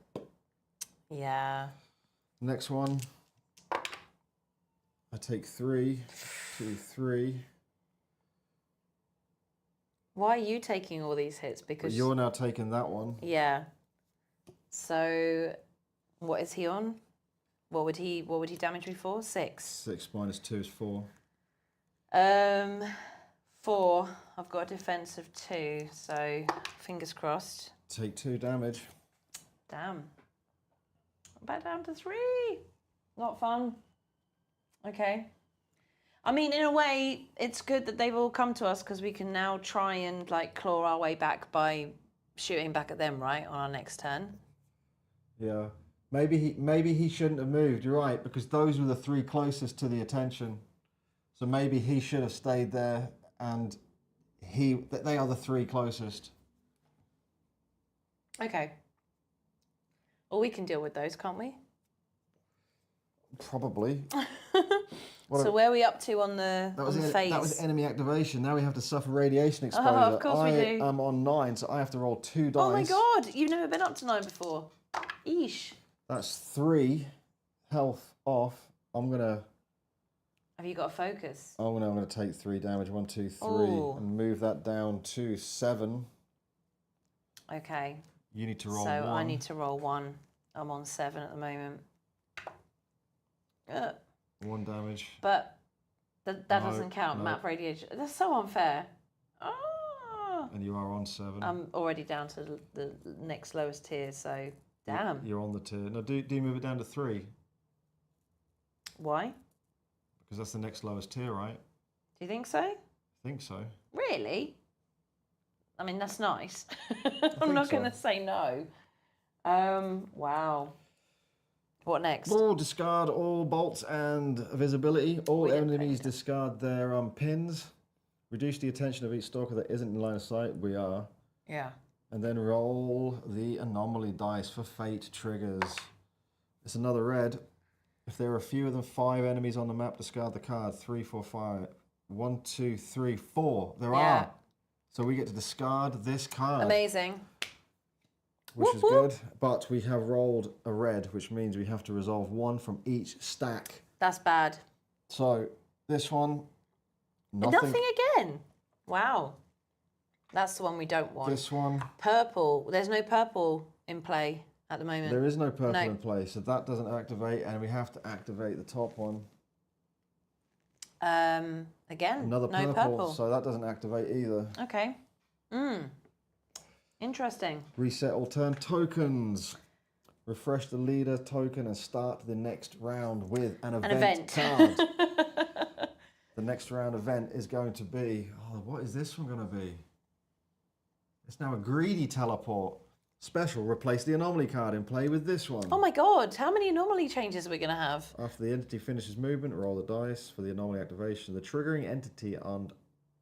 Yeah. Next one. I take 3, 2, 3. Why are you taking all these hits? But Because you're now taking that one. yeah. So, what is he on? What would he damage me for? 6. 6 -2 is 4. 4. I've got a defense of 2, so fingers crossed. Take 2 damage. Damn. I'm back down to 3. Not fun. Okay. I mean, in a way, it's good that they've all come to us because we can now try and claw our way back by shooting back at them, right, on our next turn. Yeah. Maybe he shouldn't have moved. You're right, because those were the 3 closest to the attention. So maybe he should have stayed there, and they are the 3 closest. Okay. Well, we can deal with those, can't we? Probably. So where are we up to on the phase? That was enemy activation. Now we have to suffer radiation exposure. Oh, of course we do. I am on 9, so I have to roll 2 dice. Oh my god, you've never been up to 9 before. Eesh. That's 3 health off. Have you got a focus? I'm gonna take 3 damage. 1, 2, 3, Ooh. and move that down to 7. Okay. You need to roll so 1. I need to roll 1. I'm on 7 at the moment. 1 damage. But that doesn't count. no. Map radiation. That's so unfair. Ah. And you are on 7. I'm already down to the next lowest tier, so damn. You're on the tier. No, do you move it down to 3? Why? Because that's the next lowest tier, right? Do you think so? I think so. Really? I mean, that's nice. I'm not so. going to say no. Wow. What next? Discard all bolts and visibility. All enemies discard their pins. Reduce the attention of each stalker that isn't in line of sight. We are. Yeah. And then roll the anomaly dice for fate triggers. It's another red. If there are fewer than 5 enemies on the map, discard the card. 3, 4, 5. 1, 2, 3, 4. There are. So we get to discard this card. Amazing. Which is good. But we have rolled a red, which means we have to resolve 1 from each stack. That's bad. So This one, Nothing again. Wow. That's the one we don't want. This one. Purple. There's no purple in play at the moment. There is no purple in play, so that doesn't activate, and we have to activate the top one. Again, Another no purple. so that doesn't activate either. Okay. Interesting. Reset all turn tokens. Refresh the leader token and start the next round with an event card. The next round event is going to be, what is this one going to be? It's now a greedy teleport. Special, replace the anomaly card in play with this one. Oh my god, how many anomaly changes are we going to have? After the entity finishes movement, roll the dice for the anomaly activation. The triggering entity and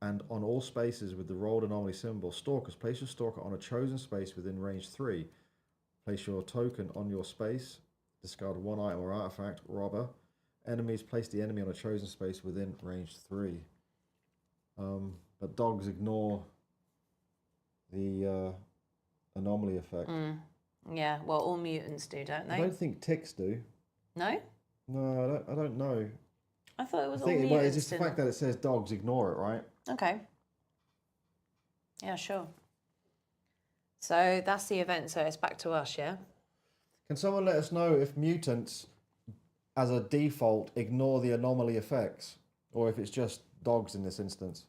on all spaces with the rolled anomaly symbol. Stalkers, place your stalker on a chosen space within range 3. Place your token on your space. Discard one item or artifact. Robber. Enemies, place the enemy on a chosen space within range 3. But dogs ignore the anomaly effect. Yeah, well, all mutants do, don't they? I don't think ticks do. No? No, I don't know. I thought it was I think, all well, mutants. it's just the fact that it says dogs ignore it, right? Okay. Yeah, sure. So that's the event, so it's back to us, yeah? Can someone let us know if mutants, as a default, ignore the anomaly effects? Or if it's just dogs in this instance?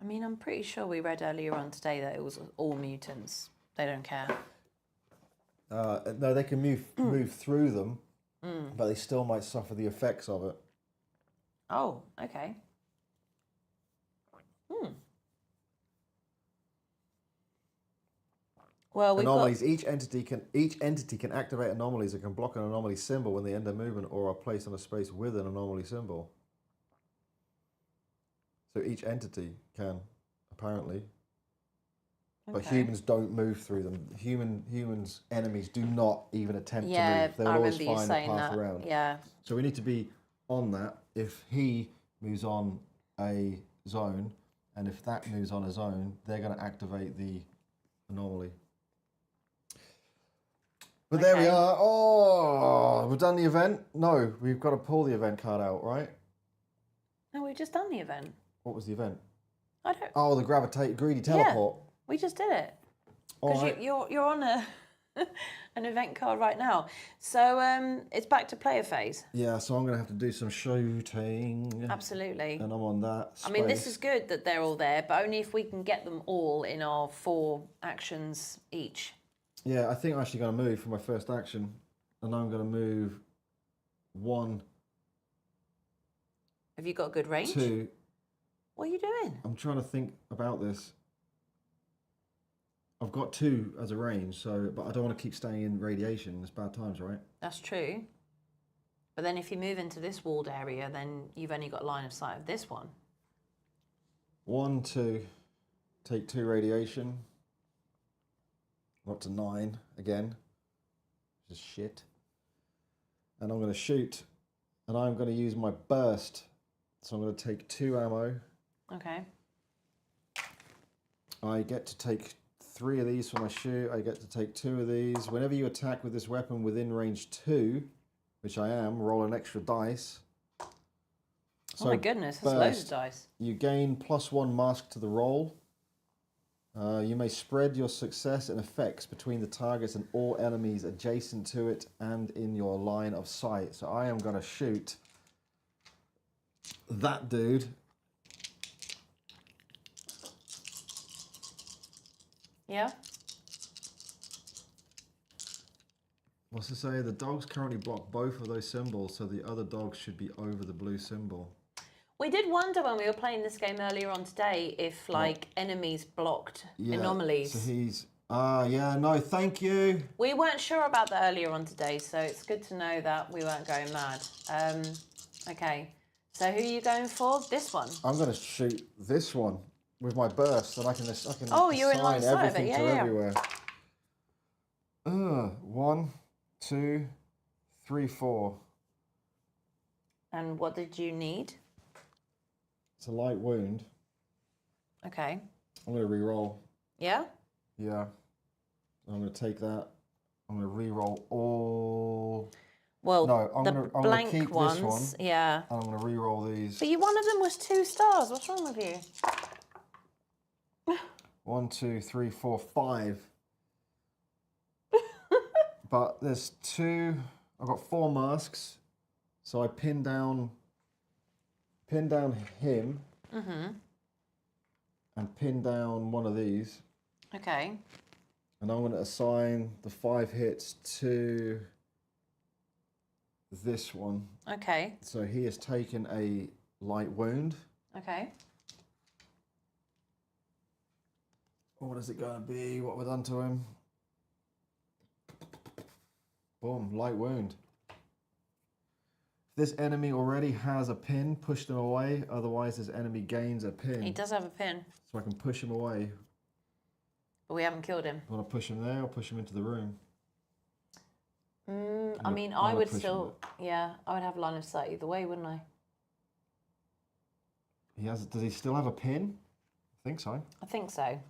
I mean, I'm pretty sure we read earlier on today that it was all mutants. They don't care. No, they can move through them, but they still might suffer the effects of it. Oh, okay. Well, we've anomalies. got... Each entity can activate anomalies and can block an anomaly symbol when they end their movement or are placed on a space with an anomaly symbol. So each entity can, apparently. Okay. But humans don't move through them. Humans' enemies do not even attempt to move. They'll always find a path around. Yeah. So we need to be on that. If he moves on a zone, and if that moves on a zone, they're going to activate the anomaly. But there we are. Oh, we've done the event? No, we've got to pull the event card out, right? No, we've just done the event. What was the event? I don't... Oh, the greedy teleport. Yeah, we just did it. Because you're on an event card right now. So it's back to player phase. Yeah, so I'm going to have to do some shooting. Absolutely. And I'm on that space. I mean, this is good that they're all there, but only if we can get them all in our 4 actions each. Yeah, I think I'm actually going to move for my first action. And I'm going to move 1. Have you got a good range? 2. What are you doing? I'm trying to think about this. I've got 2 as a range, but I don't want to keep staying in radiation. It's bad times, right? That's true. But then if you move into this walled area, then you've only got line of sight of this one. 1, 2. Take 2 radiation. I'm up to 9 again. Just shit. And I'm going to shoot. And I'm going to use my burst. So I'm going to take 2 ammo. Okay. I get to take 3 of these for my shoot. I get to take 2 of these. Whenever you attack with this weapon within range 2, which I am, roll an extra dice. So oh my goodness, that's loads of dice. You gain +1 mask to the roll. You may spread your success and effects between the targets and all enemies adjacent to it and in your line of sight. So I am going to shoot that dude. Yeah. What's to say? The dogs currently block both of those symbols, so the other dogs should be over the blue symbol. We did wonder when we were playing this game earlier on today if, like, enemies blocked anomalies. So he's... yeah, no, thank you. We weren't sure about that earlier on today, so it's good to know that we weren't going mad. Okay, so who are you going for? This one? I'm going to shoot this one with my burst, and I can oh, you're in line of sight of it. Yeah, everywhere. 1, 2, 3, 4. And what did you need? It's a light wound. Okay. I'm going to re-roll. Yeah? Yeah. I'm going to take that. I'm going to re-roll all Well, No, I'm the gonna blank keep ones, this one. yeah. And I'm gonna re-roll these. But one of them was 2 stars. What's wrong with you? 1, 2, 3, 4, 5. But there's 2. I've got 4 masks, so I pin down him, and pin down one of these, Okay. and I'm going to assign the 5 hits to this one. Okay. So he has taken a light wound. Okay. What is it going to be? What we've done to him? Boom, light wound. This enemy already has a pin, push them away. Otherwise, this enemy gains a pin. He does have a pin, So I can push him away. but we haven't killed him. Want to push him there or push him into the room? I mean, I would still, yeah, I would have line of sight either way, wouldn't I? Does he still have a pin? I think so. I think so.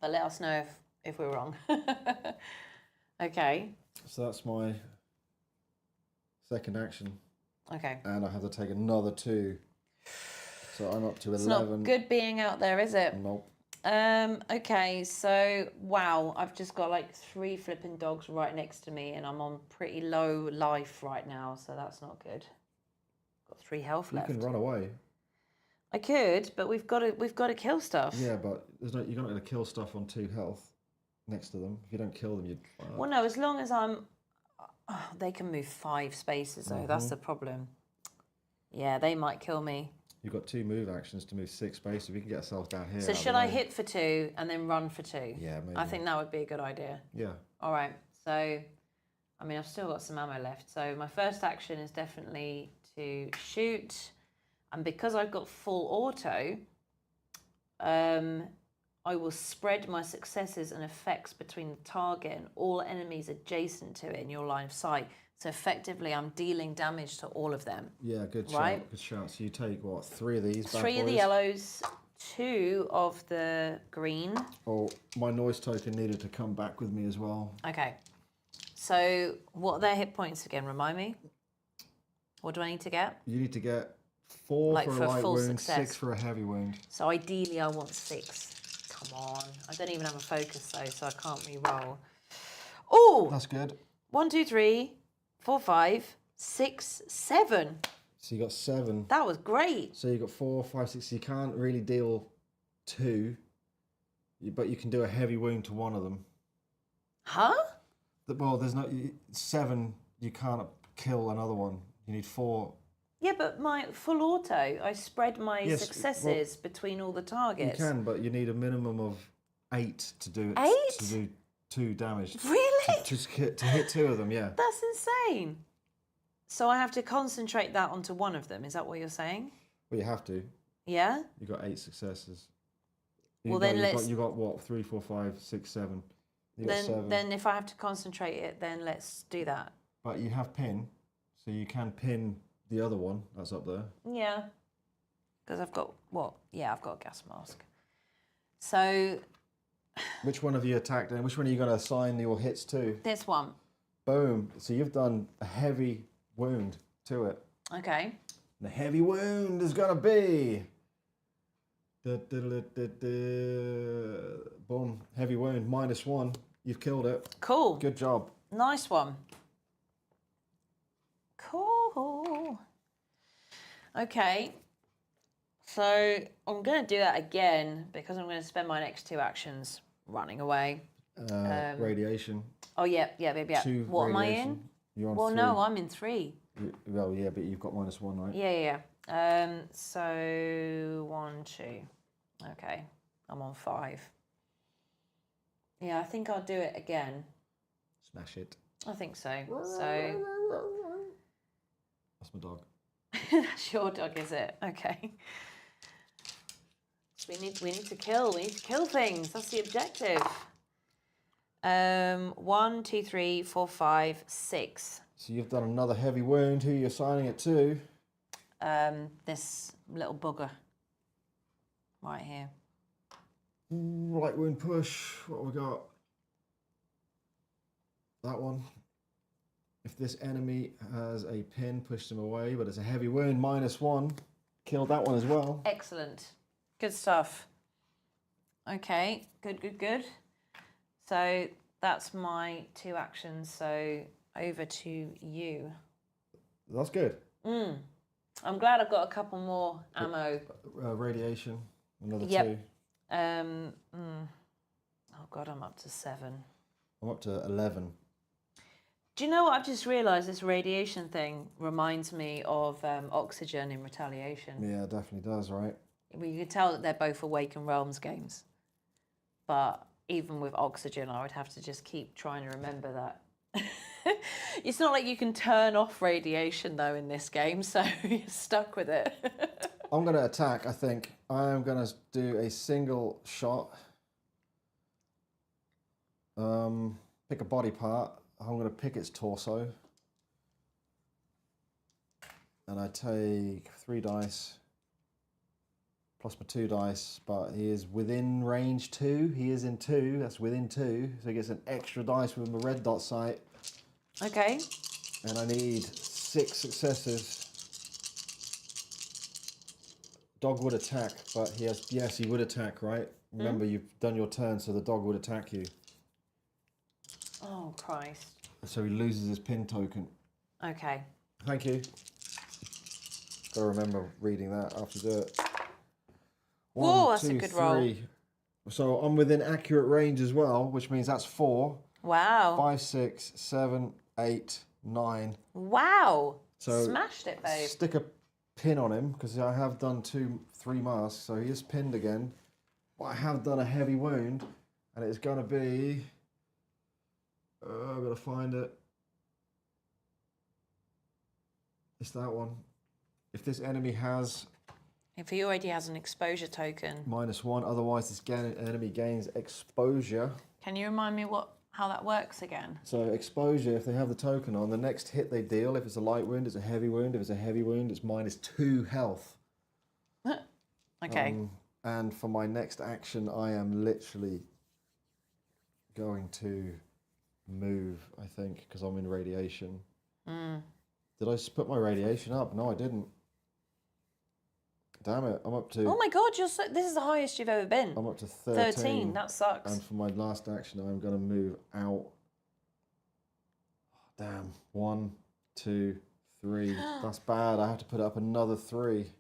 But let us know if we're wrong. Okay. So that's my second action. Okay. And I have to take another 2. So I'm up to 11. It's not good being out there, is it? Nope. Okay, so wow, I've just got like 3 flipping dogs right next to me, and I'm on pretty low life right now, so that's not good. Got 3 health left. You can run away. I could, but we've got to kill stuff. Yeah, but you're not going to kill stuff on 2 health next to them. If you don't kill them, you'd. Well, no, as long as I'm. Oh, they can move 5 spaces though. That's the problem. Yeah, they might kill me. You've got 2 move actions to move 6 spaces. We can get ourselves down here. So should I hit for 2 and then run for 2? Yeah, maybe. I think that would be a good idea. Yeah. All right. So, I mean, I've still got some ammo left. So my first action is definitely to shoot. And because I've got full auto, I will spread my successes and effects between the target and all enemies adjacent to it in your line of sight. So effectively, I'm dealing damage to all of them. Yeah, good right? shout. Good shout. So you take, what, 3 of these bad 3 of the boys? yellows, 2 of the green. Oh, my noise token needed to come back with me as well. Okay. So what are their hit points again? Remind me. What do I need to get? You need to get 4 Like for for a light full wound, success. 6 for a heavy wound. So ideally, I want 6. Come on. I don't even have a focus though, so I can't re-roll. Oh! That's good. 1, 2, 3, 4, 5, 6, 7. So you got 7. That was great. So you got 4, 5, 6. You can't really deal 2, but you can do a heavy wound to one of them. Huh? Well, there's no 7. You can't kill another one. You need 4. Yeah, but my full auto, I spread my Yes, successes between all the targets. You can, but you need a minimum of 8 to do it. 8? To do 2 damage. Really? To hit 2 of them, yeah. That's insane. So I have to concentrate that onto one of them. Is that what you're saying? Well, you have to. Yeah? You got 8 successes. Well, then you got what? 3, 4, 5, 6, 7. You got 7. Then if I have to concentrate it, then let's do that. But you have pin, so you can pin the other one that's up there. Yeah. Because I've got what? Yeah, I've got a gas mask. So Which one have you attacked and which one are you going to assign your hits to? this one. Boom. So you've done a heavy wound to it. Okay. The heavy wound is going to be... Boom. Heavy wound. -1. You've killed it. Cool. Good job. Nice one. Cool. Okay. So I'm going to do that again because I'm going to spend my next 2 actions running away. Radiation. Oh, yeah. 2 What am I radiation. in? You're on Well, 3. no, I'm in 3. Well, yeah, but you've got -1, right? Yeah. So 1, 2. Okay. I'm on 5. Yeah, I think I'll do it again. Smash it. I think so. So That's my dog. that's your dog, is it? Okay. So we need to kill. We need to kill things. That's the objective. 1, 2, 3, 4, 5, 6. So you've done another heavy wound. Who are you assigning it to? This little bugger. Right here. Light wound push. What have we got? That one. If this enemy has a pin, push them away, but it's a heavy wound, -1. Killed that one as well. Excellent. Good stuff. Okay, good. So that's my 2 actions. So over to you. That's good. I'm glad I've got a couple more ammo. Radiation, another Yep. 2. Oh God, I'm up to 7. I'm up to 11. Do you know what I've just realised? This radiation thing reminds me of Oxygen in Retaliation. Yeah, it definitely does, right? Well, you can tell that they're both Awakened Realms games. But even with Oxygen, I would have to just keep trying to remember that. It's not like you can turn off radiation, though, in this game, so you're stuck with it. I'm going to attack, I think. I'm going to do a single shot. Pick a body part. I'm going to pick its torso. And I take 3 dice. Plus my 2 dice, but he is within range 2. He is in 2. That's within 2. So he gets an extra dice with my red dot sight. Okay. And I need 6 successes. Dog would attack, but he has. Yes, he would attack, right? Remember, you've done your turn, so the dog would attack you. Oh, Christ. So he loses his pin token. Okay. Thank you. Gotta remember reading that after do it. Whoa, that's a good roll. So I'm within accurate range as well, which means that's 4. Wow. 5, 6, 7, 8, 9. Wow. So smashed it, babe. Stick a pin on him because I have done 2, 3 masks, so he is pinned again. But I have done a heavy wound, and it's gonna be. I've got to find it. It's that one. If this enemy has. If he already has an exposure token. -1, otherwise this enemy gains exposure. Can you remind me how that works again? So exposure, if they have the token on, the next hit they deal, if it's a light wound, it's a heavy wound. If it's a heavy wound, it's -2 health. Okay. And for my next action, I am literally going to move, I think, because I'm in radiation. Did I put my radiation up? No, I didn't. Damn it, I'm up to... Oh my God, this is the highest you've ever been. I'm up to 13. 13, that sucks. And for my last action, I'm going to move out. Damn. 1, 2, 3. That's bad. I have to put up another 3.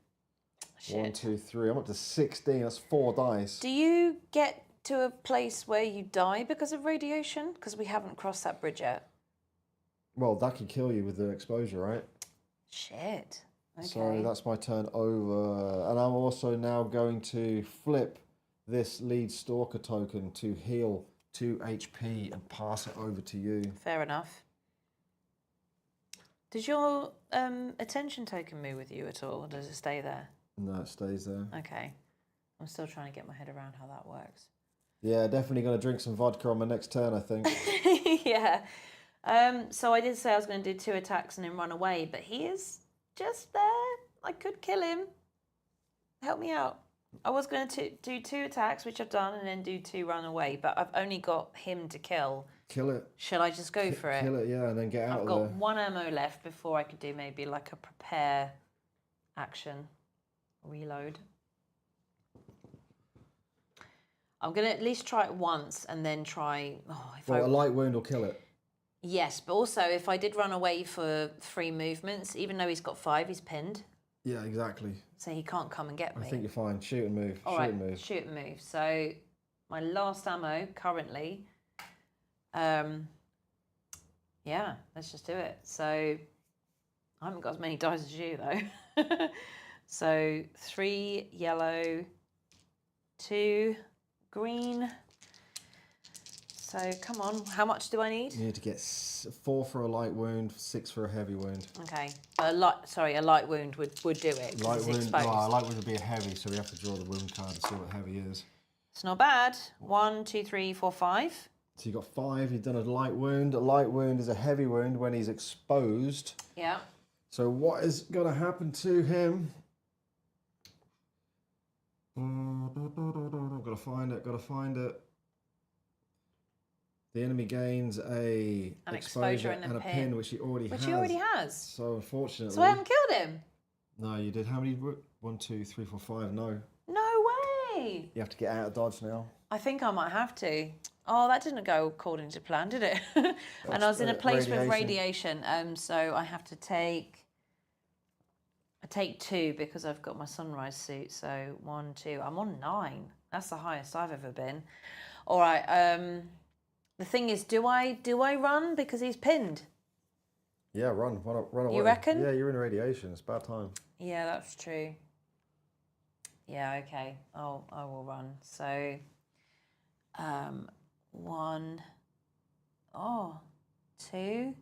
Shit. 1, 2, 3. I'm up to 16. That's 4 dice. Do you get to a place where you die because of radiation? Because we haven't crossed that bridge yet. Well, that could kill you with the exposure, right? Shit. Okay. So that's my turn over. And I'm also now going to flip this lead Stalker token to heal 2 HP and pass it over to you. Fair enough. Does your attention token move with you at all, or does it stay there? No, it stays there. Okay. I'm still trying to get my head around how that works. Yeah, definitely going to drink some vodka on my next turn, I think. Yeah. So I did say I was going to do 2 attacks and then run away, but he is just there. I could kill him. Help me out. I was going to do 2 attacks, which I've done, and then do 2 run away, but I've only got him to kill. Kill it. Shall I just go for it? Kill it, yeah, and then get out I've of got there. 1 ammo left before I could do maybe like a prepare action. Reload. I'm going to at least try it once and then try... Well, a light wound will kill it. Yes, but also if I did run away for 3 movements, even though he's got 5, he's pinned. Yeah, exactly. So he can't come and get me. I think you're fine. Shoot and move. All Shoot right, and move. shoot and move. So my last ammo currently, yeah, let's just do it. So I haven't got as many dice as you though. So 3 yellow, 2 green. So come on, how much do I need? You need to get 4 for a light wound, 6 for a heavy wound. Okay, a light wound would do it. Light wound, exposed. a light wound would be a heavy, so we have to draw the wound card to see what heavy is. It's not bad. 1, 2, 3, 4, 5. So you got 5. You've done a light wound. A light wound is a heavy wound when he's exposed. Yeah. So what is going to happen to him? Gotta find it. The enemy gains an exposure and and a a pin, pin, which he already has. Which he already has. So unfortunately. So I haven't killed him. No, you did. How many? 1, 2, 3, 4, 5. No. No way. You have to get out of dodge now. I think I might have to. Oh, that didn't go according to plan, did it? And I was in a place with radiation, so I have to take. I take 2 because I've got my sunrise suit. So 1, 2. I'm on 9. That's the highest I've ever been. All right. The thing is, do I run because he's pinned? Yeah, run away. You reckon? Yeah, you're in radiation. It's bad time. Yeah, that's true. Yeah, okay. I will run. So, 1, 2.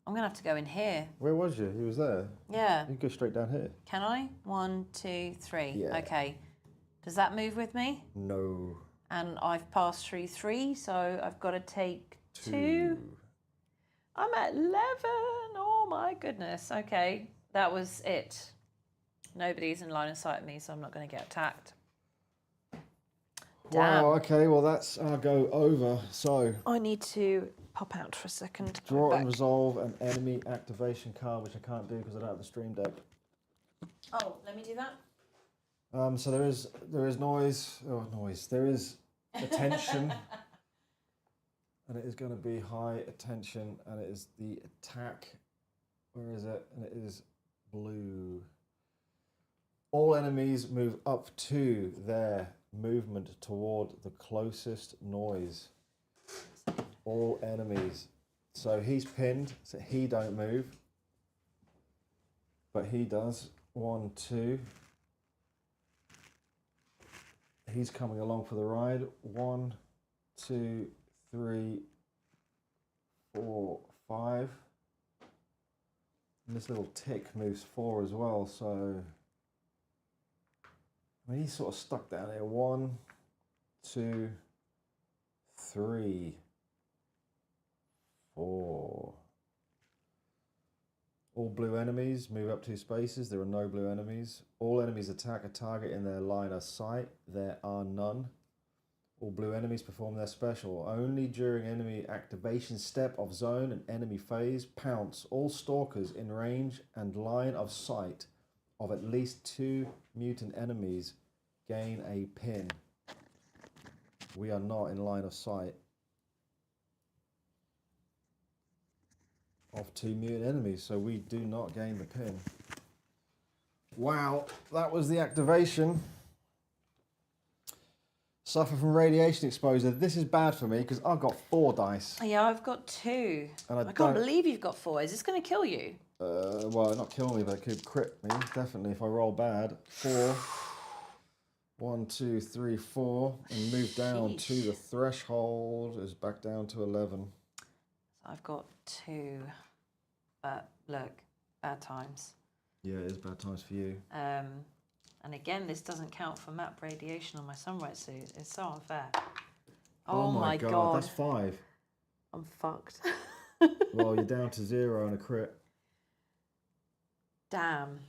I'm gonna have to go in here. Where was you? He was there. Yeah. You go straight down here. Can I? 1, 2, 3. Yeah. Okay. Does that move with me? No. And I've passed through 3, so I've got to take 2. I'm at 11. Oh my goodness. Okay, that was it. Nobody's in line of sight of me, so I'm not going to get attacked. Damn. Wow, okay, well that's our go over. So I need to pop out for a second. draw and resolve an enemy activation card, which I can't do because I don't have the stream deck. Oh, let me do that. So there is noise. Oh, noise. There is attention, and it is going to be high attention, and it is the attack. Where is it? And it is blue. All enemies move up to their movement toward the closest noise. All enemies. So he's pinned, so he don't move, but he does. 1, 2. He's coming along for the ride. 1, 2, 3, 4, 5. And this little tick moves 4 as well, so I mean he's sort of stuck down here. 1, 2, 3, 4. All blue enemies move up 2 spaces. There are no blue enemies. All enemies attack a target in their line of sight. There are none. All blue enemies perform their special. Only during enemy activation step of zone and enemy phase, pounce. All stalkers in range and line of sight of at least 2 mutant enemies gain a pin. We are not in line of sight of 2 mutant enemies, so we do not gain the pin. Wow, that was the activation. Suffer from radiation exposure. This is bad for me because I've got 4 dice. Yeah, I've got 2. And I can't believe you've got 4. Is this going to kill you? Well, not kill me, but it could crit me, definitely, if I roll bad. 4. 1, 2, 3, 4. And move down to the threshold is back down to 11. So I've got 2. But look, bad times. Yeah, it is bad times for you. And again, this doesn't count for map radiation on my sunrise suit. It's so unfair. Oh my god, that's 5. I'm fucked. Well, you're down to 0 and a crit. Damn.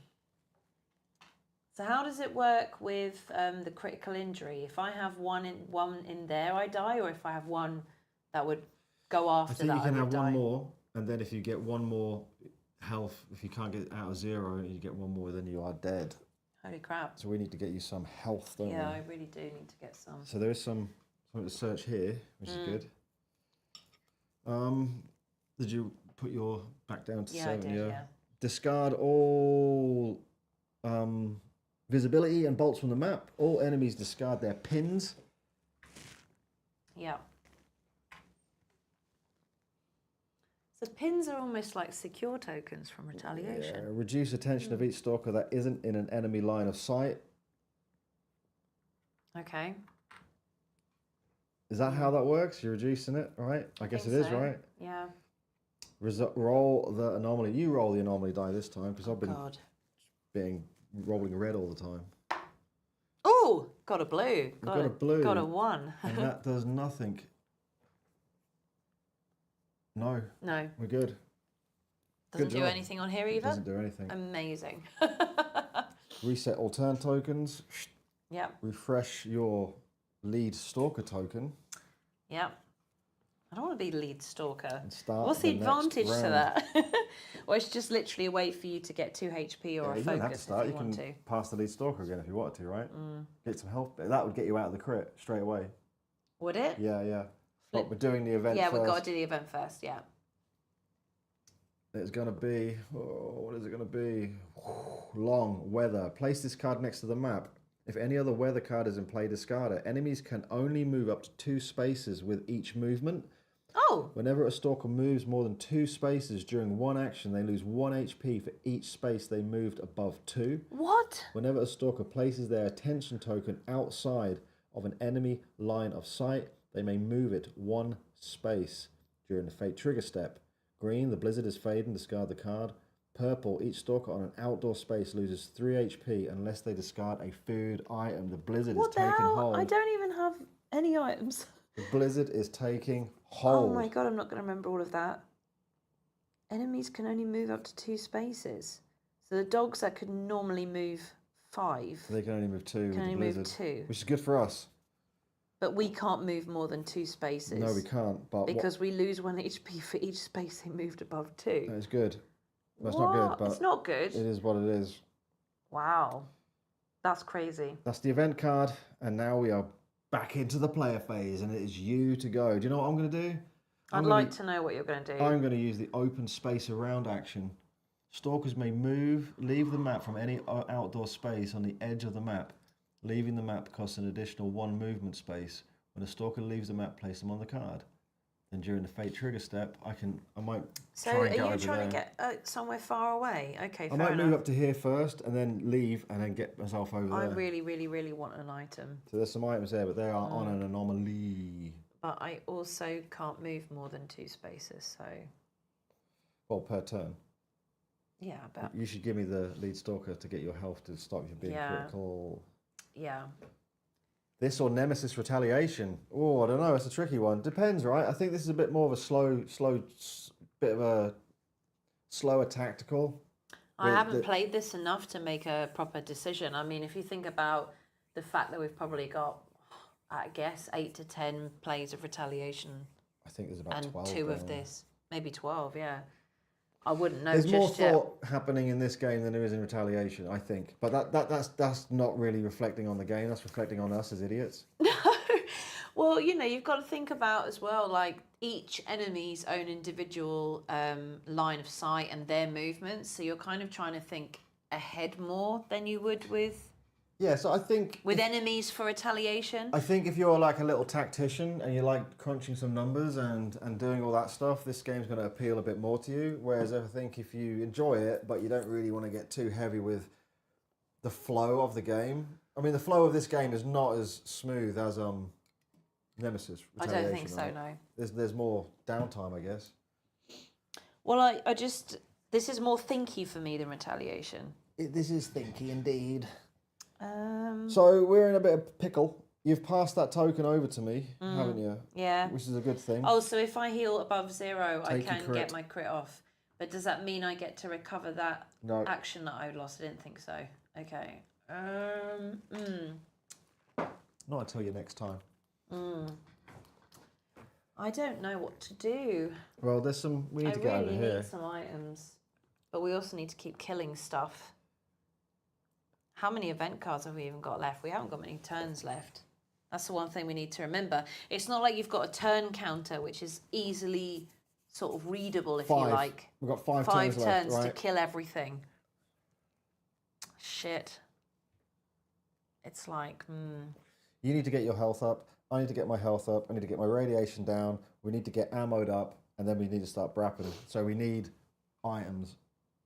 So how does it work with the critical injury? If I have one in there, I die, or if I have one that would go after that, I think you can I have would die? one more, and then if you get one more health, if you can't get out of 0 and you get one more, then you are dead. Holy crap. So we need to get you some health, don't we? Yeah, I really do need to get some. So there is something to search here, which is good. Did you put your back down to 7? I did, yeah. Discard all visibility and bolts from the map. All enemies discard their pins. Yeah. So pins are almost like secure tokens from retaliation. Yeah, reduce attention of each stalker that isn't in an enemy line of sight. Okay. Is that how that works? You're reducing it, right? I guess it is, so. right? Yeah. Roll the anomaly. You roll the anomaly die this time because I've been God. rolling red all the time. Oh, got a blue. Got a blue. Got a 1. And that does nothing. No. No. We're good. Doesn't Good do job. anything on here either? Doesn't do anything. Amazing. Reset all turn tokens. Yep. Refresh your lead stalker token. Yep. I don't want to be lead stalker. And start What's the next advantage to round. that? Or it's just literally a way for you to get 2 HP or a You don't have to focus start. if You you want can to. pass the lead stalker again if you wanted to, right? Get some health. That would get you out of the crit straight away. Would it? Yeah, yeah. But we're doing the event Yeah, first. we've got to do the event first, yeah. It's going to be, what is it going to be? Long, weather. Place this card next to the map. If any other weather card is in play, discard it. Enemies can only move up to 2 spaces with each movement. Oh! Whenever a stalker moves more than 2 spaces during one action, they lose 1 HP for each space they moved above 2. What? Whenever a stalker places their attention token outside of an enemy line of sight, they may move it 1 space during the fate trigger step. Green, the blizzard is fading, discard the card. Purple, each stalker on an outdoor space loses 3 HP unless they discard a food item. The blizzard What is the taking hell? hold. I don't even have any items. The blizzard is taking Oh hold. my god, I'm not going to remember all of that. Enemies can only move up to 2 spaces. So the dogs that could normally move 5 They can only move 2 with can the only move blizzard, 2. which is good for us. But we can't move more than 2 spaces. No, we can't. But Because we lose 1 HP for each space they moved above 2. it's good. Well, it's What? not good, but It's not good. it is what it is. Wow. That's crazy. That's the event card, and now we are back into the player phase, and it is you to go. Do you know what I'm going to do? I'd like to know what you're going to do. I'm going to use the open space around action. Stalkers may move, leave the map from any outdoor space on the edge of the map. Leaving the map costs an additional 1 movement space. When a stalker leaves the map, place them on the card. Then during the fate trigger step, I might So try are and get you over trying there. to get somewhere far away? Okay, I fair might enough. move up to here first and then leave and then get myself over I there. really, really, really want an item. So there's some items there, but they are on an anomaly. But I also can't move more than 2 spaces, so... Well, per turn. Yeah, but... You should give me the lead stalker to get your health to stop you being critical. Yeah. This or Nemesis Retaliation? Oh, I don't know. It's a tricky one. Depends, right? I think this is a bit more of a bit of a slower tactical. I haven't played this enough to make a proper decision. I mean, if you think about the fact that we've probably got, I guess, 8 to 10 plays of Retaliation. I think there's about and 12. 2 of this. Maybe 12, yeah. I wouldn't know There's just more yet. thought happening in this game than there is in Retaliation, I think. But that's not really reflecting on the game. That's reflecting on us as idiots. No. Well, you know, you've got to think about as well, like, each enemy's own individual line of sight and their movements. So you're kind of trying to think ahead more than you would with Yeah, so I think... enemies for Retaliation. I think if you're like a little tactician and you like crunching some numbers and doing all that stuff, this game's going to appeal a bit more to you. Whereas I think if you enjoy it, but you don't really want to get too heavy with the flow of the game. I mean, the flow of this game is not as smooth as Nemesis Retaliation. I don't think so, right? no. There's more downtime, I guess. Well, I just... This is more thinky for me than Retaliation. This is thinky indeed. Um, So we're in a bit of pickle. You've passed that token over to me, haven't you? yeah. Which is a good thing. Oh, so if I heal above 0, I Take your can crit. get my crit off. But does that mean I get to recover that No. action that I lost? I didn't think so. Okay. Not until you next time. I don't know what to do. Well, there's some... We need to get I over really here. need some items. But we also need to keep killing stuff. How many event cards have we even got left? We haven't got many turns left. That's the one thing we need to remember. It's not like you've got a turn counter, which is easily sort of readable, if you 5. like. We've got 5 5 turns turns left, to right? kill everything. Shit. It's like, You need to get your health up. I need to get my health up. I need to get my radiation down. We need to get ammoed up. And then we need to start brapping. So we need items.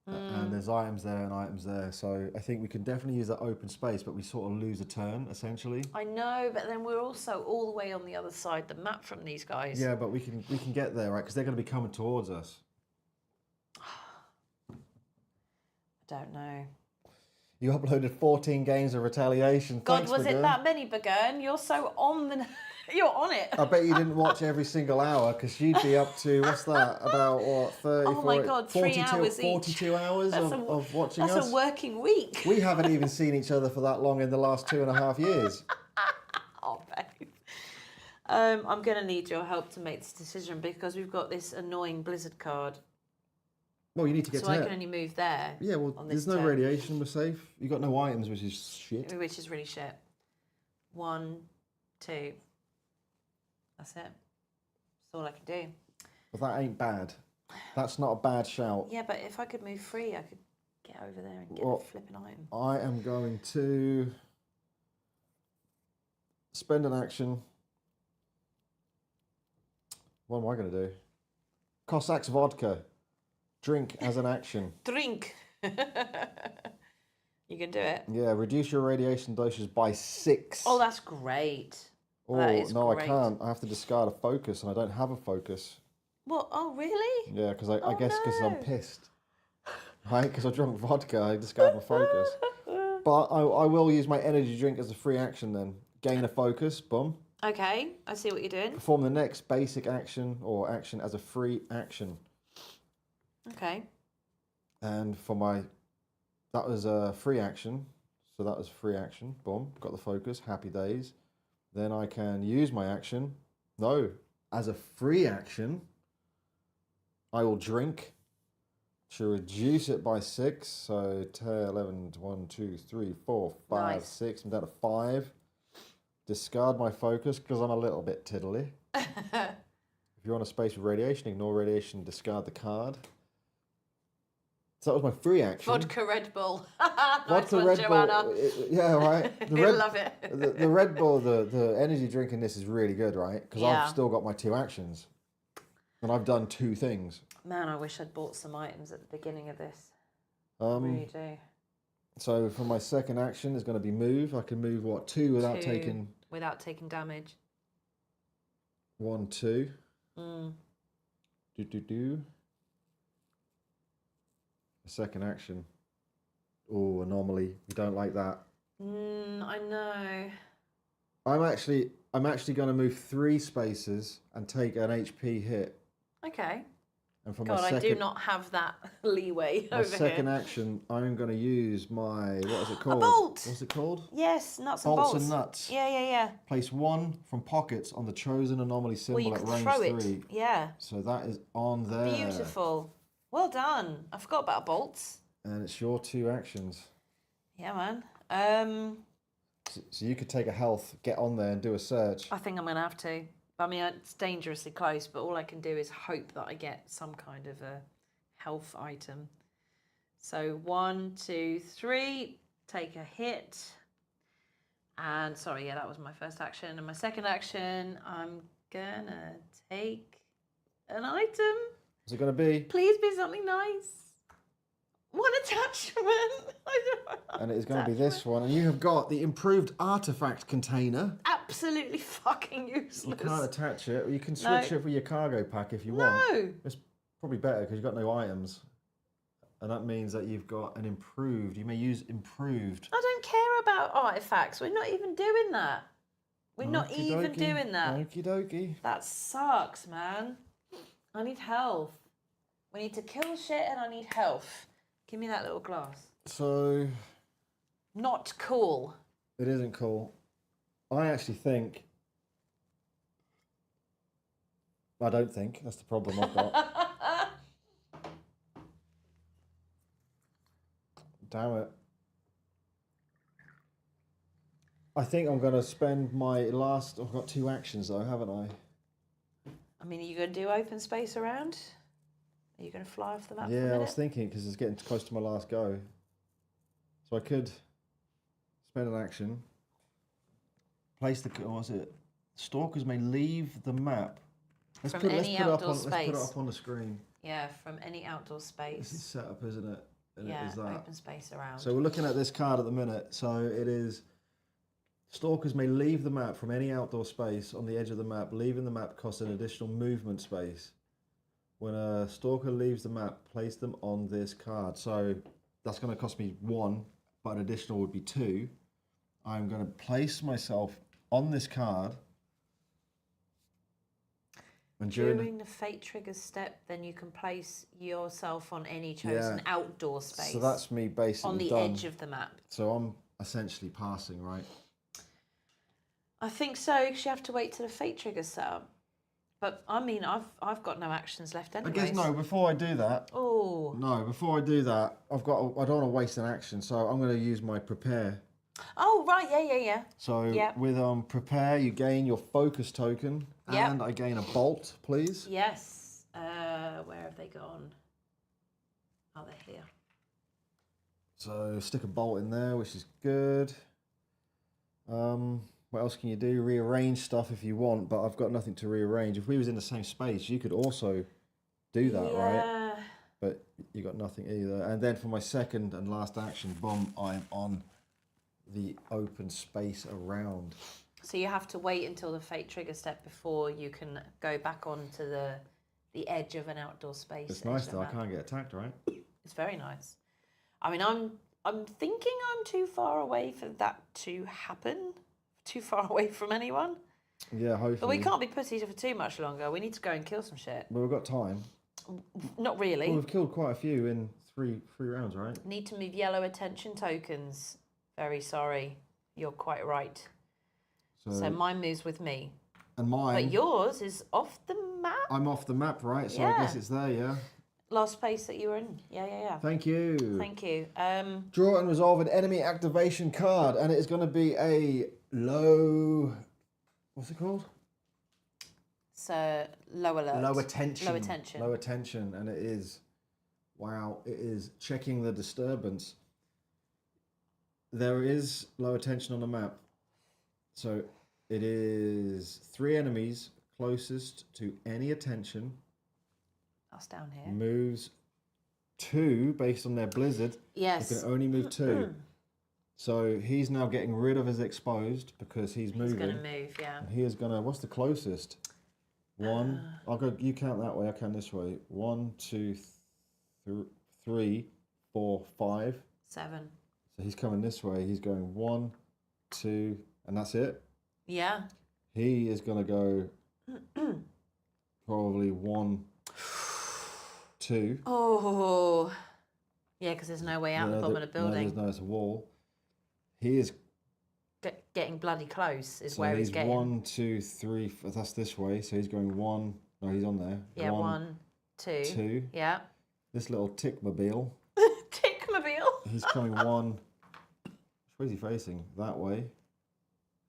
And there's items there and items there. So I think we can definitely use that open space, but we sort of lose a turn, essentially. I know, but then we're also all the way on the other side of the map from these guys. Yeah, but we can get there, right? Because they're going to be coming towards us. I don't know. You uploaded 14 games of Retaliation. God, Thanks, was it Burgern. that many, Burgern? You're so on the... You're on it. I bet you didn't watch every single hour because you'd be up to, what's that, about what, 30, Oh my 40, God, 42, 3 hours each. 42 hours That's of watching us? That's a working week. We haven't even seen each other for that long in the last 2.5 years. Oh, babe. I'm going to need your help to make this decision because we've got this annoying blizzard card. Well, you need to get So to I it. can only move there. Yeah, well, on there's this no turn. radiation. We're safe. You got no items, which is shit. Which is really shit. 1, 2. That's it. That's all I can do. But that ain't bad. That's not a bad shout. Yeah, but if I could move free, I could get over there and get Well, a flipping item. I am going to spend an action. What am I going to do? Cossack's vodka. Drink as an action. Drink. You can do it. Yeah, reduce your radiation doses by 6. Oh, that's great. Oh, that is no, great. I can't. I have to discard a focus, and I don't have a focus. What? Oh, really? Yeah, because I Oh, guess because I'm no. pissed. Right? Because I drunk vodka, I discard my focus. But I will use my energy drink as a free action then. Gain a focus, boom. Okay, I see what you're doing. Perform the next basic action or action as a free action. Okay. And for my, that was a free action. So that was free action, boom. Got the focus, happy days. Then I can use my action. No, as a free action, I will drink to reduce it by 6. So 10, 11, 1, 2, 3, 4, 5, Nice. 6. I'm down to 5. Discard my focus because I'm a little bit tiddly. If you're on a space with radiation, ignore radiation, discard the card. So that was my free action. Vodka Red Bull. Nice Vodka one, Red Joanna. Bull. Yeah, right. I love it. The Red Bull, the energy drink in this is really good, right? Because Yeah. I've still got my 2 actions. And I've done 2 things. Man, I wish I'd bought some items at the beginning of this. I really do. So for my second action is going to be move. I can move, what, 2 without 2 taking... Without taking damage. 1, 2. Mm. Do. A second action. Oh, anomaly. We don't like that. I know. I'm actually going to move 3 spaces and take an HP hit. Okay. And for God, my I second, do not have that leeway my over second here. action, I'm going to use my, what is it called? bolt. What's it called? Yes, nuts and Bolts bolts. and nuts. Yeah. Place 1 from pockets on the chosen anomaly symbol Well, you at can range throw 3. it. Yeah. So that is on there. Beautiful. Well done. I forgot about bolts. And it's your 2 actions. Yeah, man. So you could take a health, get on there and do a search. I think I'm going to have to. I mean, it's dangerously close, but all I can do is hope that I get some kind of a health item. So 1, 2, 3, take a hit. And sorry, yeah, that was my first action. And my second action, I'm going to take an item. Is it going to be? Please be something nice. One attachment. And it is going to be this one. And you have got the improved artifact container. Absolutely fucking useless. You can't attach it. You can switch it with your cargo pack if you want. No. It's probably better because you've got no items. And that means that you've got an improved. You may use improved. I don't care about artifacts. We're not even doing that. We're not even Okey-dokey. doing that. Okie dokie. That sucks, man. I need health. We need to kill shit and I need health. Give me that little glass. So Not cool. it isn't cool. I actually think. I don't think. That's the problem I've got. Damn it. I think I'm going to spend my last... I've got 2 actions though, haven't I? I mean, are you going to do open space around? Are you going to fly off the map for a Yeah, minute? I was thinking because it's getting close to my last go. So I could spend an action. Place the... What was it? Stalkers may leave the map. Let's From put any it outdoor up on, let's put it space. up on the screen. Yeah, from any outdoor This is space. set up, isn't it? And Yeah, it is that. open space around. So we're looking at this card at the minute. So it is... Stalkers may leave the map from any outdoor space on the edge of the map. Leaving the map costs an additional movement space. When a stalker leaves the map, place them on this card. So that's going to cost me 1, but an additional would be 2. I'm going to place myself on this card. And During the fate triggers step, then you can place yourself on any chosen outdoor space. So that's me basically on the done. edge of the map. So I'm essentially passing, right? I think so, because you have to wait till the fate trigger's set up. But I mean, I've got no actions left anyway. I guess no. Before I do that, Oh. no. Before I do that, I don't want to waste an action, so I'm going to use my prepare. Oh right, yeah. So with prepare, you gain your focus token, and I gain a bolt, please. Yes. Where have they gone? Oh, they're here. So stick a bolt in there, which is good. What else can you do? Rearrange stuff if you want, but I've got nothing to rearrange. If we was in the same space, you could also do that, right? But you got nothing either. And then for my second and last action, boom, I'm on the open space around. So you have to wait until the fate trigger step before you can go back onto the edge of an outdoor space. It's nice though. I can't get attacked, right? It's very nice. I mean, I'm thinking I'm too far away for that to happen. Too far away from anyone. Yeah, hopefully. But we can't be pussies for too much longer. We need to go and kill some shit. Well, we've got time. Not really. Well, we've killed quite a few in three rounds, right? Need to move yellow attention tokens. Very sorry. You're quite right. So mine moves with me. And mine. But yours is off the map? I'm off the map, right? So I guess it's there, yeah? Last space that you were in. Yeah. Thank you. Thank you. Draw and resolve an enemy activation card, and it is going to be a low... What's it called? So, low alert. Low attention. Low attention. Low attention, and it is... Wow, it is checking the disturbance. There is low attention on the map. So it is 3 enemies closest to any attention. That's down here. Moves 2 based on their blizzard. Yes. They can only move 2. So he's now getting rid of his exposed because he's moving. He's going to move, yeah. And he is going to... What's the closest? 1. I'll go... You count that way. I count this way. 1, 2, 3, 4, 5. 7. So he's coming this way. He's going 1, 2, and that's it. Yeah. He is going to go probably 1, 2. Oh. Yeah, because there's no way out the bottom of the building. No, it's a wall. He is getting bloody close is so where he's getting. 1, 2, 3. That's this way. So he's going 1. No, he's on there. Yeah, 1, 2. 2. Yeah. This little tickmobile. Tickmobile. He's coming 1. Where's he facing? That way.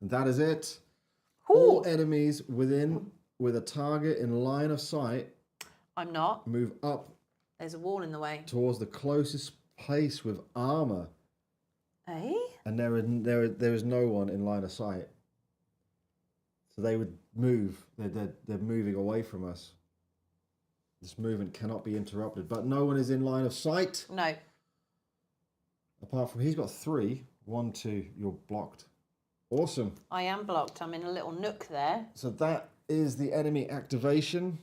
And that is it. Ooh. All enemies with a target in line of sight. I'm not. Move up. There's a wall in the way. Towards the closest place with armor. Eh? And there is no one in line of sight. So they would move. They're moving away from us. This movement cannot be interrupted. But no one is in line of sight. No. Apart from he's got 3. 1, 2. You're blocked. Awesome. I am blocked. I'm in a little nook there. So that is the enemy activation.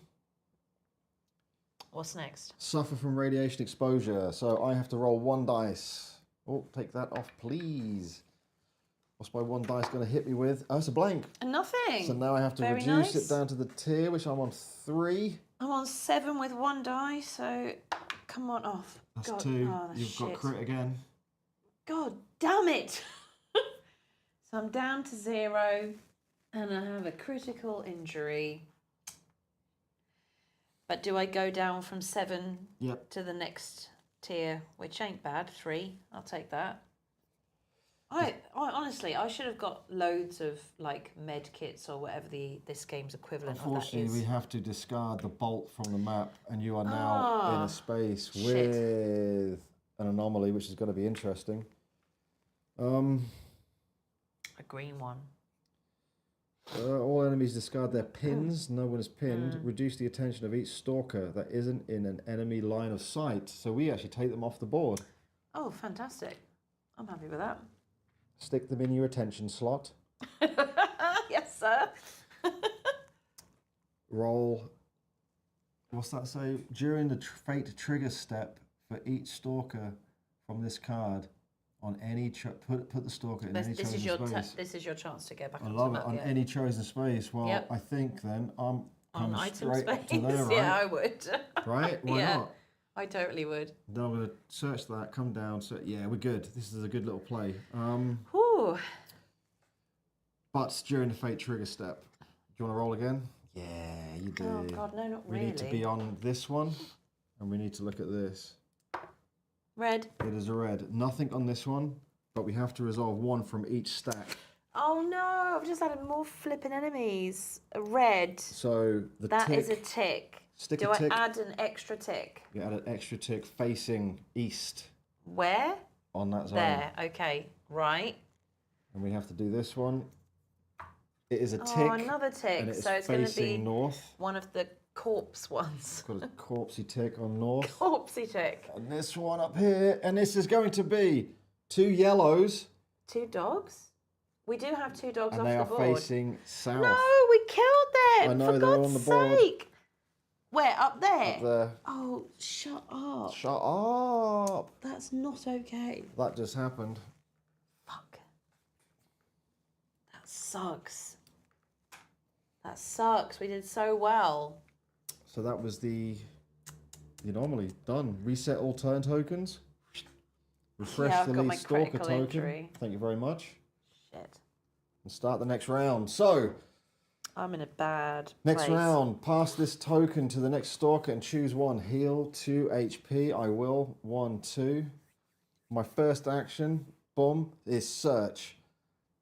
What's next? Suffer from radiation exposure. So I have to roll 1 dice. Oh, take that off, please. What's my 1 dice going to hit me with? Oh, it's a blank. Nothing. So now I have to reduce it down to the tier, which I'm on 3. I'm on 7 with 1 die, so come on off. That's God. 2. Oh, You've got crit again. God damn it. So I'm down to 0 and I have a critical injury. But do I go down from 7 to the next tier, which ain't bad, 3. I'll take that. I honestly, I should have got loads of like med kits or whatever this game's equivalent of that is. Unfortunately, we have to discard the bolt from the map, and you are now in a space with an anomaly, which is going to be interesting. A green one. All enemies discard their pins. No one is pinned. Reduce the attention of each stalker that isn't in an enemy line of sight. So we actually take them off the board. Oh, fantastic. I'm happy with that. Stick them in your attention slot. Yes, sir. Roll. What's that say? During the fate trigger step for each stalker from this card, on any put the stalker in any chosen space. This is your chance to go back. I love it. On any chosen space. Well, I think then I'm on item straight space. up to there, right? Yeah, I would. Right? Why not? I totally would. Then I'm going to search that, come down. So yeah, we're good. This is a good little play. Whew. but during the fate trigger step. Do you want to roll again? Yeah, you do. Oh God, no, not We really. need to be on this one, and we need to look at this. Red. It is a red. Nothing on this one, but we have to resolve one from each stack. Oh no, I've just added more flipping enemies. A red. So the That tick. is a tick. Stick Do a tick. I add an extra tick? You add an extra tick facing east Where? on that zone. There. Okay. Right. And we have to do this one. It is a tick. Oh, another tick. And it is So it's going to be facing north. one of the corpse ones. Got a corpsey tick on north. Corpsey tick. And this one up here. And this is going to be 2 yellows. 2 dogs? We do have 2 dogs And off they the are board. facing south. No, we killed them. I know, for they're God's on the board. sake. Where? Up there? Up there. Oh, shut up. Shut up. That's not okay. That just happened. Fuck. That sucks. That sucks. We did so well. So that was the anomaly. Done. Reset all turn tokens. Refresh Yeah, I've the got lead my stalker critical token. injury. Thank you very much. Shit. And start the next round. So, I'm in a bad next place. round, pass this token to the next stalker and choose one. Heal 2 HP. I will. 1, 2. My first action, boom, is search.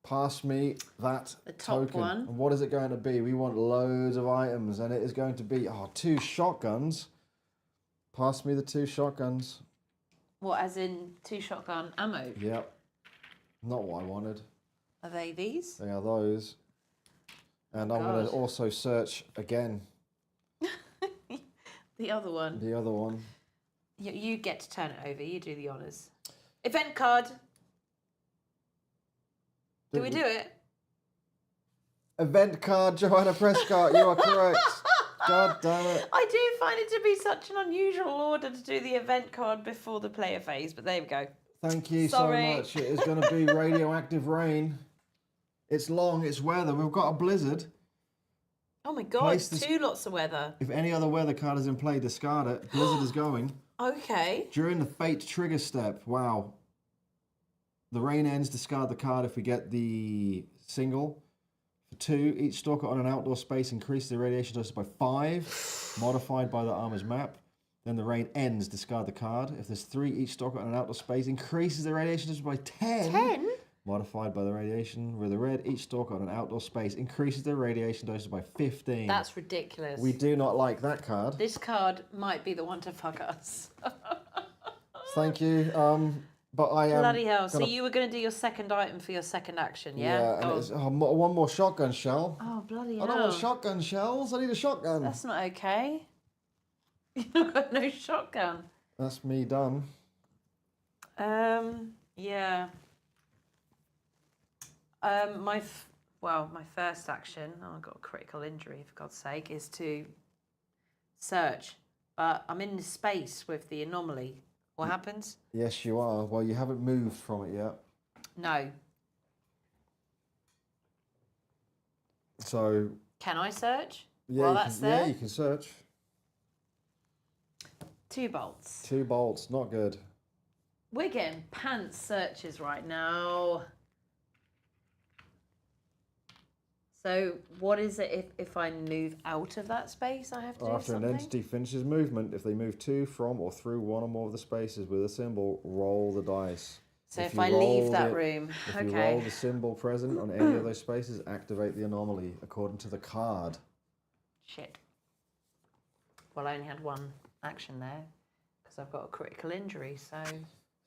Pass me that The top token. one. And what is it going to be? We want loads of items, and it is going to be 2 shotguns. Pass me the 2 shotguns. What, as in 2 shotgun ammo? Yep. Not what I wanted. Are they these? They are those. And I'm going to God. also search again. The other one. The other one. You get to turn it over. You do the honours. Event card. Do we do it? Event card, Joanna Prescott. You are correct. God damn it. I do find it to be such an unusual order to do the event card before the player phase, but there we go. Thank you Sorry. so much. It is going to be radioactive rain. It's long, it's weather. We've got a blizzard. Oh my god, Place this- 2 lots of weather. If any other weather card is in play, discard it. Blizzard is going. Okay. During the fate trigger step, wow. The rain ends, discard the card if we get the single. For 2, each stalker on an outdoor space increases the radiation dose by 5, modified by the armor's map. Then the rain ends, discard the card. If there's 3, each stalker on an outdoor space increases the radiation dose by 10. 10? Modified by the radiation. With the red, each stalker on an outdoor space increases their radiation doses by 15. That's ridiculous. We do not like that card. This card might be the one to fuck us. Thank you. But I am. Bloody hell. So you were going to do your second item for your second action, yeah? Yeah, and Go it's, on. one more shotgun shell. Oh, bloody I hell. don't want shotgun shells. I need a shotgun. That's not okay. You've got no shotgun. That's me done. Yeah. My first action, I got a critical injury, for God's sake, is to search. But I'm in the space with the anomaly. What happens? Yes, you are. Well, you haven't moved from it yet. No. So. Can I search? Yeah, While you that's can, there? yeah, you can search. 2 bolts. 2 bolts, not good. We're getting pants searches right now. So what is it if I move out of that space? I have to do After something? an entity finishes movement, if they move to, from, or through one or more of the spaces with a symbol, roll the dice. So if you I roll leave that the- room, If you okay. roll the symbol present on any of those spaces, activate the anomaly according to the card. Shit. Well, I only had 1 action there because I've got a critical injury, so...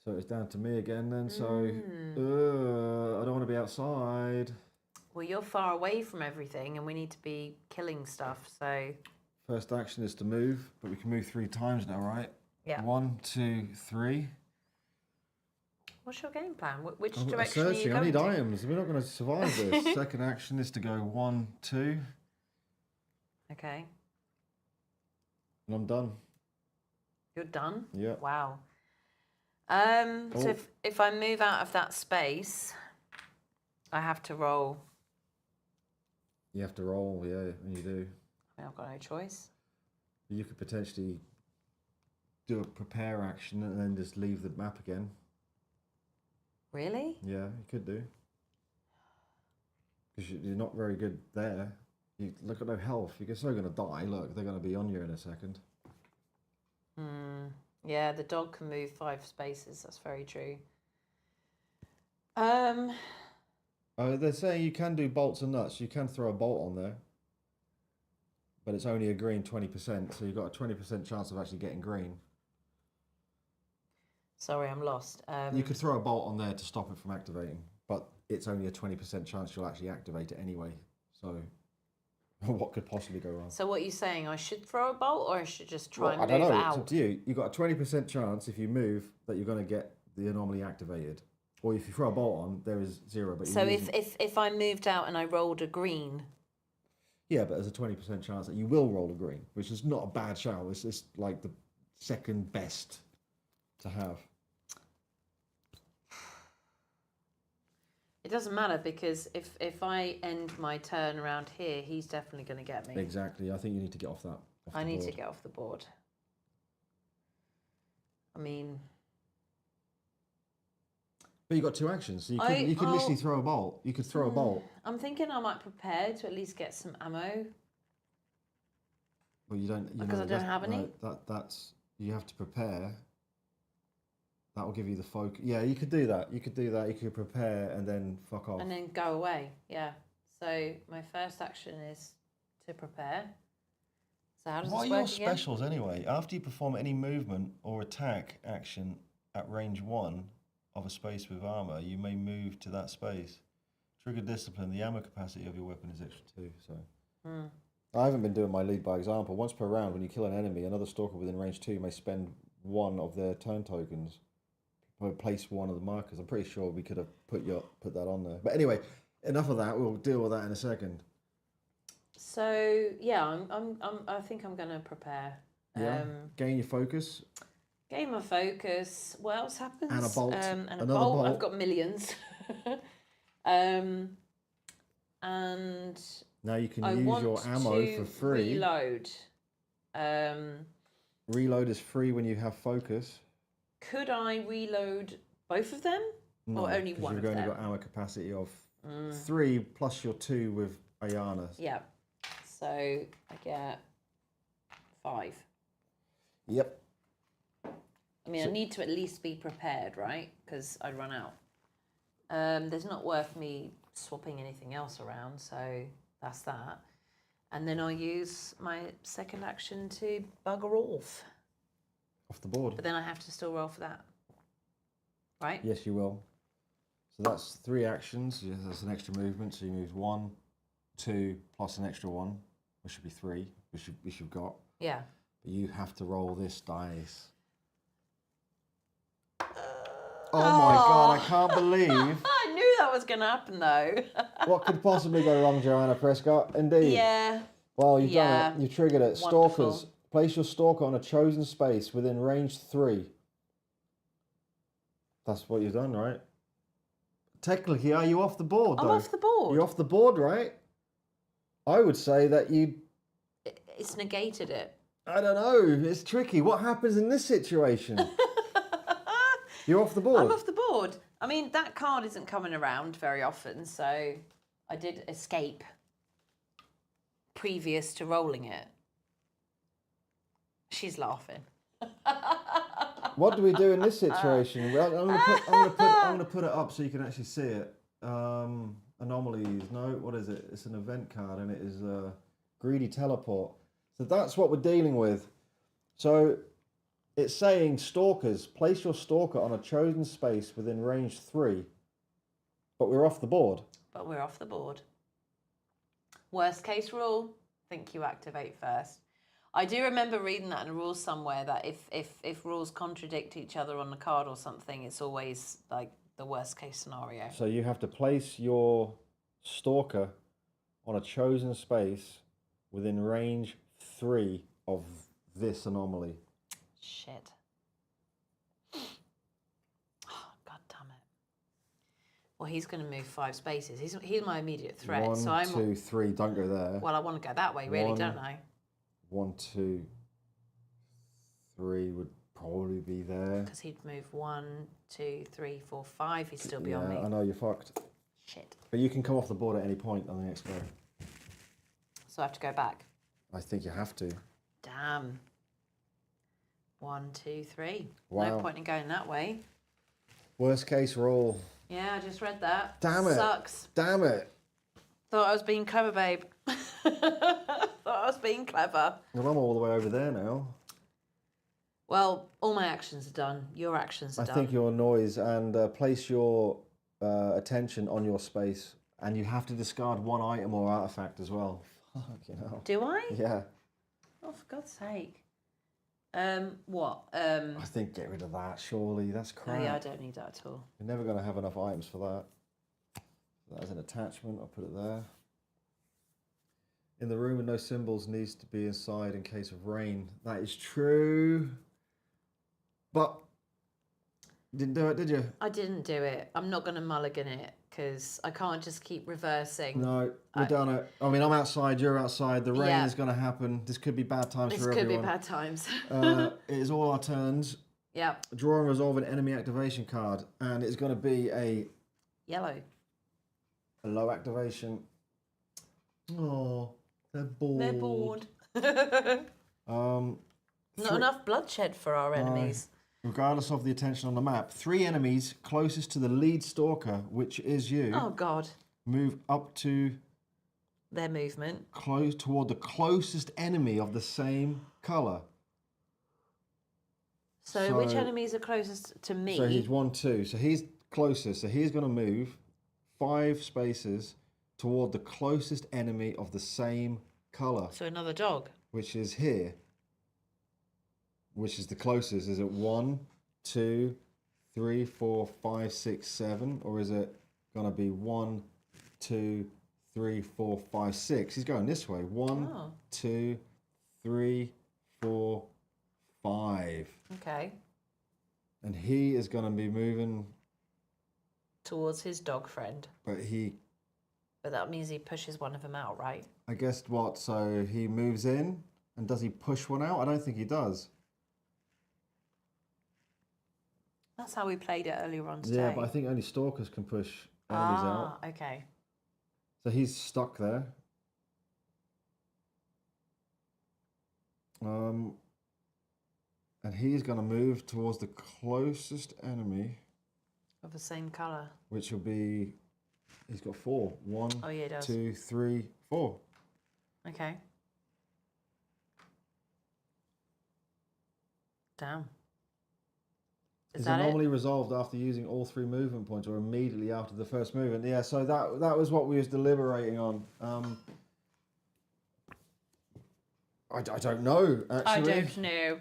So it's down to me again then. So I don't want to be outside. Well, you're far away from everything and we need to be killing stuff, so... First action is to move, but we can move 3 times now, right? Yeah. 1, 2, 3. What's your game plan? Which I'm direction are you searching. I going need to? items. We're not going to survive this. Second action is to go 1, 2, Okay. and I'm done. You're done? Yeah. Wow. Oh. So if I move out of that space, I have to roll. You have to roll, yeah, and you do. I mean, I've got no choice. You could potentially do a prepare action and then just leave the map again. Really? Yeah, you could do. Because you're not very good there. You look at no health. You're still going to die. Look, they're going to be on you in a second. Yeah, the dog can move 5 spaces. That's very true. They're saying you can do bolts and nuts. You can throw a bolt on there. But it's only a green 20%, so you've got a 20% chance of actually getting green. Sorry, I'm lost. You could throw a bolt on there to stop it from activating, but it's only a 20% chance you'll actually activate it anyway. So what could possibly go wrong? So what are you saying? I should throw a bolt or I should just try and move I don't know. out? It's up to you. You've got a 20% chance if you move that you're going to get the anomaly activated. Or if you throw a bolt on, there is 0. But so if I moved out and I rolled a green... Yeah, but there's a 20% chance that you will roll a green, which is not a bad shout. It's just like the second best to have. It doesn't matter because if I end my turn around here, he's definitely going to get me. Exactly. I think you need to get off that. I need to get off the board. I mean... But you got 2 actions, so you could literally throw a bolt. You could throw a bolt. I'm thinking I might prepare to at least get some ammo. Well, you don't. Because I don't have any. No, that's you have to prepare. That will give you the focus. Yeah, you could do that. You could do that. You could prepare and then fuck off. And then go away. Yeah. So my first action is to prepare. So how does this work again? What are your specials anyway? After you perform any movement or attack action at range 1 of a space with armor, you may move to that space. Trigger discipline. The ammo capacity of your weapon is extra 2. So. I haven't been doing my lead by example. Once per round, when you kill an enemy, another stalker within range 2 may spend 1 of their turn tokens. Place 1 of the markers. I'm pretty sure we could have put that on there. But anyway, enough of that. We'll deal with that in a second. So yeah, I think I'm gonna prepare. Yeah. Gain your focus. Gain my focus. What else happens? And a bolt. And Another a bolt. bolt. I've got millions. And now you can I use want your ammo to for free. Reload. Reload is free when you have focus. Could I reload both of them? No, or only one of them? You've them? only got ammo capacity of 3 plus your 2 with Ayana. Yeah. So I get 5. Yep. I mean, I need to at least be prepared, right? Because I'd run out. There's not worth me swapping anything else around, so that's that. And then I'll use my second action to bugger off. Off the board. But then I have to still roll for that. Right? Yes, you will. So that's 3 actions. Yeah, that's an extra movement. So you move 1, 2, plus an extra 1, which should be 3, which you've got. Yeah. But you have to roll this dice. Oh my God, I can't believe. I knew that was going to happen though. What could possibly go wrong, Joanna Prescott? Indeed. Yeah. Well, you've done it. You've triggered it. Wonderful. Stalkers. Place your stalker on a chosen space within range 3. That's what you've done, right? Technically, are you off the board, though? I'm off the board. You're off the board, right? I would say that you... It's negated it. I don't know. It's tricky. What happens in this situation? You're off the board. I'm off the board. I mean, that card isn't coming around very often, so I did escape previous to rolling it. She's laughing. What do we do in this situation? Well, I'm gonna put it up so you can actually see it. Anomalies. No, what is it? It's an event card, and it is greedy teleport. So that's what we're dealing with. So it's saying stalkers. Place your stalker on a chosen space within range 3. But we're off the board. But we're off the board. Worst case rule, think you activate first. I do remember reading that in a rule somewhere that if rules contradict each other on the card or something, it's always like the worst case scenario. So you have to place your stalker on a chosen space within range 3 of this anomaly. Shit. Oh, God damn it. Well, he's going to move 5 spaces. He's my immediate threat. 1, so I'm 2, 3. Don't go there. Well, I want to go that way, really, don't I? 1, 2, 3 would probably be there. Because he'd move 1, 2, 3, 4, 5. He'd still be on me. I know, you're fucked. Shit. But you can come off the board at any point on the next go. So I have to go back. I think you have to. Damn. 1, 2, 3. Wow. No point in going that way. Worst case roll. Yeah, I just read that. Damn it. Sucks. Damn it. Thought I was being clever, babe. Thought I was being clever. Well, I'm all the way over there now. Well, all my actions are done. Your actions are I done. think your noise and place your attention on your space, and you have to discard one item or artifact as well. Fucking hell. Do I? Yeah. Oh, for God's sake. What? I think get rid of that, surely. That's crap. Oh, yeah, I don't need that at all. You're never going to have enough items for that. That as an attachment, I'll put it there. In the room with no symbols needs to be inside in case of rain. That is true. But you didn't do it, did you? I didn't do it. I'm not going to mulligan it because I can't just keep reversing. No, we've done it. I mean, I'm outside, you're outside. The rain Yeah. is going to happen. This could be bad times This for could everyone. be bad times. It is all our turns. Yeah. Draw and resolve an enemy activation card. And it's going to be a Yellow. low activation. Oh, they're bored. They're bored. Not enough bloodshed for our enemies. Regardless of the attention on the map, 3 enemies closest to the lead stalker, which is you, Oh, God. move up to Their movement. close toward the closest enemy of the same colour. So which enemies are closest to me? So he's 1, 2. So he's closest. So he's going to move 5 spaces toward the closest enemy of the same colour, So another dog. which is here. Which is the closest? Is it 1, 2, 3, 4, 5, 6, 7? Or is it going to be 1, 2, 3, 4, 5, 6? He's going this way. 1, 2, 3, 4, 5. Okay. And he is going to be moving, Towards his dog friend. but But that means he pushes one of them out, right? I guess what? So he moves in, and does he push one out? I don't think he does. That's how we played it earlier on today. Yeah, but I think only stalkers can push enemies out. Okay. So he's stuck there. And he's going to move towards the closest enemy, Of the same colour. which will be, he's got 4. 1, Oh, yeah, he does. 2, 3, 4. Okay. Damn. Is Is that anomaly resolved after using all 3 movement points or immediately after the first movement? Yeah, so that was what we was deliberating on. I don't know, actually. I don't know.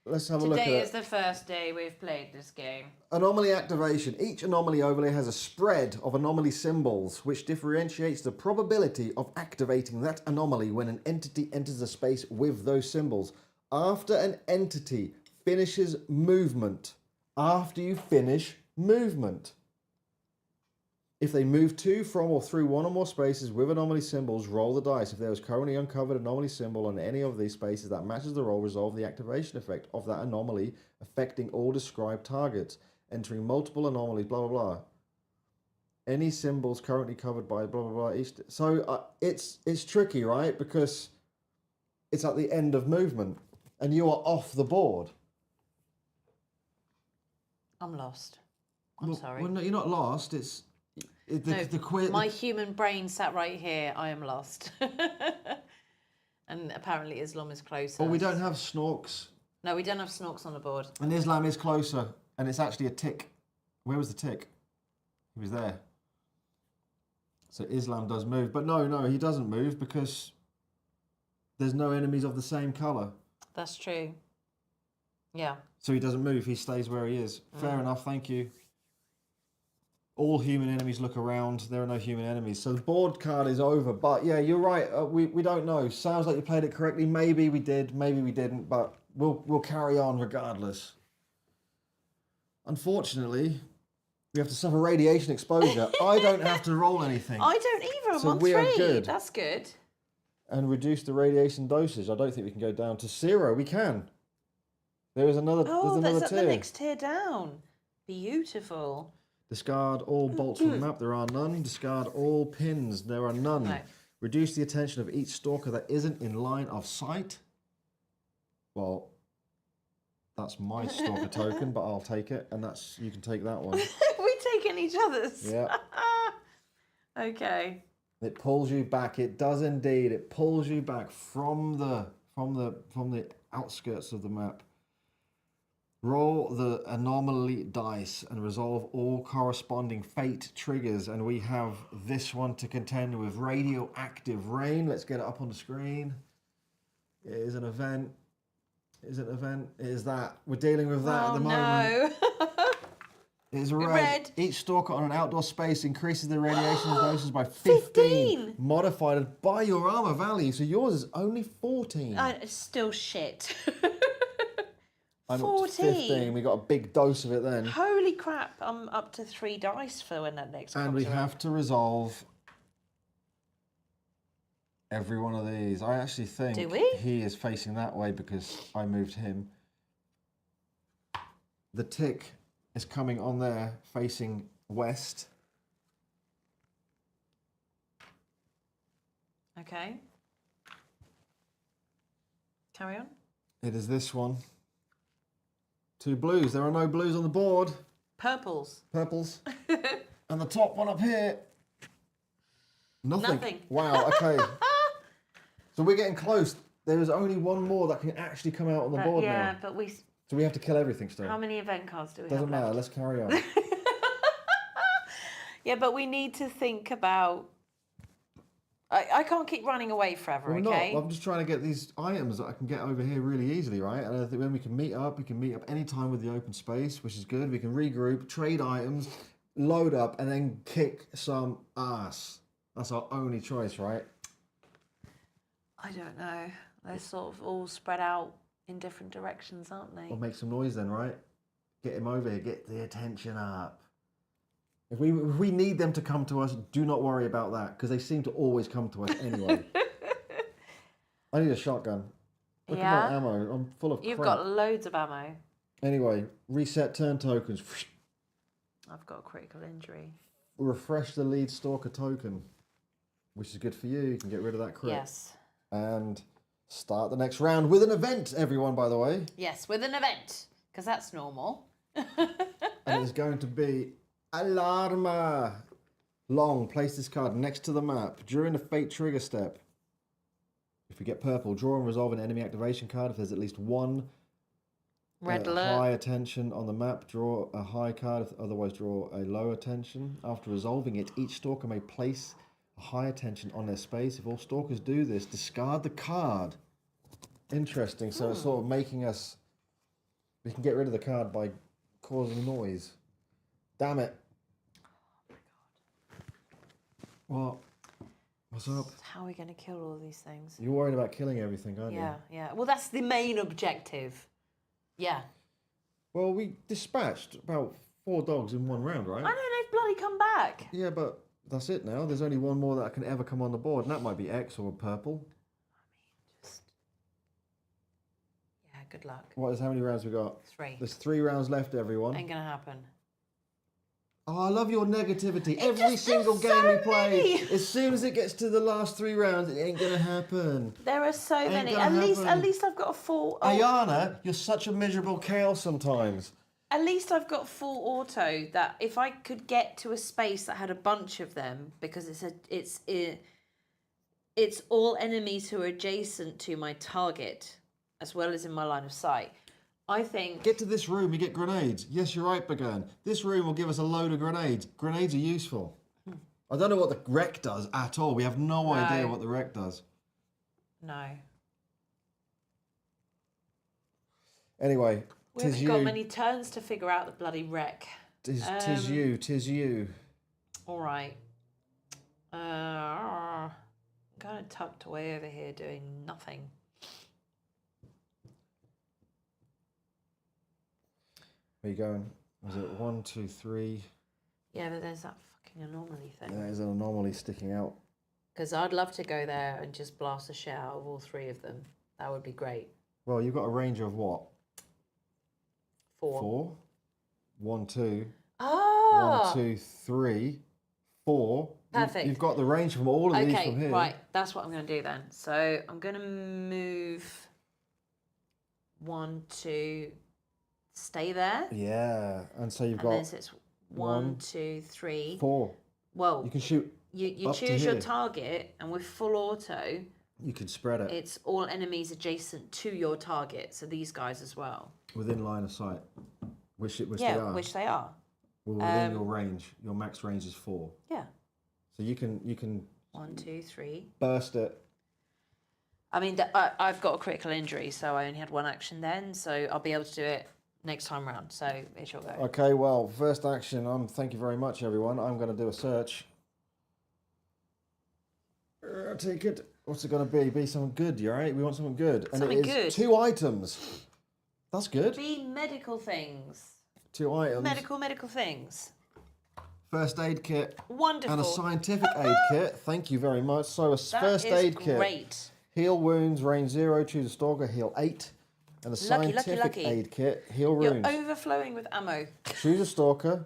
Let's have a look at Today it. is the first day we've played this game. Anomaly activation. Each anomaly overlay has a spread of anomaly symbols, which differentiates the probability of activating that anomaly when an entity enters a space with those symbols. After an entity finishes movement, after you finish movement, if they move to, from, or through one or more spaces with anomaly symbols, roll the dice. If there is currently uncovered anomaly symbol on any of these spaces that matches the roll, resolve the activation effect of that anomaly, affecting all described targets, entering multiple anomalies, blah, blah, blah. Any symbols currently covered by blah, blah, blah. So it's tricky, right? Because it's at the end of movement, and you are off the board. I'm lost. I'm sorry. Well, no, you're not lost. It's... The quiz. My human brain sat right here. I am lost. And apparently Islam is closer. Oh, we don't have snorks. No, we don't have snorks on the board. And Islam is closer. And it's actually a tick. Where was the tick? He was there. So Islam does move. But no, he doesn't move because there's no enemies of the same colour. That's true. Yeah. So he doesn't move. He stays where he is. Fair enough. Thank you. All human enemies look around. There are no human enemies. So the board card is over. But yeah, you're right. We don't know. Sounds like you played it correctly. Maybe we did. Maybe we didn't. But we'll carry on regardless. Unfortunately, we have to suffer radiation exposure. I don't have to roll anything. I don't either. I'm So on we 3. are good. That's good. And reduce the radiation dosage. I don't think we can go down to 0. We can. There is another. Oh, there's another that's at tier. the next tier down. Beautiful. Discard all bolts from the map. There are none. Discard all pins. There are none. No. Reduce the attention of each stalker that isn't in line of sight. Well, that's my stalker token, but I'll take it, and that's you can take that one. We taking each other's. Yeah. Okay. It pulls you back. It does indeed. It pulls you back from the outskirts of the map. Roll the anomaly dice and resolve all corresponding fate triggers. And we have this one to contend with: radioactive rain. Let's get it up on the screen. It is an event. It is an event. It is that. We're dealing with that at the moment. No. It is red. Each stalker on an outdoor space increases the radiation doses by 15. Modified by your armor value. So yours is only 14. It's still shit. I'm up to 15. We got a big dose of it then. Holy crap. I'm up to 3 dice for when that next comes And we around. have to resolve every one of these. I actually think Do we? he is facing that way because I moved him. The tick is coming on there facing west. Okay. Carry on. It is this one. 2 blues. There are no blues on the board. Purples. Purples. And the top one up here. Nothing. Nothing. Wow, okay. So we're getting close. There is only one more that can actually come out on the board yeah, now. but we... So we have to kill everything still. How many event cards do we Doesn't have matter, left? let's carry on. Yeah, but we need to think about... I can't keep running away forever, Well, okay? I'm just trying to get these items that I can get over here really easily, right? And I think when we can meet up any time with the open space, which is good. We can regroup, trade items, load up, and then kick some ass. That's our only choice, right? I don't know. They're sort of all spread out in different directions, aren't they? We'll make some noise then, right? Get him over here, get the attention up. If we need them to come to us, do not worry about that, because they seem to always come to us anyway. I need a shotgun. Look at my ammo. I'm full of You've crap. got loads of ammo. Anyway, reset turn tokens. I've got a critical injury. Refresh the lead stalker token, which is good for you. You can get rid of that crit. Yes. And start the next round with an event, everyone, by the way. Yes, with an event, because that's normal. And it's going to be Alarma. Long, place this card next to the map. During the fate trigger step, if we get purple, draw and resolve an enemy activation card. If there's at least one Red alert. high attention on the map, draw a high card. Otherwise, draw a low attention. After resolving it, each stalker may place a high attention on their space. If all stalkers do this, discard the card. Interesting. So it's sort of making us... We can get rid of the card by causing noise. Damn it. What? What's up? How are we going to kill all these things? You're worried about killing everything, aren't you? Yeah, yeah. Well, that's the main objective. Yeah. Well, we dispatched about 4 dogs in one round, right? I know they've bloody come back. Yeah, but that's it now. There's only one more that can ever come on the board, and that might be X or purple. Yeah, good luck. How many rounds we got? 3. There's 3 rounds left, everyone. Ain't going to happen. Oh, I love your negativity. Every single game we play, as soon as it gets to the last 3 rounds, it ain't gonna happen. There are so Ain't many. gonna At happen. least I've got a full... Ayana, you're such a miserable chaos sometimes. At least I've got full auto that if I could get to a space that had a bunch of them, because it's all enemies who are adjacent to my target, as well as in my line of sight. I think... Get to this room, you get grenades. Yes, you're right, Bagan. This room will give us a load of grenades. Grenades are useful. I don't know what the wreck does at all. We have no idea what the wreck does. No. Anyway, We tis haven't you. got many turns to figure out the bloody wreck. Tis you. All right. I'm kind of tucked away over here doing nothing. Where you going? Was it 1, 2, 3? Yeah, but there's that fucking anomaly thing. There's an anomaly sticking out. Because I'd love to go there and just blast the shit out of all 3 of them. That would be great. Well, you've got a range of what? 4. 4? 1, 2. Oh, Oh! 1, 2, 3, 4. Perfect. You've got the range from all of these Okay, from here. right. That's what I'm going to do then. So I'm going to move 1, 2, stay there. Yeah, and so you've And got then it's 1, 2, 3. 4. Well, You can shoot. you up to choose your here. target, and with full auto, You can spread it it's all enemies adjacent to your target. So these guys as well. within line of sight, which they Yeah, are. which they are. Well, within your range, your max range is 4. Yeah. So you can 1, 2, 3. burst it. I mean, I've got a critical injury, so I only had one action then, so I'll be able to do it next time round. So it's your go. Okay, well, first action. Thank you very much, everyone. I'm going to do a search. Take it. What's it going to be? Be something good, you alright? We want something good. And Something it is good. 2 items. That's good. Be medical things. 2 items. Medical things. First aid kit. Wonderful. And a scientific aid kit. Thank you very much. So a That first is aid kit. Great. Heal wounds, range 0, choose a stalker, heal 8. And a scientific lucky. aid kit, heal You're wounds. overflowing with ammo. Choose a stalker.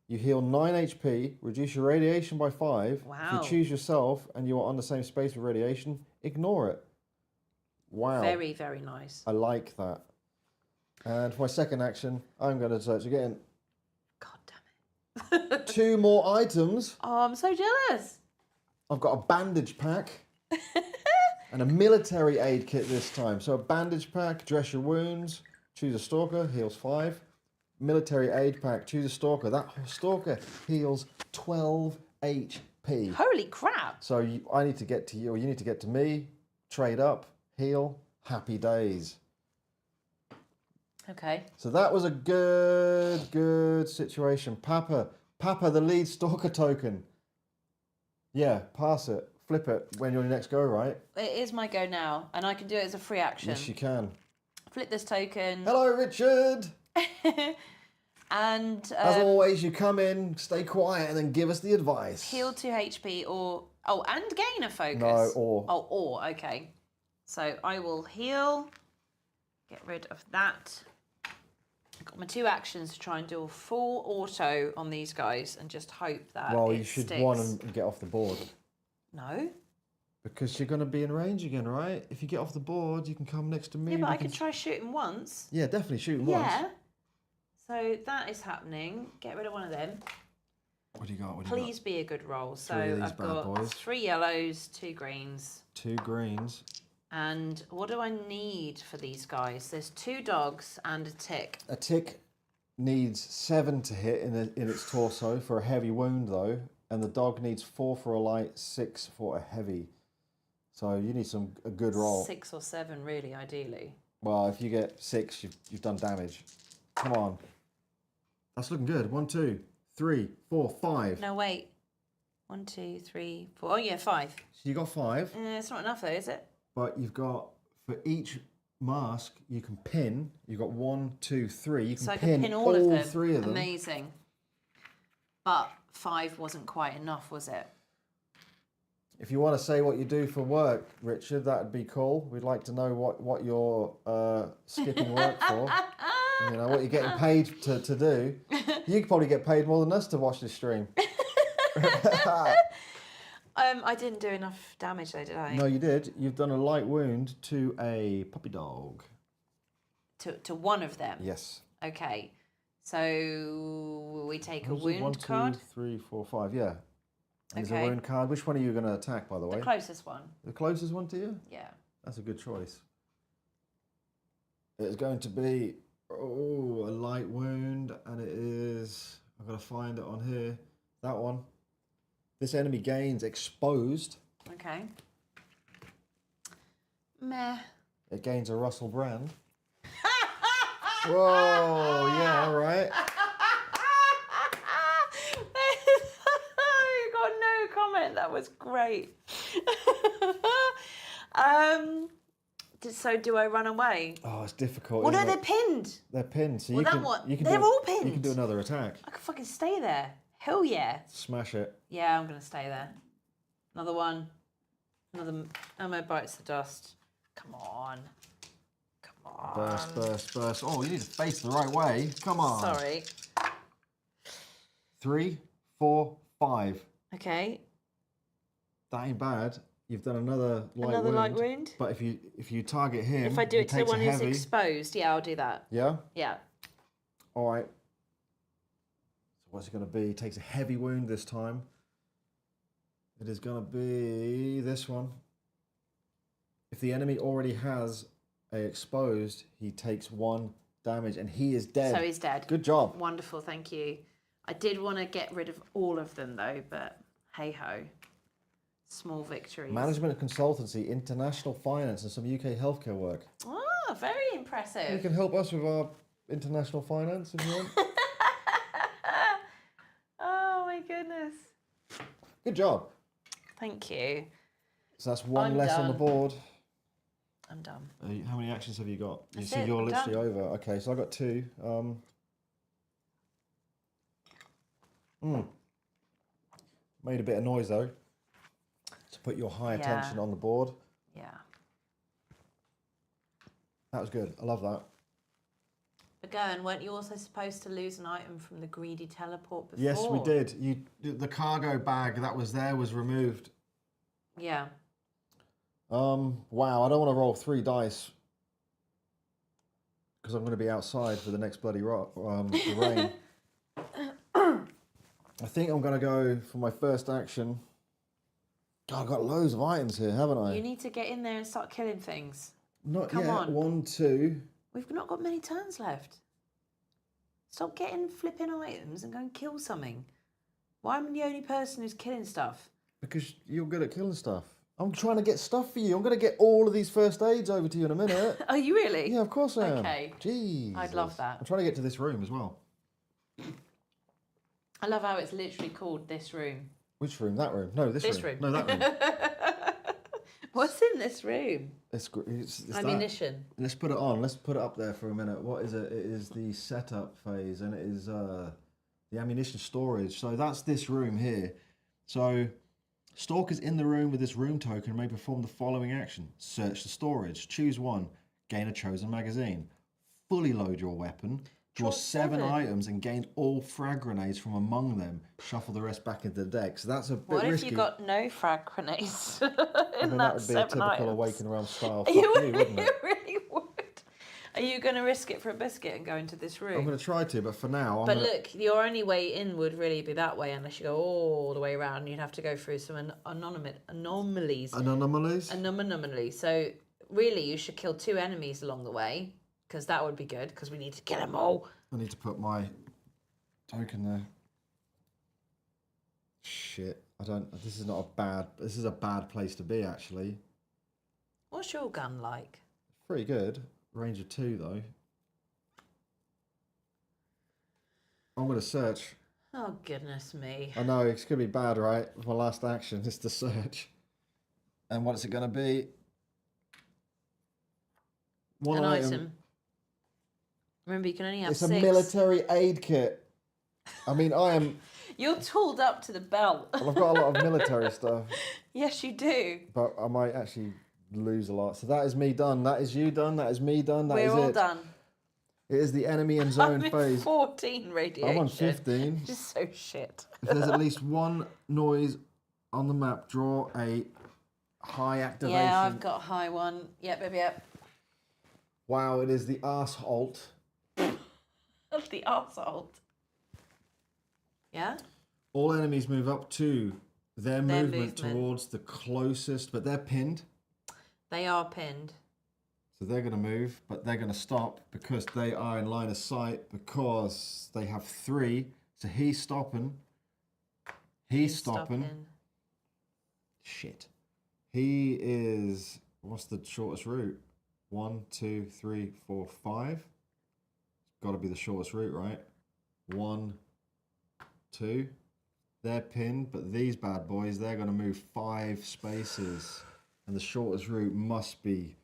You heal 9 HP, reduce your radiation by 5. Wow. If you choose yourself and you are on the same space with radiation, ignore it. Wow. Very, very nice. I like that. And for my second action, I'm going to search again. God damn it. 2 more items. Oh, I'm so jealous. I've got a bandage pack and a military aid kit this time. So a bandage pack, dress your wounds, choose a stalker, heals 5. Military aid pack, choose a stalker. That stalker heals 12 HP. Holy crap. So I need to get to you, or you need to get to me, trade up, heal, happy days. Okay. So that was a good situation. Papa, the lead stalker token. Yeah, pass it, flip it when you're on your next go, right? It is my go now, and I can do it as a free action. Yes, you can. Flip this token. Hello, Richard. And As always, you come in, stay quiet, and then give us the advice. heal 2 HP and gain a focus. No, or. Oh, or, okay. So I will heal, get rid of that. I've got my 2 actions to try and do a full auto on these guys and just hope that Well, it you should sticks. one and get off the board. No? Because you're going to be in range again, right? If you get off the board, you can come next to me. Yeah, but we I can could try shooting once. Yeah, definitely shoot him once. Yeah. So that is happening. Get rid of one of them. What do you got? Please be a good roll. So 3 of these I've bad got boys. 3 yellows, 2 greens. 2 greens. And what do I need for these guys? There's 2 dogs and a tick. A tick needs 7 to hit in its torso for a heavy wound, though. And the dog needs 4 for a light, 6 for a heavy. So you need a good roll. 6 or 7, really, ideally. Well, if you get 6, you've done damage. Come on. That's looking good. 1, 2, 3, 4, 5. No, wait. 1, 2, 3, 4. Oh, yeah, 5. So you got 5, It's not enough, though, is it? but you've got, for each mask, you can pin. You've got 1, 2, 3. You can So I pin, can pin all of them. 3 of them. Amazing. But 5 wasn't quite enough, was it? If you want to say what you do for work, Richard, that'd be cool. We'd like to know what you're skipping work for. You know, what you're getting paid to do. You could probably get paid more than us to watch this stream. I didn't do enough damage, though, did I? No, you did. You've done a light wound to a puppy dog. To one of them? Yes. Okay. So we take a What was it? wound 1, 2, card. 3, 4, 5. Yeah. There's a Okay. wound card. Which one are you going to attack, by the way? The closest one. The closest one to you? Yeah. That's a good choice. It's going to be a light wound, and it is. I've got to find it on here. That one. This enemy gains exposed. Okay. Meh. It gains a Russell brand. Whoa! Yeah, all right. You got no comment. That was great. So do I run away? Oh, it's difficult. Well, no, isn't they're it? pinned. They're pinned, so Well, you that can. one- You can they're do, all You can pinned. do another attack. I could fucking stay there. Hell yeah. Smash it. Yeah, I'm gonna stay there. Another one. Another ammo bites the dust. Come on. Come on. Burst, burst, burst. Oh, you need to face the right way. Come on. Sorry. 3, 4, 5. Okay. That ain't bad. You've done another Light wound. But if you target him, If I do he it to the takes a one who's heavy. exposed, yeah, I'll do that. Yeah? Yeah. All right. So what's it going to be? He takes a heavy wound this time. It is going to be this one. If the enemy already has a exposed, he takes 1 damage and he is dead. So he's dead. Good job. Wonderful, thank you. I did want to get rid of all of them though, but hey ho. Small victories. Management consultancy, international finance, and some UK healthcare work. Oh, very impressive. You can help us with our international finance if you want. Oh my goodness. Good job. Thank you. So that's 1 I'm less on the done. board. I'm done. How many actions have you got? You That's see, it, you're I'm literally done. over. Okay, so I got 2. Made a bit of noise though. To put your high attention on the board. Yeah. That was good. I love that. Again, weren't you also supposed to lose an item from the greedy teleport before? Yes, we did. The cargo bag that was there was removed. Yeah. Wow, I don't want to roll 3 dice because I'm going to be outside for the next bloody the rain. I think I'm going to go for my first action. God, I've got loads of items here, haven't I? You need to get in there and start killing things. Not Come yet. on. 1, 2. We've not got many turns left. Stop getting flipping items and go and kill something. Why am I the only person who's killing stuff? Because you're good at killing stuff. I'm trying to get stuff for you. I'm going to get all of these first aids over to you in a minute. Are you really? Yeah, of course I am. Okay. Jeez. I'd love that. I'm trying to get to this room as well. I love how it's literally called this room. Which room? That room? No, this room. No, that room. What's in this room? It's Ammunition. that. Let's put it on. Let's put it up there for a minute. What is it? It is the setup phase, and it is the ammunition storage. So that's this room here. So stalkers in the room with this room token may perform the following action. Search the storage. Choose 1. Gain a chosen magazine. Fully load your weapon. Draw 7 items and gain all frag grenades from among them. Shuffle the rest back into the deck. So that's a bit risky. What if you got no frag grenades in I mean, that would be a typical items? Awaken Realm style. You Fuck you, wouldn't it? really would. Are you going to risk it for a biscuit and go into this room? I'm going to try to, but for now, Look, your only way in would really be that way, unless you go all the way around. You'd have to go through some anomalies. Anomalies? So really, you should kill 2 enemies along the way, because that would be good, because we need to kill them all. I need to put my token there. Shit. This is a bad place to be, actually. What's your gun like? Pretty good. Range of 2, though. I'm going to search. Oh, goodness me. I know, it's going to be bad, right? My last action is to search. And what's it going to be? An item. Remember, you can only have 6. It's a military aid kit. I mean, You're tooled up to the belt. Well, I've got a lot of military stuff. Yes, you do. But I might actually lose a lot. So that is me done. That is you done. That is me done. That is We're all it. done. It is the enemy and zone I'm phase. 14 radiation. I'm on 15. Just so shit. If there's at least 1 noise on the map, draw a high activation. Yeah, I've got a high one. Yep. Wow, it is the arsehole. The arsehole. Yeah? All enemies move up to their movement movement. towards the closest, but they're pinned. They are pinned. So they're going to move, but they're going to stop because they are in line of sight because they have 3. So he's stopping. He's stopping. Shit. He is... What's the shortest route? 1, 2, 3, 4, 5. It's got to be the shortest route, right? 1, 2. They're pinned, but these bad boys, they're going to move 5 spaces. And the shortest route must be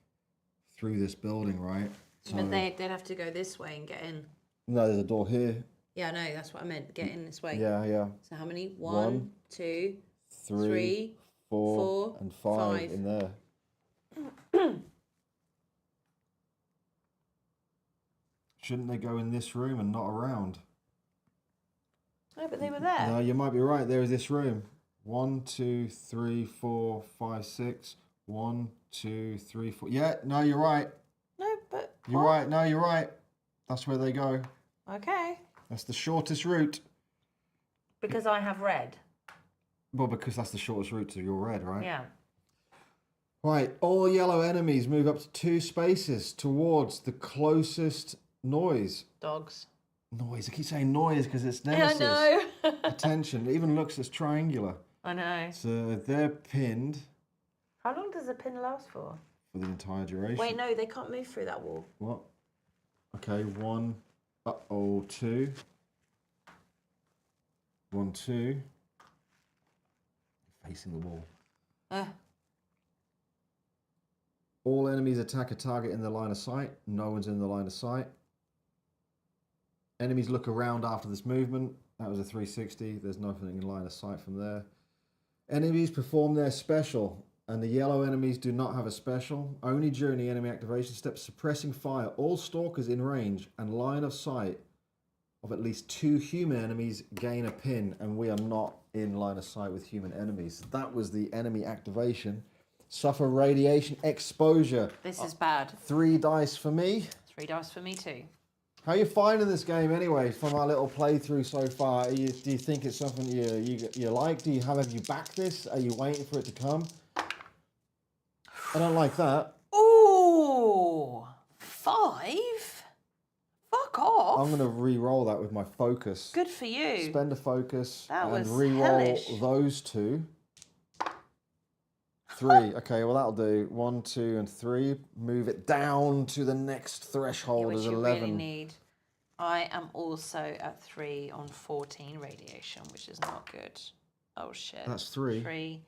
through this building, right? So, But they'd have to go this way and get in. No, there's a door here. Yeah, no, that's what I meant. Get in this way. Yeah. So how many? 1, 1, 2, 3, 4, and 5 in there. Shouldn't they go in this room and not around? No, but they were there. No, you might be right. There is this room. 1, 2, 3, 4, 5, 6. 1, 2, 3, 4. Yeah, no, you're right. No, but You're right. No, you're right. That's where they go. Okay. That's the shortest route. Because I have red. Well, because that's the shortest route to your red, right? Yeah. Right. All yellow enemies move up to 2 spaces towards the closest noise. Dogs. Noise. I keep saying noise because it's nemesis. Yeah, I know. Attention. It even looks as triangular. I know. So they're pinned How long does the pin last for? for the entire duration. Wait, no, they can't move through that wall. What? Okay, 1. Uh-oh, 2. 1, 2. Facing the wall. All enemies attack a target in the line of sight. No one's in the line of sight. Enemies look around after this movement. That was a 360. There's nothing in line of sight from there. Enemies perform their special, and the yellow enemies do not have a special. Only during the enemy activation step, suppressing fire, all stalkers in range and line of sight of at least 2 human enemies gain a pin, and we are not in line of sight with human enemies. That was the enemy activation. Suffer radiation exposure. This is bad. 3 dice for me. 3 dice for me too. How are you finding this game anyway? From our little playthrough so far, do you think it's something you like? Do you have you backed this? Are you waiting for it to come? I don't like that. Ooh, 5? Fuck off. I'm gonna re-roll that with my focus. Good for you. Spend a focus That and was re-roll hellish. those 2. 3. Okay, well that'll do. 1, 2, and 3. Move it down to the next threshold Which as you 11. really need. I am also at 3 on 14 radiation, which is not good. Oh shit. That's 3. 3.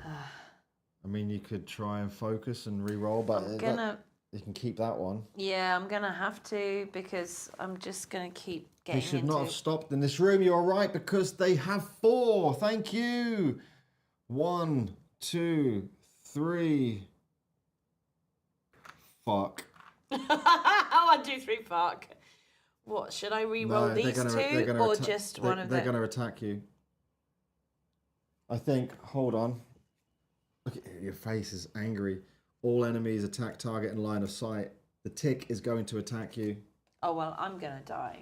I mean, you could try and focus and re-roll, but you can keep that one. Yeah, I'm gonna have to because I'm just gonna keep getting They should not have stopped in this room. You're right, because they have 4. Thank you. 1, 2, 3. Fuck. Oh, 1, 2, 3, fuck. What, should I re-roll these 2 or just one of them? They're going to attack you. I think, hold on. Look at your face is angry. All enemies attack target in line of sight. The tick is going to attack you. Oh, well, I'm going to die.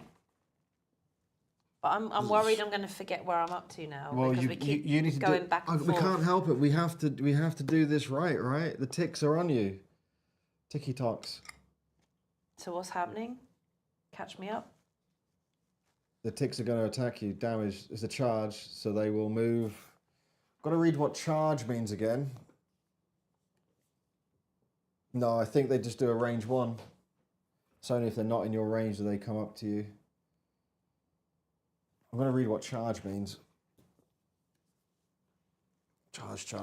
But I'm worried I'm going to forget where I'm up to now. Well, because we keep you need to going back and We forth. can't help it. We have to do this right? The ticks are on you. Ticky tocks. So what's happening? Catch me up. The ticks are going to attack you. Damage is a charge, so they will move. Got to read what charge means again. No, I think they just do a range 1. It's only if they're not in your range that they come up to you. I'm going to read what charge means. Charge.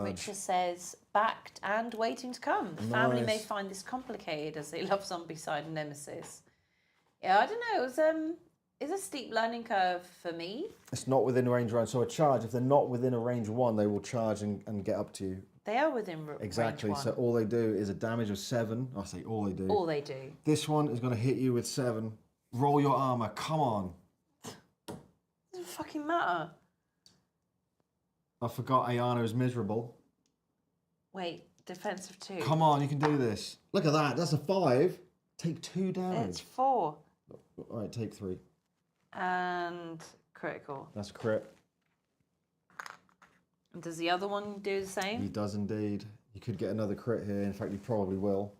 Which just says, backed and waiting to come. The family may find this complicated as they love zombicide and nemesis. Yeah, I don't know. It's a steep learning curve for me. It's not within range 1. So a charge, if they're not within a range 1, they will charge and get up to you. They are within Exactly. range 1. So all they do is a damage of 7. I say all they do. All they do. This one is going to hit you with 7. Roll your armor. Come on. Doesn't fucking matter. I forgot Ayana is miserable. Wait, defensive 2. Come on, you can do this. Look at that. That's a 5. Take 2 damage. It's 4. All right, take 3. And critical. That's crit. And does the other one do the same? He does indeed. You could get another crit here. In fact, you probably will.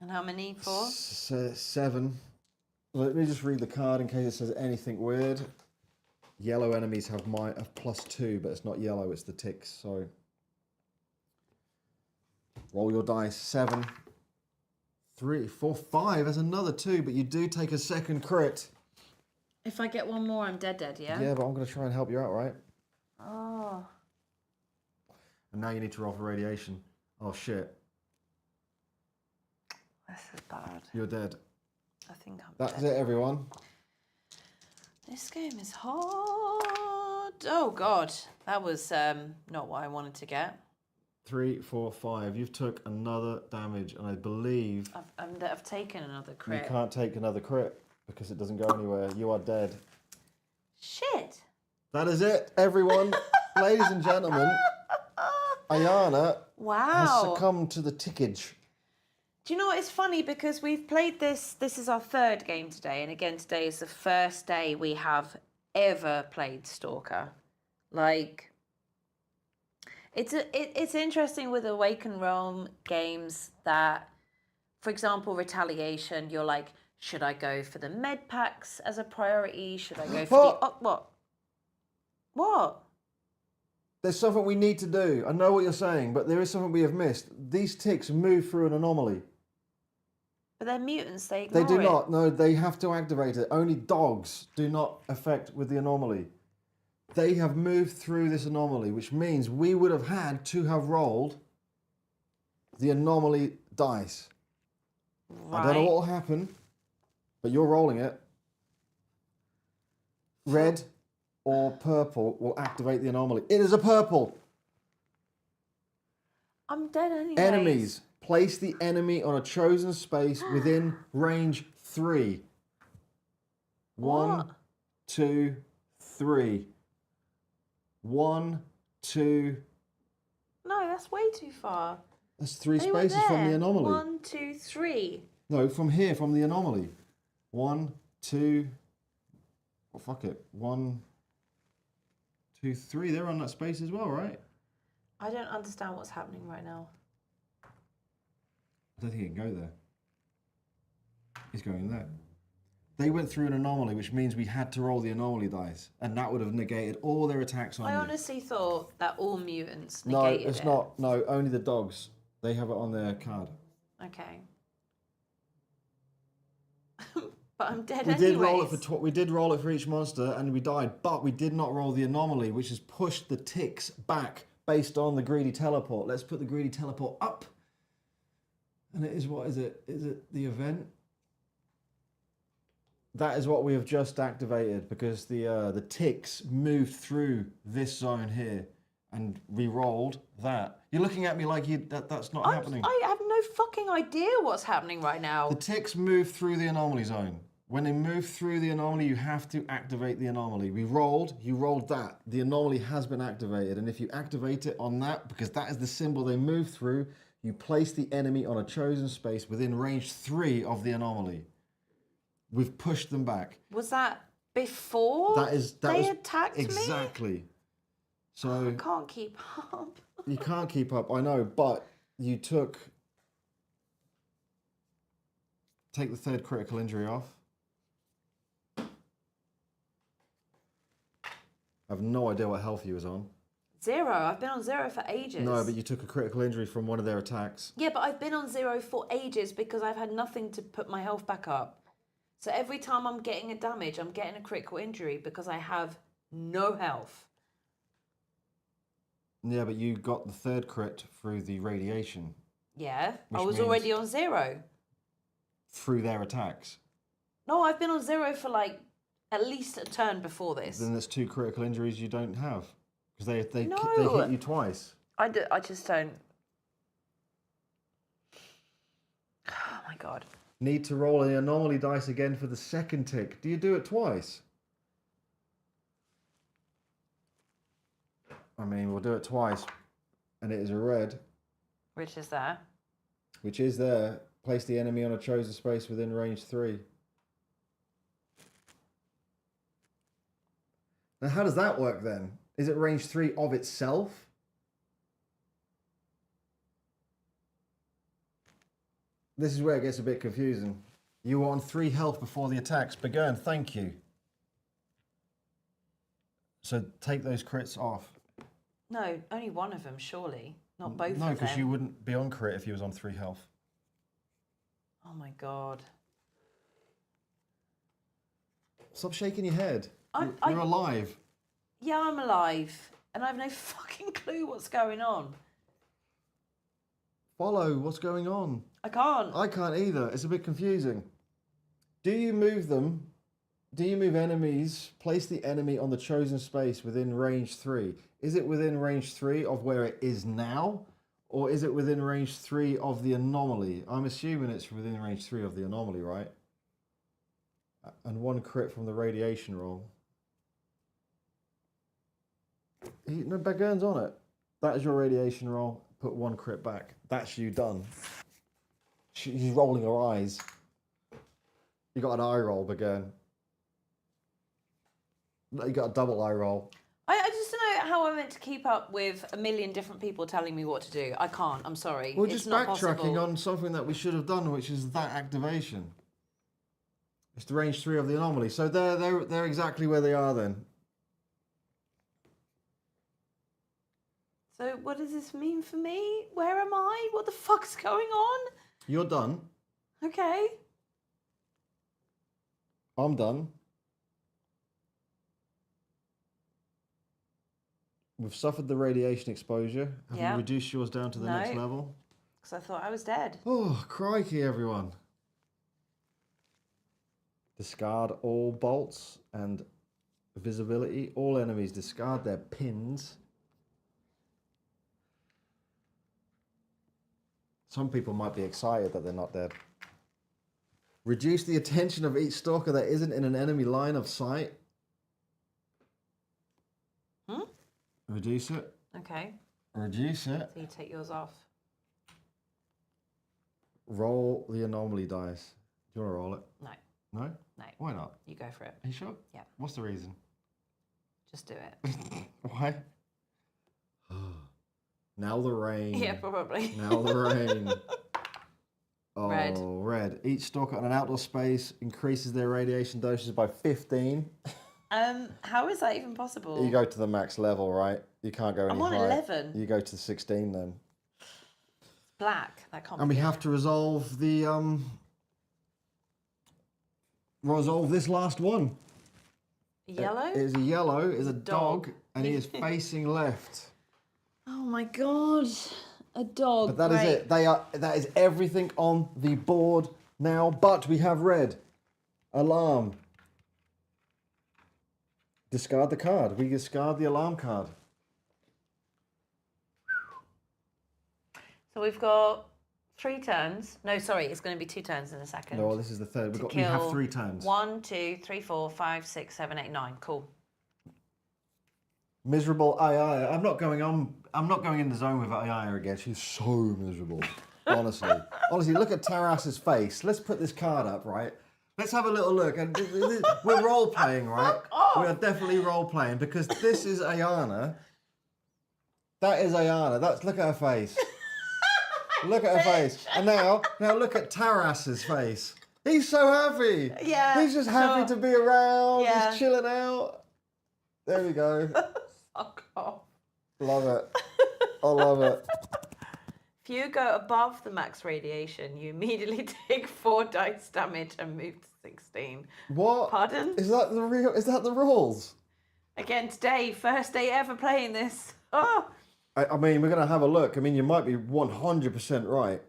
And how many? 4? 7. Let me just read the card in case it says anything weird. Yellow enemies have +2, but it's not yellow, it's the ticks. So roll your dice. 7, 3, 4, 5. There's another 2, but you do take a second crit. If I get one more, I'm dead, yeah? Yeah, but I'm going to try and help you out, right? Oh. And now you need to roll for radiation. Oh, shit. This is bad. You're dead. I think I'm That's dead. it, everyone. This game is hard. Oh, God. That was not what I wanted to get. 3, 4, 5. You've took another damage, and I believe I've taken another crit. you can't take another crit because it doesn't go anywhere. You are dead. Shit. That is it, everyone. Ladies and gentlemen, Ayana has Wow. succumbed to the tickage. Do you know what? It's funny because we've played this. This is our third game today. And again, today is the first day we have ever played Stalker. Like, it's interesting with Awaken Realm games that, for example, Retaliation, you're like, should I go for the med packs as a priority? Should I go for the... what? What? There's something we need to do. I know what you're saying, but there is something we have missed. These ticks move through an anomaly. But they're mutants. They ignore They do it. not. No, they have to activate it. Only dogs do not affect with the anomaly. They have moved through this anomaly, which means we would have had to have rolled the anomaly dice. Right. I don't know what will happen, but you're rolling it. Red or purple will activate the anomaly. It is a purple. I'm dead anyways. Enemies. Place the enemy on a chosen space within range 3. 1, What? 2, 3. 1, 2. No, that's way too far. That's 3 They were spaces from the there. anomaly. 1, 2, 3. No, from here, from the anomaly. 1, 2. Well, fuck it. 1, 2, 3. They're on that space as well, right? I don't understand what's happening right now. I don't think he can go there. He's going there. They went through an anomaly, which means we had to roll the anomaly dice, and that would have negated all their attacks on I you. honestly thought that all mutants No, negated it's it. not. No, only the dogs. They have it on their card. Okay. But I'm dead We anyways. did roll it for each monster, and we died. But we did not roll the anomaly, which has pushed the ticks back based on the greedy teleport. Let's put the greedy teleport up. And it is, what is it? Is it the event? That is what we have just activated, because the ticks moved through this zone here, and we rolled that. You're looking at me like that's not happening. I have no fucking idea what's happening right now. The ticks move through the anomaly zone. When they move through the anomaly, you have to activate the anomaly. You rolled that. The anomaly has been activated, and if you activate it on that, because that is the symbol they move through, you place the enemy on a chosen space within range 3 of the anomaly. We've pushed them back. Was that before they attacked me? Exactly. So I can't keep up. you can't keep up, I know, but you take the 3rd critical injury off. I have no idea what health you was on. 0. I've been on 0 for ages. No, but you took a critical injury from one of their attacks. Yeah, but I've been on 0 for ages because I've had nothing to put my health back up. So every time I'm getting a damage, I'm getting a critical injury because I have no health. Yeah, but you got the 3rd crit through the radiation. Yeah, Which I was means- already on 0. Through their attacks. No, I've been on 0 for like at least a turn before this. Then there's 2 critical injuries you don't have. Because they No. hit you twice. I just don't. Oh my god. Need to roll the anomaly dice again for the 2nd tick. Do you do it twice? I mean, we'll do it twice. And it is a red. Which is there? Which is there. Place the enemy on a chosen space within range 3. Now, how does that work then? Is it range 3 of itself? This is where it gets a bit confusing. You were on 3 health before the attacks began. Thank you. So take those crits off. No, only one of them, surely. Not both No, of because them. you wouldn't be on crit if you was on 3 health. Oh my god. Stop shaking your head. I'm- You're alive. Yeah, I'm alive. And I have no fucking clue what's going on. Follow what's going on. I can't. I can't either. It's a bit confusing. Do you move them? Do you move enemies? Place the enemy on the chosen space within range 3. Is it within range 3 of where it is now? Or is it within range 3 of the anomaly? I'm assuming it's within range 3 of the anomaly, right? And 1 crit from the radiation roll. No, Begurn's on it. That is your radiation roll. Put 1 crit back. That's you done. She's rolling her eyes. You got an eye roll, Begurn. You got a double eye roll. I just don't know how I'm meant to keep up with a million different people telling me what to do. I can't. I'm sorry. We're It's just not backtracking possible. on something that we should have done, which is that activation. It's the range 3 of the anomaly. So they're exactly where they are then. So what does this mean for me? Where am I? What the fuck's going on? You're done. Okay. I'm done. We've suffered the radiation exposure. Have Yeah. you reduced yours down to the No. next level? Because I thought I was dead. Oh, crikey, everyone. Discard all bolts and visibility. All enemies discard their pins. Some people might be excited that they're not dead. Reduce the attention of each stalker that isn't in an enemy line of sight. Reduce it. Okay. Reduce it. So you take yours off. Roll the anomaly dice. Do you want to roll it? No. No? No. Why not? You go for it. Are you sure? Yeah. What's the reason? Just do it. Why? Now the rain. Yeah, probably. Now the rain. Oh, Red. red. Each stalker on an outdoor space increases their radiation doses by 15. How is that even possible? You go to the max level, right? You can't go any I'm on higher. 11. You go to 16 then. Black. That can't And be we it. have to resolve the resolve this last one. Yellow? It is a yellow, is a dog, dog. and he is facing left. Oh my god. A dog. But that is it. That is everything on the board now. But we have red. Alarm. Discard the card. We discard the alarm card. So we've got 3 turns. No, sorry, it's going to be 2 turns in a second. No, this is the third. We kill have 3 turns. 1, 2, 3, 4, 5, 6, 7, 8, 9. Cool. Miserable AI. I'm not going in the zone with AI again. She's so miserable. Honestly. Honestly, look at Taras's face. Let's put this card up, right? Let's have a little look. And we're role playing, right? We are definitely role playing because this is Ayana. That is Ayana. Look at her face. Look at her face. And now look at Taras's face. He's so happy. Yeah. He's just happy to be around. Yeah. He's chilling out. There we go. Fuck off. Love it. I love it. If you go above the max radiation, you immediately take 4 dice damage and move to 16. What? Pardon? Is that the rules? Again, today, first day ever playing this. Oh. I mean, we're gonna have a look. I mean, you might be 100% right.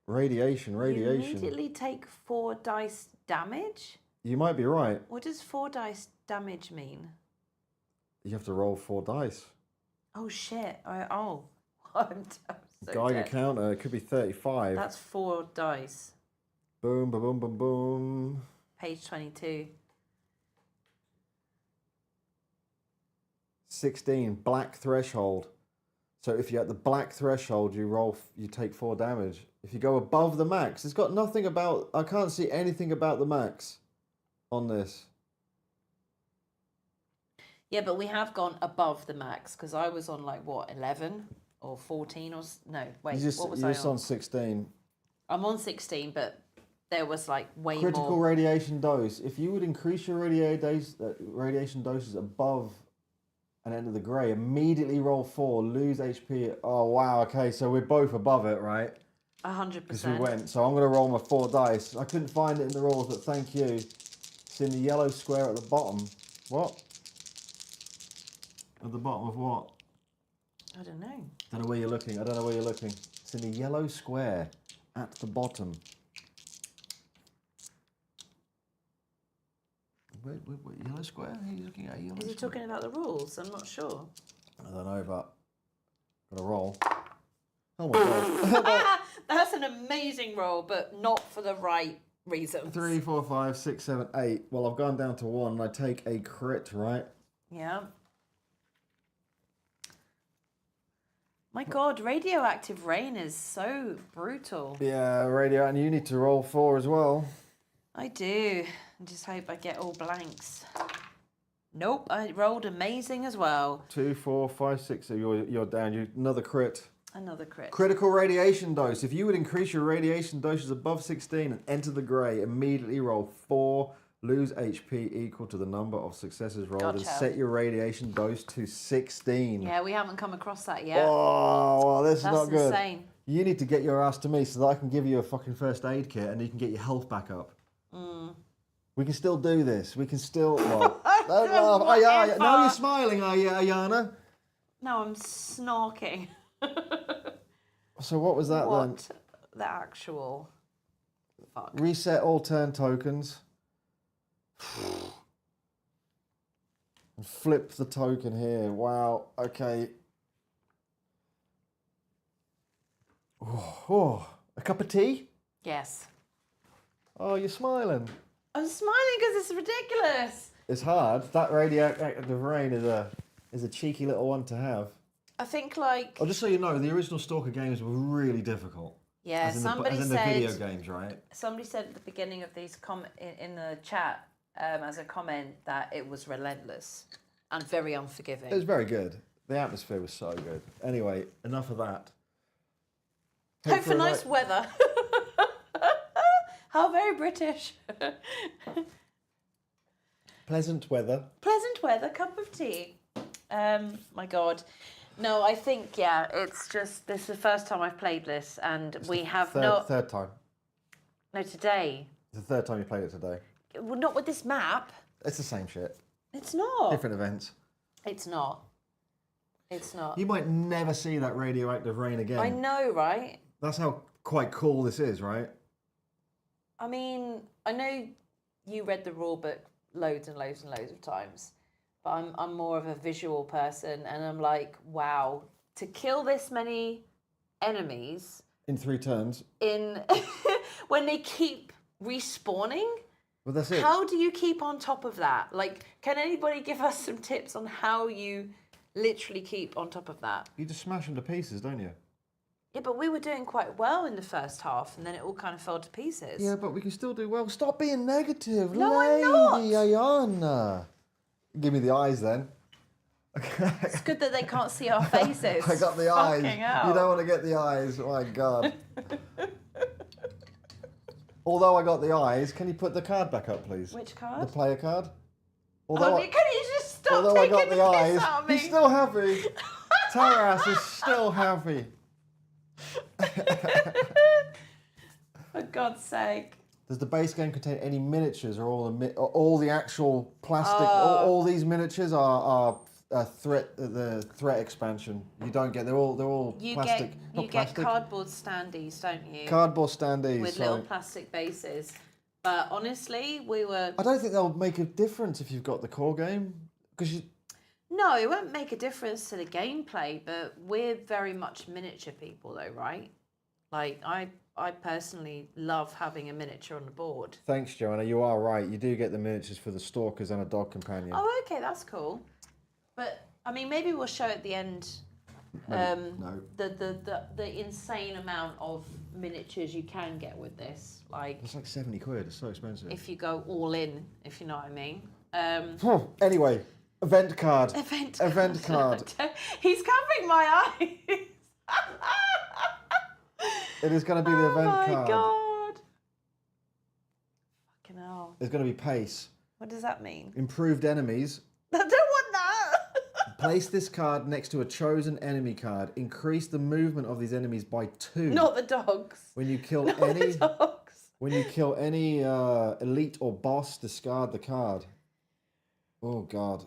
Radiation. You immediately take 4 dice damage? You might be right. What does 4 dice damage mean? You have to roll 4 dice. Oh shit! I'm so Geiger dead. counter. It could be 35. That's 4 dice. Boom, boom, boom, boom, boom. Page 22. 16. Black threshold. So if you're at the black threshold, you take 4 damage. If you go above the max, it's got nothing about. I can't see anything about the max on this. Yeah, but we have gone above the max because I was on like what 11 or 14 or no wait what was You're I just on? on 16. I'm on 16, but there was like way Critical more. radiation dose. If you would increase your radiation doses above an end of the grey, immediately roll 4, lose HP. Oh wow, okay, so we're both above it, right? 'Cause we 100%. went. So I'm gonna roll my 4 dice. I couldn't find it in the rules, but thank you. It's in the yellow square at the bottom. What? At the bottom of what? I don't know. Don't know where you're looking. I don't know where you're looking. It's in the yellow square at the bottom. Wait, yellow square? Are you looking at a yellow Is he square? talking about the rules? I'm not sure. I don't know, but gotta roll. Oh my god. That's an amazing roll, but not for the right reasons. 3, 4, 5, 6, 7, 8. Well, I've gone down to 1 and I take a crit, right? Yeah. My God, radioactive rain is so brutal. Yeah, radio, and you need to roll 4 as well. I do. I just hope I get all blanks. Nope, I rolled amazing as well. 2, 4, 5, 6. So you're down. Another crit. Another crit. Critical radiation dose. If you would increase your radiation doses above 16 and enter the grey, immediately roll 4. Lose HP equal to the number of successes rolled and set your radiation dose to 16. Yeah, we haven't come across that yet. Oh, this is not good. That's insane. You need to get your ass to me so that I can give you a fucking first aid kit and you can get your health back up. We can still do this. We can still... Well, don't laugh. Now you're smiling, are you, Ayana? No, I'm snarking. So what was that then? What the actual... Fuck. Reset all turn tokens. And flip the token here. Wow. Okay. Oh, a cup of tea? Yes. Oh, you're smiling. I'm smiling because it's ridiculous. It's hard. That radioactive rain is a cheeky little one to have. I think like... Oh, just so you know, the original Stalker games were really difficult. Yeah, somebody said... the video games, right? Somebody said at the beginning of these in the chat, as a comment, that it was relentless and very unforgiving. It was very good. The atmosphere was so good. Anyway, enough of that. Hope for nice weather. How very British. Pleasant weather. Pleasant weather, cup of tea. My God. No, I think, yeah, it's just, this is the first time I've played this and we have third time. No, today. It's the third time you played it today. Well, not with this map. It's the same shit. It's not. Different events. It's not. It's not. You might never see that radioactive rain again. I know, right? That's how quite cool this is, right? I mean, I know you read the rule book loads and loads and loads of times, but I'm more of a visual person, and I'm like, wow, to kill this many enemies in 3 turns, in when they keep respawning. Well, that's it. How do you keep on top of that? Like, can anybody give us some tips on how you literally keep on top of that? You just smash them to pieces, don't you? Yeah, but we were doing quite well in the first half, and then it all kind of fell to pieces. Yeah, but we can still do well. Stop being negative, No, Lady I'm not. Ayana. Give me the eyes then. It's good that they can't see our faces. I got the eyes. Fucking hell. You don't want to get the eyes. Oh my God. Although I got the eyes, can you put the card back up, please? Which card? The player card. Can you just stop although I taking got the the eyes, piss out of me? he's still happy. Taras is still happy. For God's sake. Does the base game contain any miniatures, or all the actual plastic? All these miniatures are the threat expansion. You don't get. They're all plastic. You get cardboard standees, don't you? Cardboard standees with little plastic bases. But honestly, we were. I don't think they'll make a difference if you've got the core game, because you. No, it won't make a difference to the gameplay, but we're very much miniature people though, right? Like, I personally love having a miniature on the board. Thanks, Joanna. You are right. You do get the miniatures for the Stalkers and a dog companion. Oh, okay, that's cool. But, I mean, maybe we'll show at the end no. the insane amount of miniatures you can get with this. Like, it's like 70 quid. It's so expensive. if you go all in, if you know what I mean. Anyway. Event card. Event card. He's covering my eyes. It is going to be the event card. Oh my God. Fucking hell. It's going to be pace. What does that mean? Improved enemies. I don't want that. Place this card next to a chosen enemy card. Increase the movement of these enemies by 2. Not the dogs. When you kill Not any the dogs. When you kill any elite or boss, discard the card. Oh God.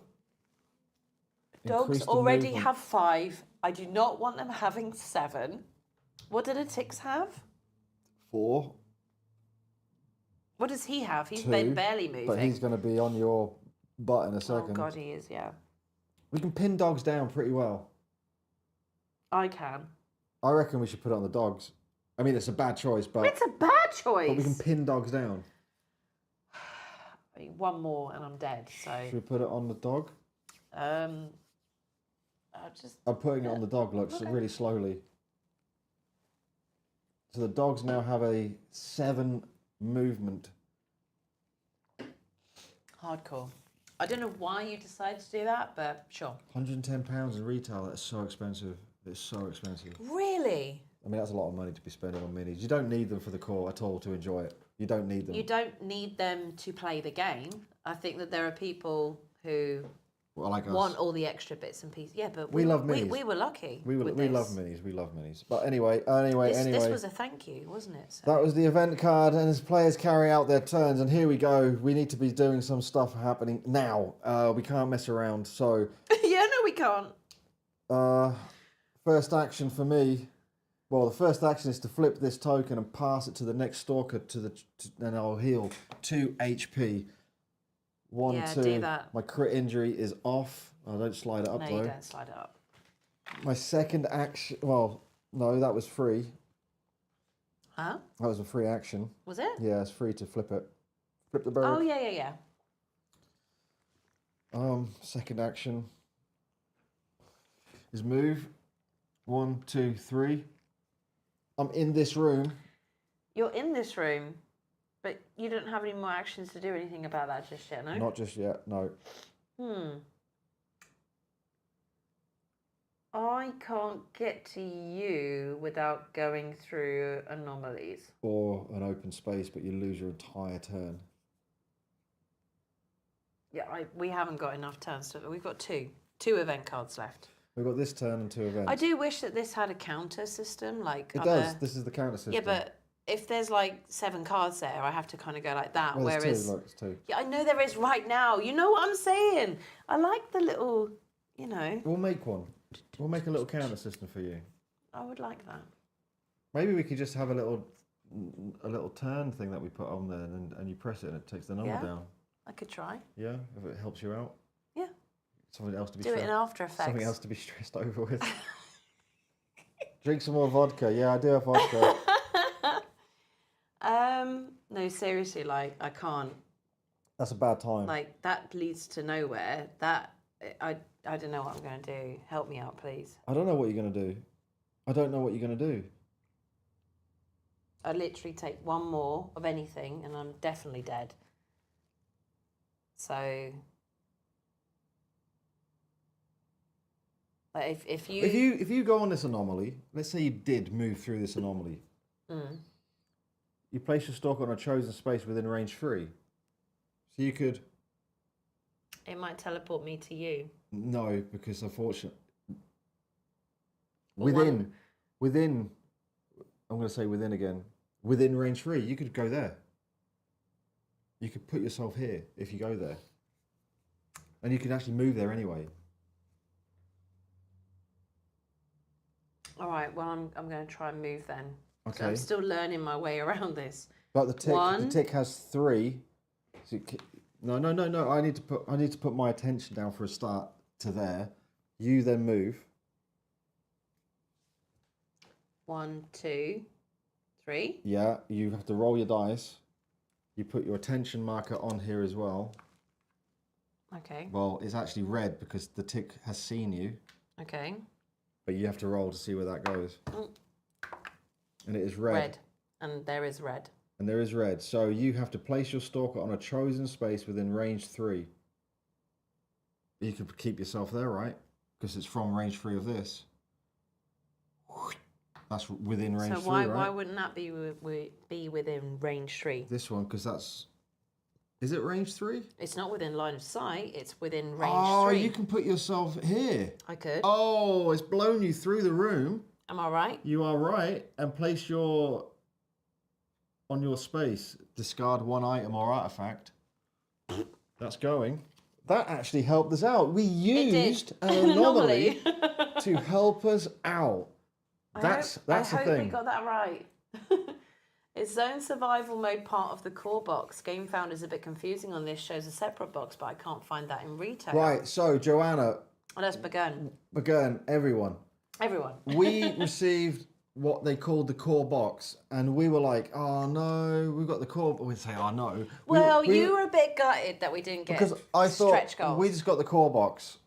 Dogs already have 5. I do not want them having 7. What do the ticks have? 4. What does he have? He's 2, been barely moving. But he's going to be on your butt in a second. Oh God, he is, yeah. We can pin dogs down pretty well. I can. I reckon we should put it on the dogs. I mean, it's a bad choice, but... It's a bad choice. But we can pin dogs down. I mean, one more and I'm dead, so... Should we put it on the dog? I'm putting it on the dog, look, so really slowly. So the dogs now have a 7 movement. Hardcore. I don't know why you decided to do that, but sure. £110 in retail, that's so expensive. It's so expensive. Really? I mean, that's a lot of money to be spending on minis. You don't need them for the core at all to enjoy it. You don't need them. You don't need them to play the game. I think that there are people who like us. Want all the extra bits and pieces. Yeah, but we love minis. We were lucky. We love minis. We love minis. But anyway. This was a thank you, wasn't it? So. That was the event card, and as players carry out their turns, and here we go. We need to be doing some stuff happening now. We can't mess around. So. Yeah, no, we can't. First action for me. Well, the first action is to flip this token and pass it to the next stalker and I'll heal 2 HP. 1, 2. Do that. My crit injury is off. I don't slide it up though. No, you don't slide it up. My second action. Well, no, that was free. Huh? That was a free action. Was it? Yeah, it's free to flip it. Flip the bird. Oh yeah. Second action is move. 1, 2, 3. I'm in this room. You're in this room, but you don't have any more actions to do anything about that just yet, no? Not just yet, no. I can't get to you without going through anomalies. Or an open space, but you lose your entire turn. Yeah, we haven't got enough turns. We've got 2 event cards left. We've got this turn and 2 events. I do wish that this had a counter system, like it does. This is the counter system. Yeah, but if there's like 7 cards there, I have to kind of go like that. Well, whereas, it's 2. Yeah, I know there is right now. You know what I'm saying? I like the little, you know. We'll make one. We'll make a little counter system for you. I would like that. Maybe we could just have a little turn thing that we put on there, and you press it and it takes the number down. I could try. Yeah, if it helps you out. Yeah. Something else to be do it in After Effects. Something else to be stressed over with. Drink some more vodka. Yeah, I do have vodka. No, seriously, like I can't. That's a bad time. Like that leads to nowhere. That I don't know what I'm going to do. Help me out, please. I don't know what you're going to do. I don't know what you're going to do. I literally take one more of anything, and I'm definitely dead. So. If you go on this anomaly, let's say you did move through this anomaly, you place your stalker on a chosen space within range 3. So you could. It might teleport me to you. No, because unfortunately, within, I'm going to say within again, within range 3, you could go there. You could put yourself here if you go there, and you can actually move there anyway. All right, well, I'm going to try and move then. Okay. So I'm still learning my way around this. But the tick has 3. So no. I need to put my attention down for a start to there. You then move. 1, 2, 3. Yeah, you have to roll your dice. You put your attention marker on here as well. Okay. Well, it's actually red because the tick has seen you. Okay. But you have to roll to see where that goes. And it is red. Red. And there is red. And there is red. So you have to place your stalker on a chosen space within range 3. You could keep yourself there, right? Because it's from range 3 of this. That's within range 3, right? So why wouldn't that be within range 3? This one, because that's... Is it range 3? It's not within line of sight. It's within range 3. Oh, you can put yourself here. I could. Oh, it's blown you through the room. Am I right? You are right. And place your... On your space, discard 1 item or artifact. That's going. That actually helped us out. We used an anomaly to help us out. That's the thing. I hope we got that right. Is zone survival mode part of the core box? Game Found is a bit confusing on this. Shows a separate box, but I can't find that in retail. Right, so Joanna. Oh, that's Begun. Begun, everyone. Everyone. We received what they called the core box, and we were like, oh no, we've got the core. We'd say, oh no. Well, you were a bit gutted that we didn't get because I thought stretch goals. we just got the core box.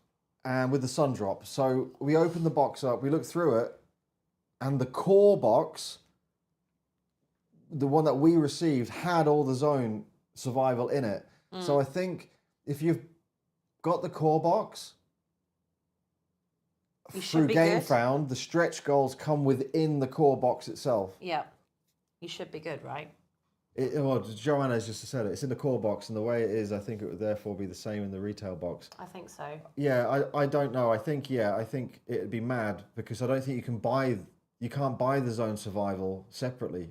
and with the sun drop. So we opened the box up, we looked through it, and the core box, the one that we received, had all the zone survival in it. So I think if you've got the core box, through Game Found, the stretch goals come within the core box itself. Yeah. You should be good, right? Well, Joanna's just said it. It's in the core box, and the way it is, I think it would therefore be the same in the retail box. I think so. Yeah, I don't know. I think it'd be mad because I don't think you can't buy the zone survival separately.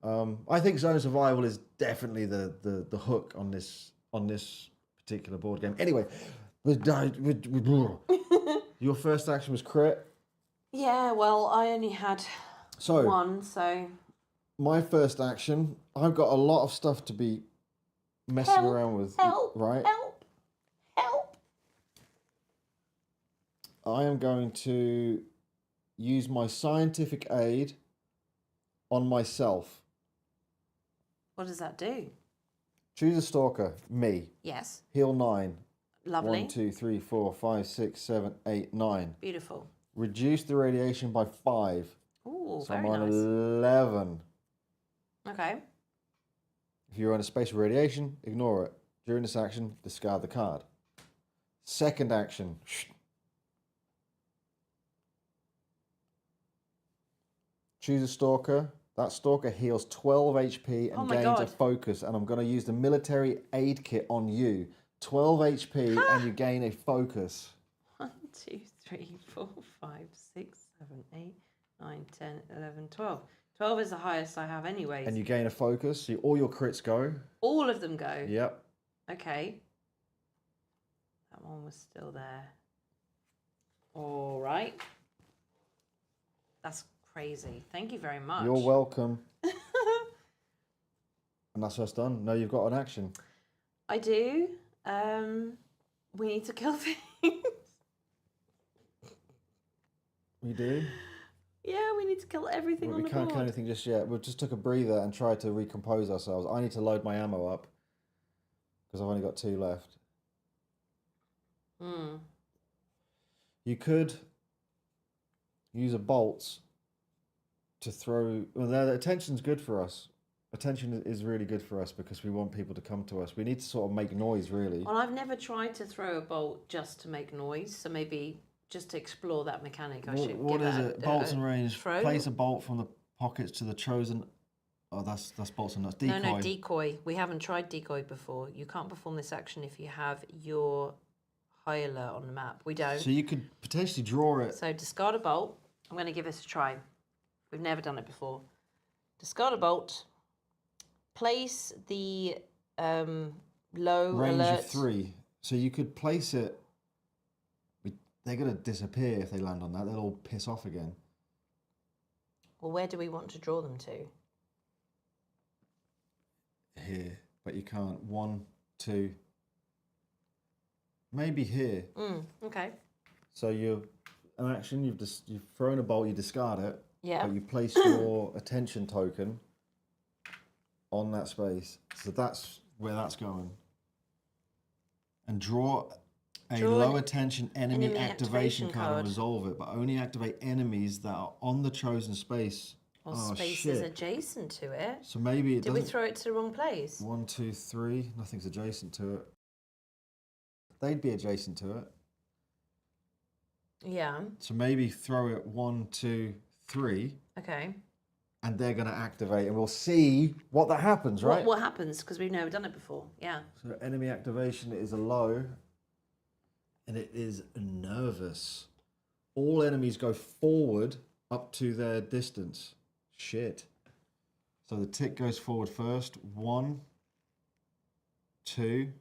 I think zone survival is definitely the hook on this particular board game. Anyway, your first action was crit. Yeah, well, I only had one, so... My first action, I've got a lot of stuff to be messing around with, right? Help! I am going to use my scientific aid on myself. What does that do? Choose a stalker, me. Yes. Heal 9. Lovely. 1, 2, 3, 4, 5, 6, 7, 8, 9. Beautiful. Reduce the radiation by 5. Ooh, so very I'm on nice. 11. Okay. If you're on a space of radiation, ignore it. During this action, discard the card. Second action. Choose a stalker. That stalker heals 12 HP and gains a focus. And I'm going to use the military aid kit on you. 12 HP and you gain a focus. 1, 2, 3, 4, 5, 6, 7, 8, 9, 10, 11, 12. 12 is the highest I have anyways. And you gain a focus, so all your crits go. All of them go? Yep. Okay. That one was still there. All right. That's crazy. Thank you very much. You're welcome. And that's us done. Now you've got an action. I do. We need to kill things. We do? Yeah, we need to kill everything on the board. We can't kill anything just yet. We just took a breather and tried to recompose ourselves. I need to load my ammo up because I've only got 2 left. You could use a bolt to throw... Well, the attention's good for us. Attention is really good for us because we want people to come to us. We need to sort of make noise, really. Well, I've never tried to throw a bolt just to make noise, so maybe... Just to explore that mechanic, I should What give is it? Bolts and range. Throw? Place a bolt from the pockets to the chosen... Oh, that's bolts and that's decoy. No, decoy. We haven't tried decoy before. You can't perform this action if you have your Hyla on the map. We don't. So you could potentially draw it. So discard a bolt. I'm going to give this a try. We've never done it before. Discard a bolt. Place the low range alert. of 3. So you could place it... They're going to disappear if they land on that. They'll all piss off again. Well, where do we want to draw them to? Here. But you can't. 1, 2. Maybe here. Okay. So an action, you've thrown a bolt, you discard it. Yeah. But you place your attention token on that space. So that's where that's going. And draw a low attention enemy activation card and resolve it, but only activate enemies that are on the chosen space. Or spaces adjacent to it. So maybe Did we throw it to the wrong place? 1, 2, 3. Nothing's adjacent to it. They'd be adjacent to it. Yeah. So maybe throw it 1, 2, 3. Okay. And they're going to activate, and we'll see what that happens, right? What happens? Because we've never done it before. Yeah. So enemy activation is a low. And it is nervous. All enemies go forward up to their distance. Shit. So the tick goes forward first. 1, 2,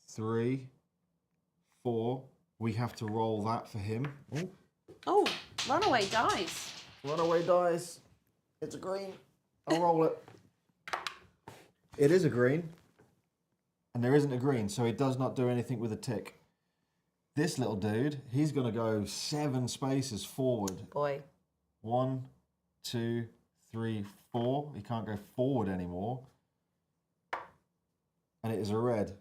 3, 4. We have to roll that for him. Ooh. Oh, runaway dice. Runaway dice. It's a green. I'll roll it. It is a green. And there isn't a green, so it does not do anything with a tick. This little dude, he's going to go 7 spaces forward. Boy. 1, 2, 3, 4. He can't go forward anymore. And it is a red.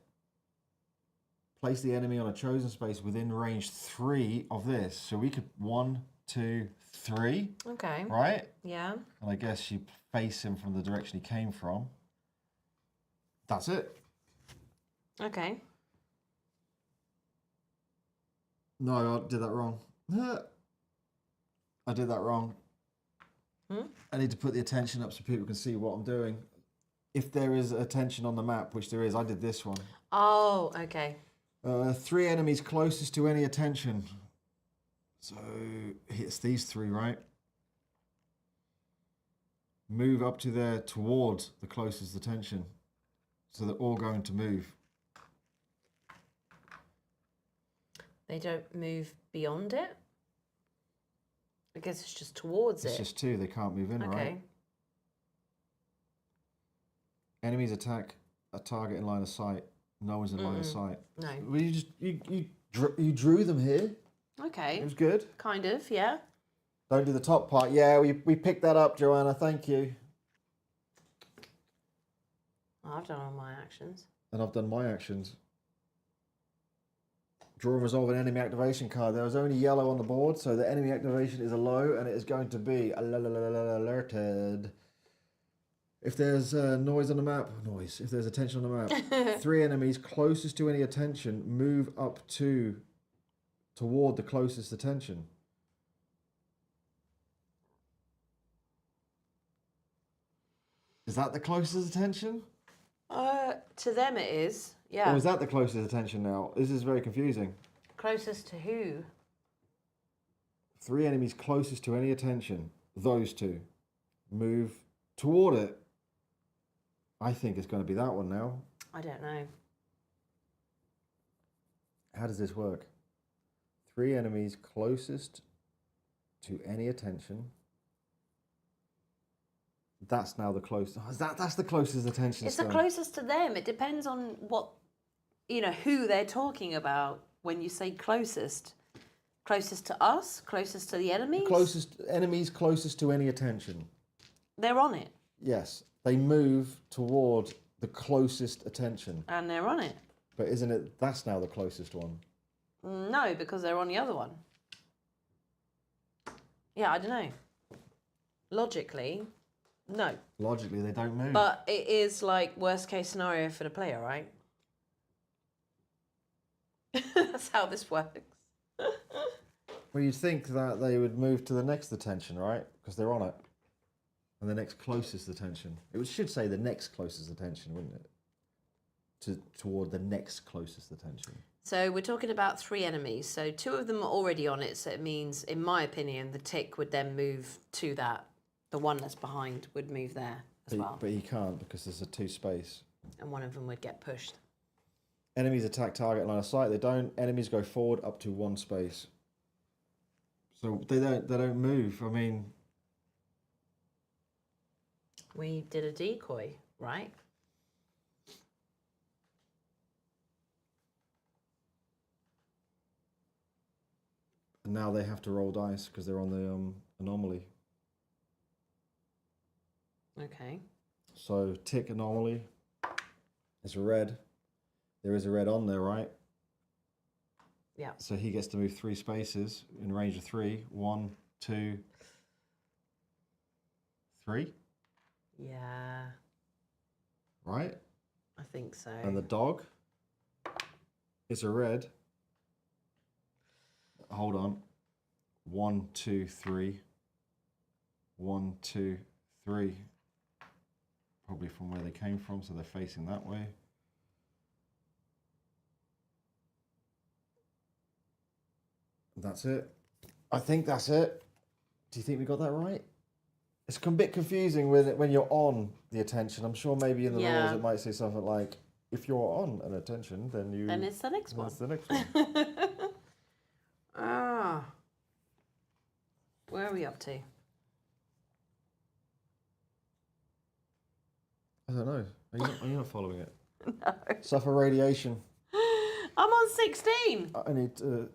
place the enemy on a chosen space within range 3 of this. So we could 1, 2, 3. Okay. Right? Yeah. And I guess you face him from the direction he came from. That's it. Okay. No, I did that wrong. I did that wrong. I need to put the attention up so people can see what I'm doing. If there is attention on the map, which there is, I did this one. Oh, okay. 3 enemies closest to any attention. So it's these 3, right? Move up to there towards the closest attention. So they're all going to move. They don't move beyond it? I guess it's just towards It's it. just 2, they can't move in, Okay. right? Enemies attack a target in line of sight. No one's in line of sight. No. Well, you drew them here. Okay. It was good. Kind of, yeah. Don't do the top part. Yeah, we picked that up, Joanna. Thank you. I've done all my actions. And I've done my actions. Draw and resolve an enemy activation card. There was only yellow on the board, so the enemy activation is a low, and it is going to be alerted. If there's noise on the map, if there's attention on the map, 3 enemies closest to any attention move up toward the closest attention. Is that the closest attention? To them it is, yeah. Or is that the closest attention now? This is very confusing. Closest to who? 3 enemies closest to any attention, those 2, move toward it. I think it's going to be that one now. I don't know. How does this work? 3 enemies closest to any attention. That's now the closest. That's the closest attention. It's the closest to them. It depends on what, who they're talking about when you say closest. Closest to us? Closest to the enemies? Enemies closest to any attention. They're on it. Yes, they move toward the closest attention. And they're on it. But isn't it? That's now the closest one. No, because they're on the other one. Yeah, I don't know. Logically, no. Logically, they don't move. But it is like worst case scenario for the player, right? That's how this works. Well, you'd think that they would move to the next attention, right? Because they're on it. And the next closest attention. It should say the next closest attention, wouldn't it? Toward the next closest attention. So we're talking about 3 enemies. So 2 of them are already on it. So it means, in my opinion, the tick would then move to that. The one that's behind would move there as well. But he can't because there's a 2 space. And one of them would get pushed. Enemies attack target line of sight. They don't. Enemies go forward up to 1 space. So they don't move. I mean, We did a decoy, right? and now they have to roll dice because they're on the anomaly. Okay. So tick anomaly. It's a red. There is a red on there, right? Yeah. So he gets to move 3 spaces in range of 3. 1, 2, 3. Yeah, Right? I think so. And the dog is a red. Hold on. 1, 2, 3. 1, 2, 3. Probably from where they came from, so they're facing that way. That's it. I think that's it. Do you think we got that right? It's a bit confusing when you're on the attention. I'm sure maybe in the rules it might say something like, if you're on an attention, then you... Then it's the next one. That's the next one. Ah. Where are we up to? I don't know. Are you not following it? No. Suffer radiation. I'm on 16. I need to...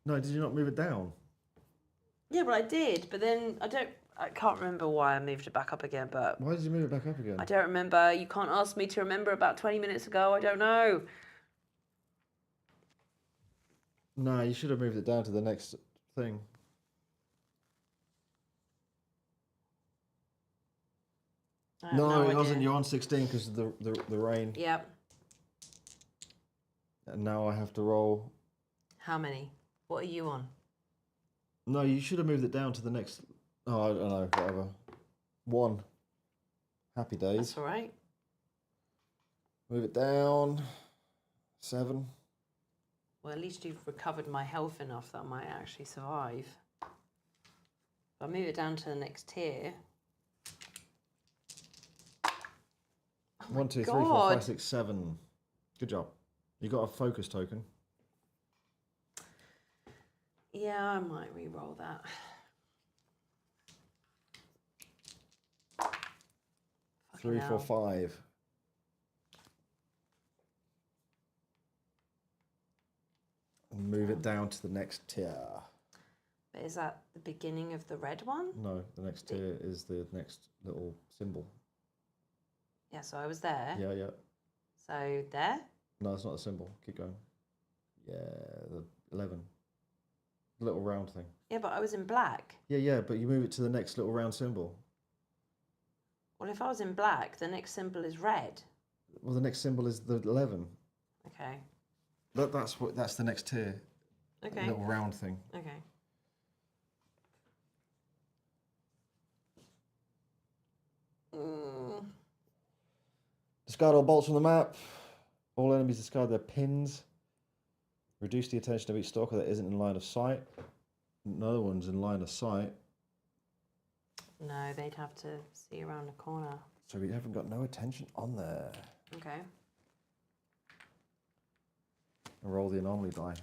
No, did you not move it down? Yeah, but I did. But then I can't remember why I moved it back up again, but Why did you move it back up again? I don't remember. You can't ask me to remember about 20 minutes ago. I don't know. No, you should have moved it down to the next thing. No, it wasn't. You're on 16 because of the rain. Yep. And now I have to roll. How many? What are you on? No, you should have moved it down to the next. Oh, I don't know. Whatever. 1. Happy days. That's all right. Move it down. 7. Well, at least you've recovered my health enough that I might actually survive. If I move it down to the next tier. 1, 2, 3, 4, 5, 6, 7. Good job. You got a focus token. Yeah, I might re-roll that. Fucking 3, 4, 5. And move it down to the next tier. But is that the beginning of the red one? No, the next tier is the next little symbol. Yeah, so I was there. Yeah, yeah. So there? No, it's not a symbol. Keep going. Yeah, the 11. Little round thing. Yeah, but I was in black. Yeah, yeah, but you move it to the next little round symbol. Well, if I was in black, the next symbol is red. Well, the next symbol is the 11. Okay. That's the next tier. Okay. Little round thing. Okay. Discard all bolts from the map. All enemies discard their pins. Reduce the attention of each stalker that isn't in line of sight. No one's in line of sight. No, they'd have to see around the corner. So we haven't got no attention on there. Okay. And roll the anomaly die.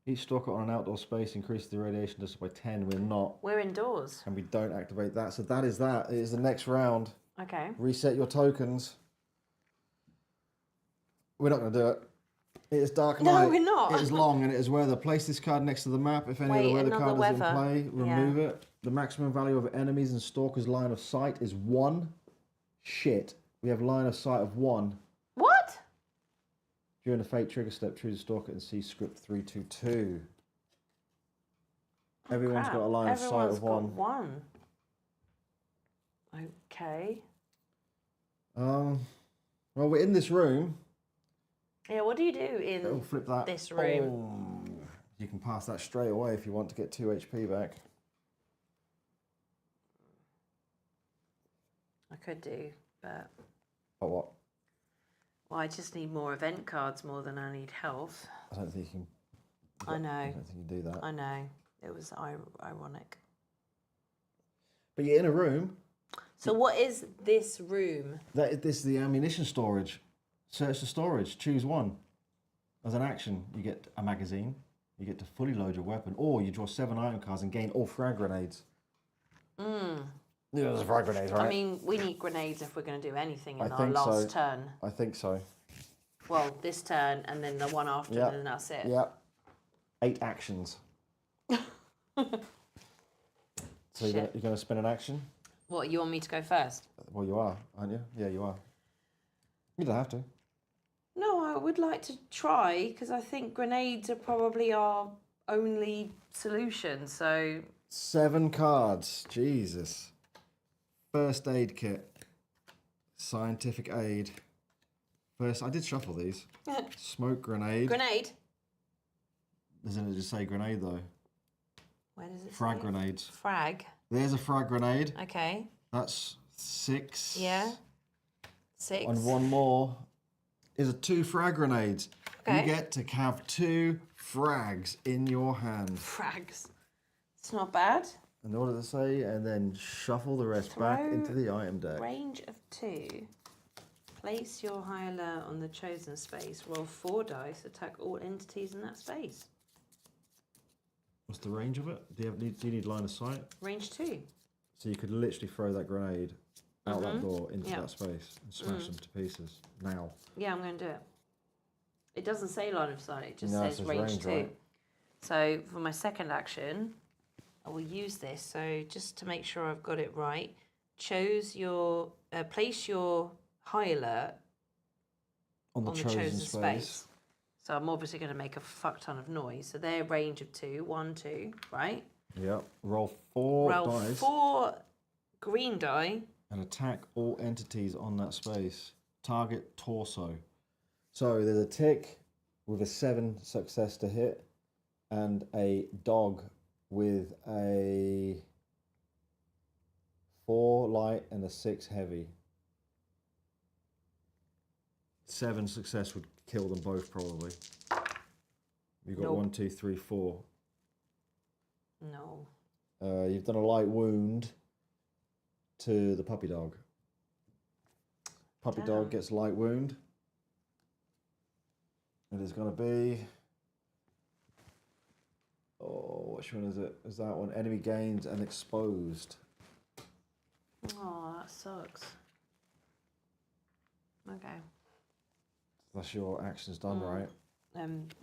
Each stalker on an outdoor space increases the radiation distance by 10. We're not. We're indoors. And we don't activate that. So that is that. It is the next round. Okay. Reset your tokens. We're not going to do it. It is dark night. No, we're not. It is long and it is weather. Place this card next to the map. If any of the weather card is in play, remove it. The maximum value of enemies and stalkers' line of sight is 1. Shit. We have line of sight of 1. What? During the fate trigger step, choose a stalker and see script 322. Everyone's got a line of sight of 1. 1. Okay. Well, we're in this room. Yeah, what do you do in Flip that. this room? Oh, you can pass that straight away if you want to get 2 HP back. I could do, but... Oh, what? Well, I just need more event cards more than I need health. I don't think you can... I know. I don't think you do that. I know. It was ironic. But you're in a room. So what is this room? This is the ammunition storage. Search the storage. Choose one. As an action, you get a magazine. You get to fully load your weapon. Or you draw 7 item cards and gain all frag grenades. Yeah, there's frag grenades, right? I mean, we need grenades if we're going to do anything in I our think last so. turn. I think so. Well, this turn and then the one after, Yep. and then that's it. Yep. 8 actions. So you're going to spend an action? What, you want me to go first? Well, you are, aren't you? Yeah, you are. You don't have to. No, I would like to try, because I think grenades are probably our only solution, so... 7 cards. Jesus. First aid kit. Scientific aid. First, I did shuffle these. Smoke grenade. Grenade? Doesn't it just say grenade, though? Where does it Frag say? grenades. Frag. There's a frag grenade. Okay. That's 6. Yeah. 6. And one more is 2 frag grenades. Okay. You get to have 2 frags in your hand. Frags. It's not bad. In order to say, and then shuffle the rest back into the item deck. Range of 2. Place your high alert on the chosen space. Roll 4 dice. Attack all entities in that space. What's the range of it? Do you need line of sight? Range 2. So you could literally throw that grenade out that door into that space and smash them to pieces now. Yeah, I'm going to do it. It doesn't say line of sight. It just No, it says says range range, 2. right? So for my second action, I will use this. So just to make sure I've got it right, place your high alert on the chosen space. So I'm obviously going to make a fuck ton of noise. So they're range of 2, 1, 2, right? Yep. Roll 4 Roll dice. 4 green die. And attack all entities on that space. Target torso. So there's a tick with a 7 success to hit, and a dog with a 4 light and a 6 heavy. 7 success would kill them both probably. You've got Nope. 1, 2, 3, 4. No. You've done a light wound to the puppy dog. Puppy dog gets light wound. It is going to be... Oh, which one is it? Is that one? Enemy gains and exposed. Oh, that sucks. Okay. That's your actions done, right?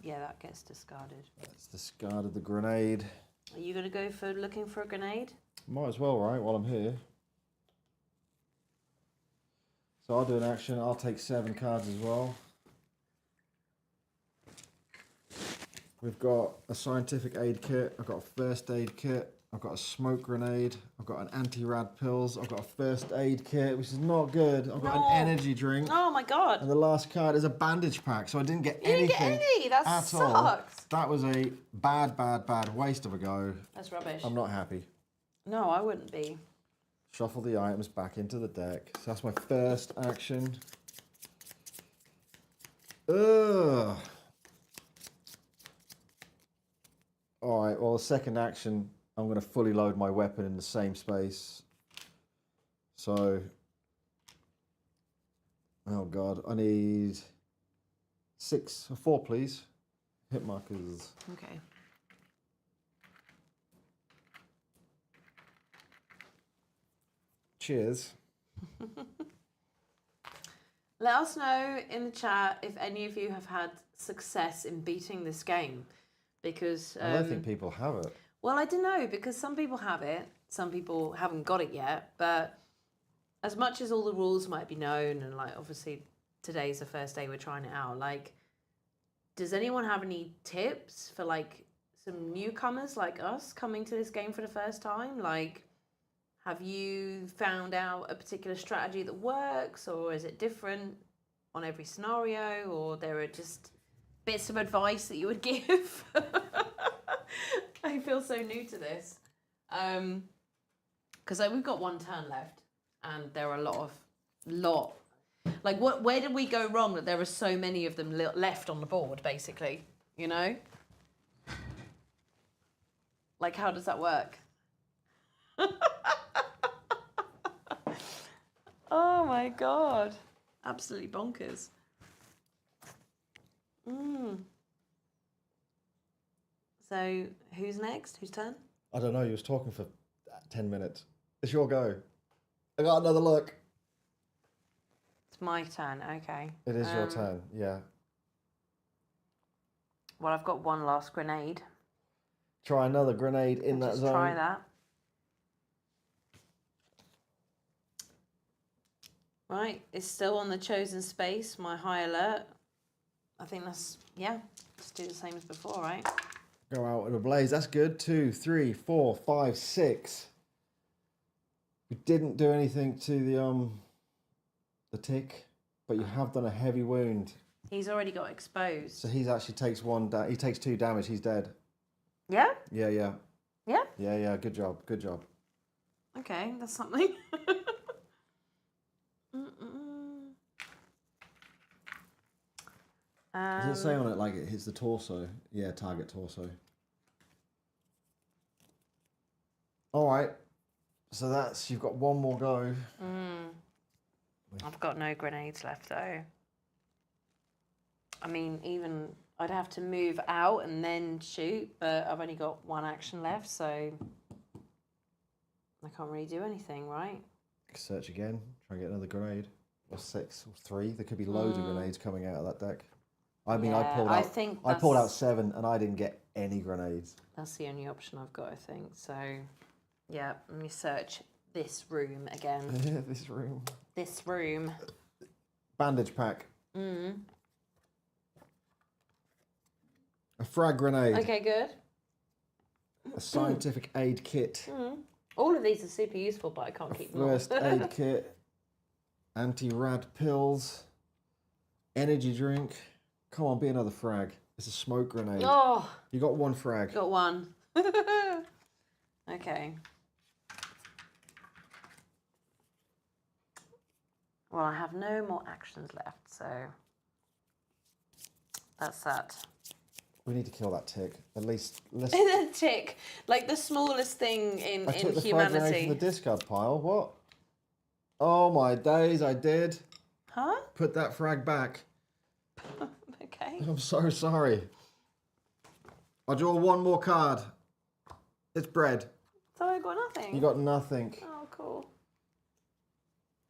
Yeah, that gets discarded. That's discarded the grenade. Are you going to go for looking for a grenade? Might as well, right, while I'm here. So I'll do an action. I'll take 7 cards as well. We've got a scientific aid kit. I've got a first aid kit. I've got a smoke grenade. I've got an anti-rad pills. I've got a first aid kit, which is not good. I've got an energy drink. Oh my god. And the last card is a bandage pack, so I didn't get You didn't anything get any. That at sucks. all. That was a bad waste of a go. That's rubbish. I'm not happy. No, I wouldn't be. Shuffle the items back into the deck. So that's my first action. Ugh. All right, well, the second action, I'm going to fully load my weapon in the same space. So, oh God, I need 4, please. Hit markers. Okay. Cheers. Let us know in the chat if any of you have had success in beating this game. Because I don't think people have it. well, I don't know, because some people have it, some people haven't got it yet, but as much as all the rules might be known, and like obviously today's the first day we're trying it out, like does anyone have any tips for like some newcomers like us coming to this game for the first time? Like, have you found out a particular strategy that works, or is it different on every scenario, or there are just bits of advice that you would give? I feel so new to this. Because like, we've got 1 turn left, and there are a lot. Like, where did we go wrong that there are so many of them left on the board, basically? You know? Like, how does that work? Oh my god. Absolutely bonkers. So, who's next? Whose turn? I don't know, you was talking for 10 minutes. It's your go. I got another look. It's my turn, okay. It is your turn, yeah. Well, I've got 1 last grenade. Try another grenade in that Just zone. try that. Right, it's still on the chosen space, my high alert. I think that's, yeah, just do the same as before, right? Go out in a blaze. That's good. 2, 3, 4, 5, 6. You didn't do anything to the tick, but you have done a heavy wound. He's already got exposed. So he's actually takes 1. He takes 2 damage. He's dead. Yeah? Yeah. Yeah? Yeah. Good job. Okay, that's something. Does it say on it like it hits the torso? Yeah, target torso. All right. So that's, you've got 1 more go. I've got no grenades left though. I mean, even I'd have to move out and then shoot, but I've only got 1 action left, so I can't really do anything, right? Search again. Try and get another grenade. Or 6 or 3. There could be loads of grenades coming out of that deck. I mean, Yeah, I pulled out that's- 7 and I didn't get any grenades. That's the only option I've got, I think. So, yeah, let me search this room again. This room. This room. Bandage pack. A frag grenade. Okay, good. A scientific aid kit. All of these are super useful, but I can't keep them all. First aid kit. Anti-rad pills. Energy drink. Come on, be another frag. It's a smoke grenade. Oh, You got one frag. got one. Okay. Well, I have no more actions left, so that's that. We need to kill that tick. At least let's. The tick, like the smallest thing in I took the frag grenade humanity. from the discard pile. What? Oh my days! I did. Huh? Put that frag back. Okay. I'm so sorry. I draw one more card. It's bread. So I got nothing. You got nothing. Oh, cool.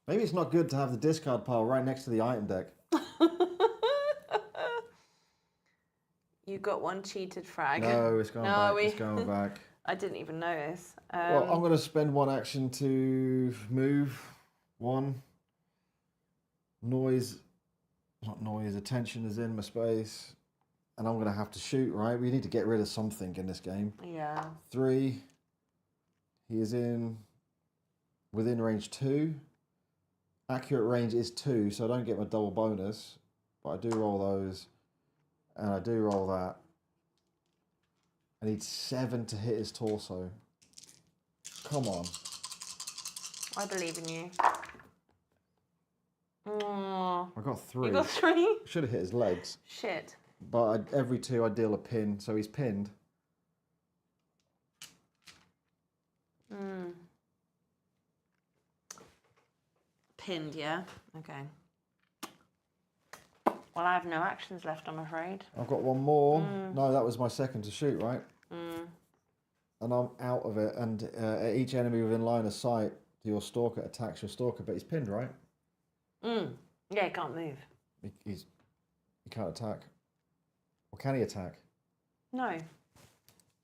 Maybe it's not good to have the discard pile right next to the item deck. You got one cheated frag. No, it's going back. It's going back. I didn't even notice. Well, I'm going to spend one action to move. One. Noise. Not noise. Attention is in my space. And I'm going to have to shoot, right? We need to get rid of something in this game. Yeah. 3. He is within range 2. Accurate range is 2, so I don't get my double bonus. But I do roll those. And I do roll that. I need 7 to hit his torso. Come on. I believe in you. Oh, I got 3. you got 3? Should have hit his legs. Shit. But every 2 I deal a pin, so he's pinned. Pinned, yeah? Okay. Well, I have no actions left, I'm afraid. I've got one more. No, that was my second to shoot, right? And I'm out of it. And each enemy within line of sight, your stalker attacks your stalker, but he's pinned, right? Yeah, he can't move. He can't attack. Or can he attack? No.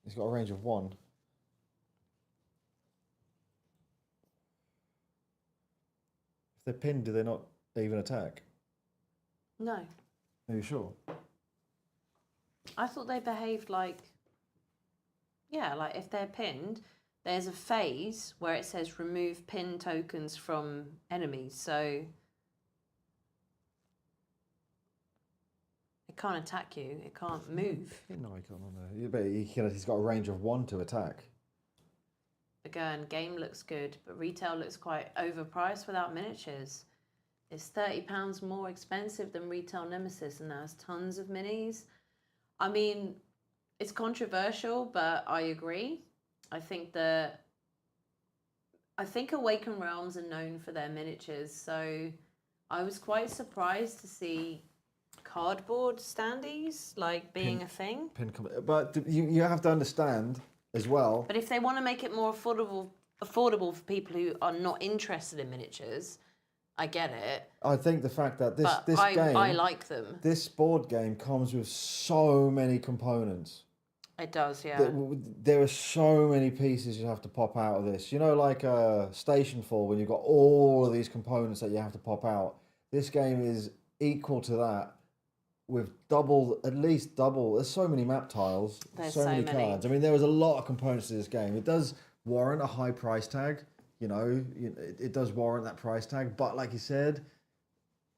He's got a range of 1. If they're pinned, do they not even attack? No. Are you sure? I thought they behaved like... Yeah, like if they're pinned, there's a phase where it says remove pin tokens from enemies, so... It can't attack you, it can't move. No, he can't on there. But he's got a range of 1 to attack. Again, game looks good, but retail looks quite overpriced without miniatures. It's £30 more expensive than retail Nemesis and has tons of minis. I mean, it's controversial, but I agree. I think Awakened Realms are known for their miniatures, so I was quite surprised to see cardboard standees like being a thing. But you have to understand as well. But if they want to make it more affordable for people who are not interested in miniatures, I get it. I think the fact that this game, I like them. This board game comes with so many components. It does, yeah. There are so many pieces you have to pop out of this. You know, like Station 4, when you've got all of these components that you have to pop out. This game is equal to that with at least double. There's so many map tiles, so many cards. I mean, there was a lot of components to this game. It does warrant a high price tag. You know, it does warrant that price tag. But like you said,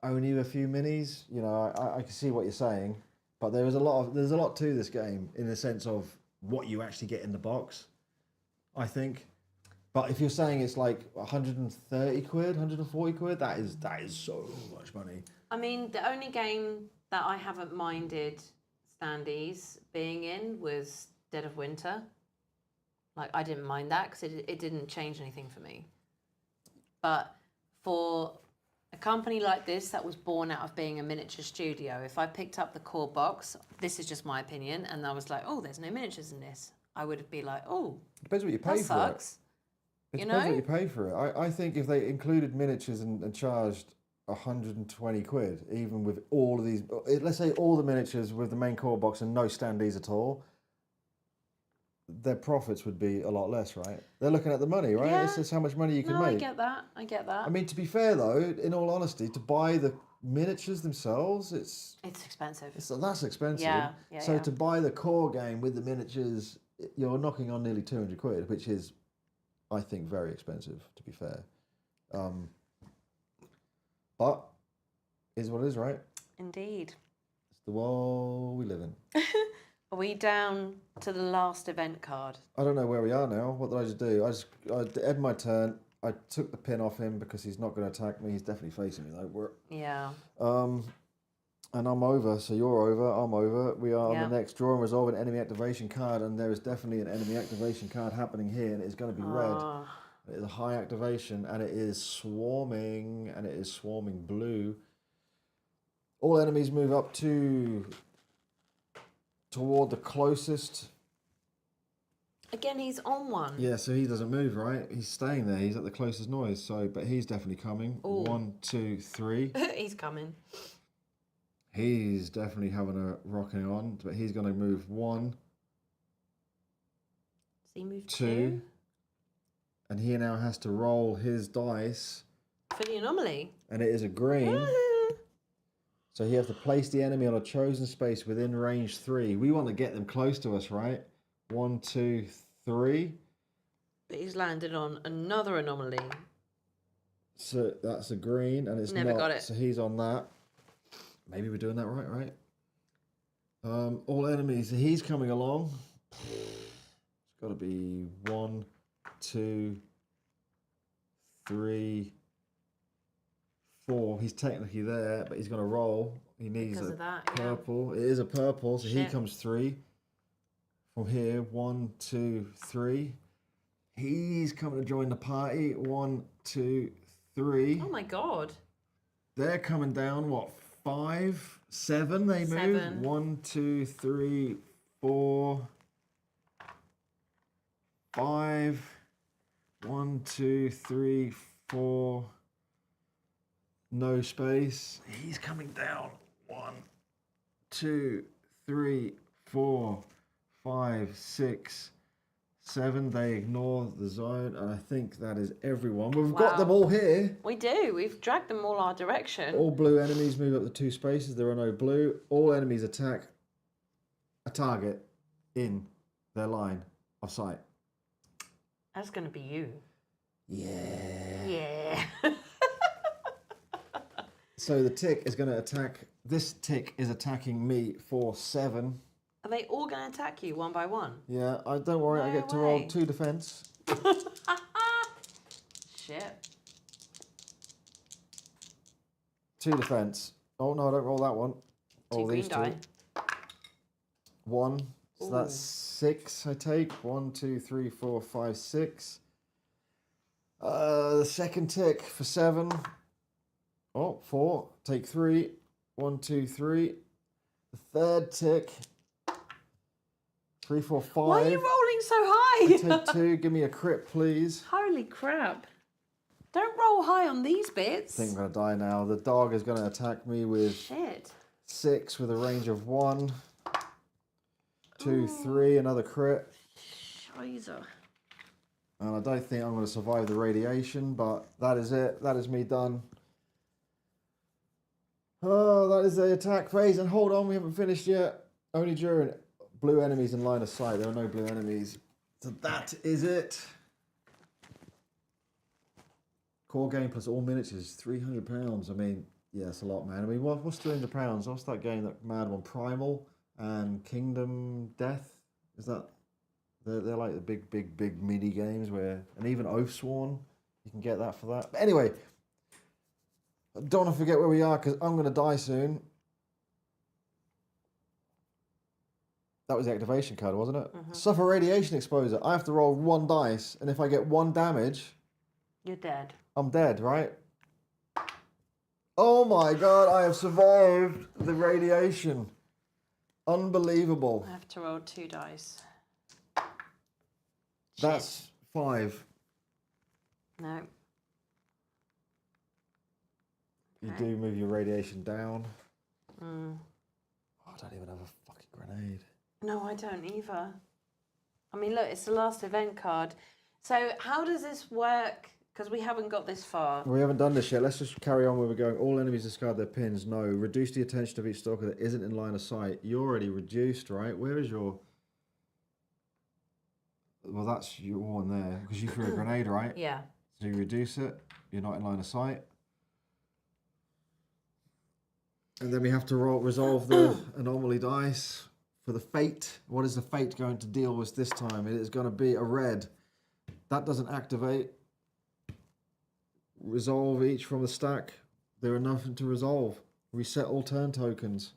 only a few minis. You know, I can see what you're saying. But there's a lot to this game in the sense of what you actually get in the box, I think. But if you're saying it's like 130 quid, 140 quid, that is so much money. I mean, the only game that I haven't minded standees being in was Dead of Winter. Like, I didn't mind that because it didn't change anything for me. But for a company like this that was born out of being a miniature studio, if I picked up the core box, this is just my opinion, and I was like, oh, there's no miniatures in this, I would be like, oh, depends what you pay that for sucks. It depends what you pay for it. I think if they included miniatures and charged 120 quid, even with all of these, let's say all the miniatures with the main core box and no standees at all, their profits would be a lot less, right? They're looking at the money, right? It's just how much money you can make. I get that. I mean, to be fair though, in all honesty, to buy the miniatures themselves, It's expensive. that's expensive. Yeah, yeah, So yeah. to buy the core game with the miniatures, you're knocking on nearly 200 quid, which is, I think, very expensive, to be fair. But is what it is, right? Indeed. It's the world we live in. Are we down to the last event card? I don't know where we are now. What did I just do? I had my turn. I took the pin off him because he's not going to attack me. He's definitely facing me though. Yeah. And I'm over. So you're over. I'm over. We are Yeah. on the next draw and resolve an enemy activation card, and there is definitely an enemy activation card happening here, and it's going to be red. It is a high activation, and it is swarming, and it is swarming blue. All enemies move up toward the closest. Again, he's on one. Yeah, so he doesn't move, right? He's staying there. He's at the closest noise. So, but he's definitely coming. Ooh. 1, 2, 3. He's coming. He's definitely having a rocking on, but he's going to move 1, Does he move 2, and he now has to roll his dice, for the anomaly? and it is a green. So he has to place the enemy on a chosen space within range 3. We want to get them close to us, right? 1, 2, 3. But he's landed on another anomaly. So that's a green, and it's Never not. got it. So he's on that. Maybe we're doing that right? All enemies. He's coming along. It's got to be 1, 2, 3, 4. He's technically there, but he's going to roll. He needs Because a of that, purple. It is a purple, so he Shit. comes 3. From here, 1, 2, 3. He's coming to join the party. 1, 2, 3. Oh my god. They're coming down, what, 5, 7 they move? 7. 1, 2, 3, 4, 5. 1, 2, 3, 4. No space. He's coming down. 1, 2, 3, 4, 5, 6, 7. They ignore the zone, and I think that is everyone. We've got them all here. We do. We've dragged them all our direction. All blue enemies move up the 2 spaces. There are no blue. All enemies attack a target in their line of sight. That's going to be you. Yeah. Yeah. So the tick is going to attack. This tick is attacking me for 7. Are they all going to attack you one by one? Yeah, don't worry. I No get to roll way. 2 defense. Shit. 2 defense. Oh no, I don't roll that one. Two Roll green these 2. die. 1. So that's Ooh. 6 I take. 1, 2, 3, 4, 5, 6. The second tick for 7. Oh, 4. Take 3. 1, 2, 3. The third tick. 3, 4, 5. Why are you rolling so high? Take 2. Give me a crit, please. Holy crap. Don't roll high on these bits. I think I'm going to die now. The dog is going to attack me with Shit. 6 with a range of 1. 2, 3. Another crit. Scheiße. And I don't think I'm going to survive the radiation, but that is it. That is me done. Oh, that is the attack phase. And hold on, we haven't finished yet. Only during blue enemies in line of sight. There are no blue enemies. So that is it. Core game plus all miniatures, £300. I mean, yeah, it's a lot, man. I mean, what's £300? What's that game, that mad one? Primal and Kingdom Death? Is that... They're like the big mini games where... And even Oathsworn, you can get that for that. But anyway, I don't want to forget where we are because I'm going to die soon. That was the activation card, wasn't it? Mm-hmm. Suffer radiation exposure. I have to roll 1 dice, and if I get 1 damage... You're dead. I'm dead, right? Oh my god, I have survived the radiation. Unbelievable. I have to roll 2 dice. That's 5. No. You Okay. do move your radiation down. Mm. Oh, I don't even have a fucking grenade. No, I don't either. I mean, look, it's the last event card. So how does this work Because we haven't got this far. We haven't done this yet. Let's just carry on where we're going. All enemies discard their pins. No. Reduce the attention of each stalker that isn't in line of sight. You're already reduced, right? Where is your... Well, that's your one there. Because you threw a grenade, right? Yeah. So you reduce it. You're not in line of sight. And then we have to resolve the anomaly dice for the fate. What is the fate going to deal with this time? It is going to be a red. That doesn't activate. Resolve each from the stack. There are nothing to resolve. Reset all turn tokens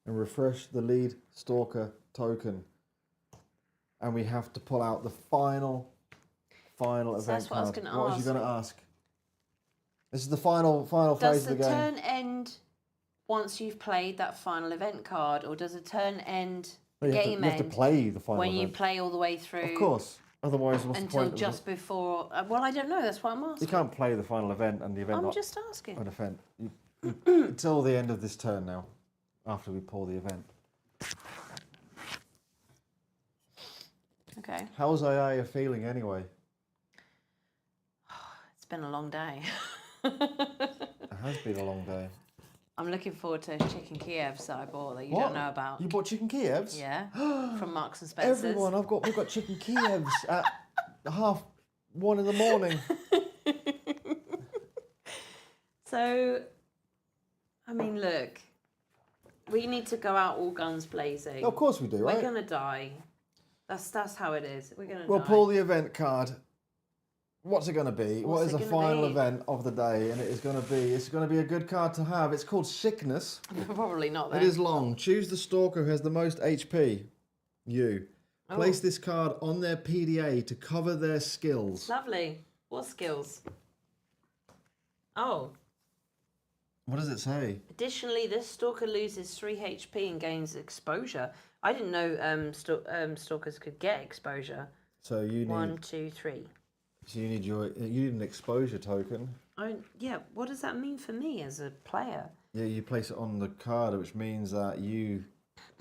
and refresh the lead stalker token. And we have to pull out the final event that's what I was card. gonna What was ask. you going to ask? This is the final phase Does of the the game. turn end once you've played that final event card, or does the turn end, No, the you game have to end, play the final when you event. play all the way through? Of course. Otherwise, what's the Until point? just before. Well, I don't know. That's why I'm asking. You can't play the final event and the event I'm not just asking. an event. Until the end of this turn now, after we pull the event. Okay. How's AI feeling anyway? It's been a long day. It has been a long day. I'm looking forward to chicken Kievs that I bought that you What? don't know about. You bought chicken Kievs? Yeah, from Marks and Spencer's. Everyone, we've got chicken Kievs at 1:30 in the morning. So, I mean, look, we need to go out all guns blazing. Of course we do, right? We're gonna die. That's how it is. We're gonna We'll die. pull the event card. What's it going to be? What What's is it the gonna final be? event of the day? And it's going to be a good card to have. It's called Sickness. Probably not It then. is long. Choose the stalker who has the most HP. You. Oh. Place this card on their PDA to cover their skills. Lovely. What skills? Oh. What does it say? Additionally, this stalker loses 3 HP and gains exposure. I didn't know stalkers could get exposure. So you need 1, 2, 3. so you need an exposure token. Oh, yeah. What does that mean for me as a player? Yeah, you place it on the card, which means that you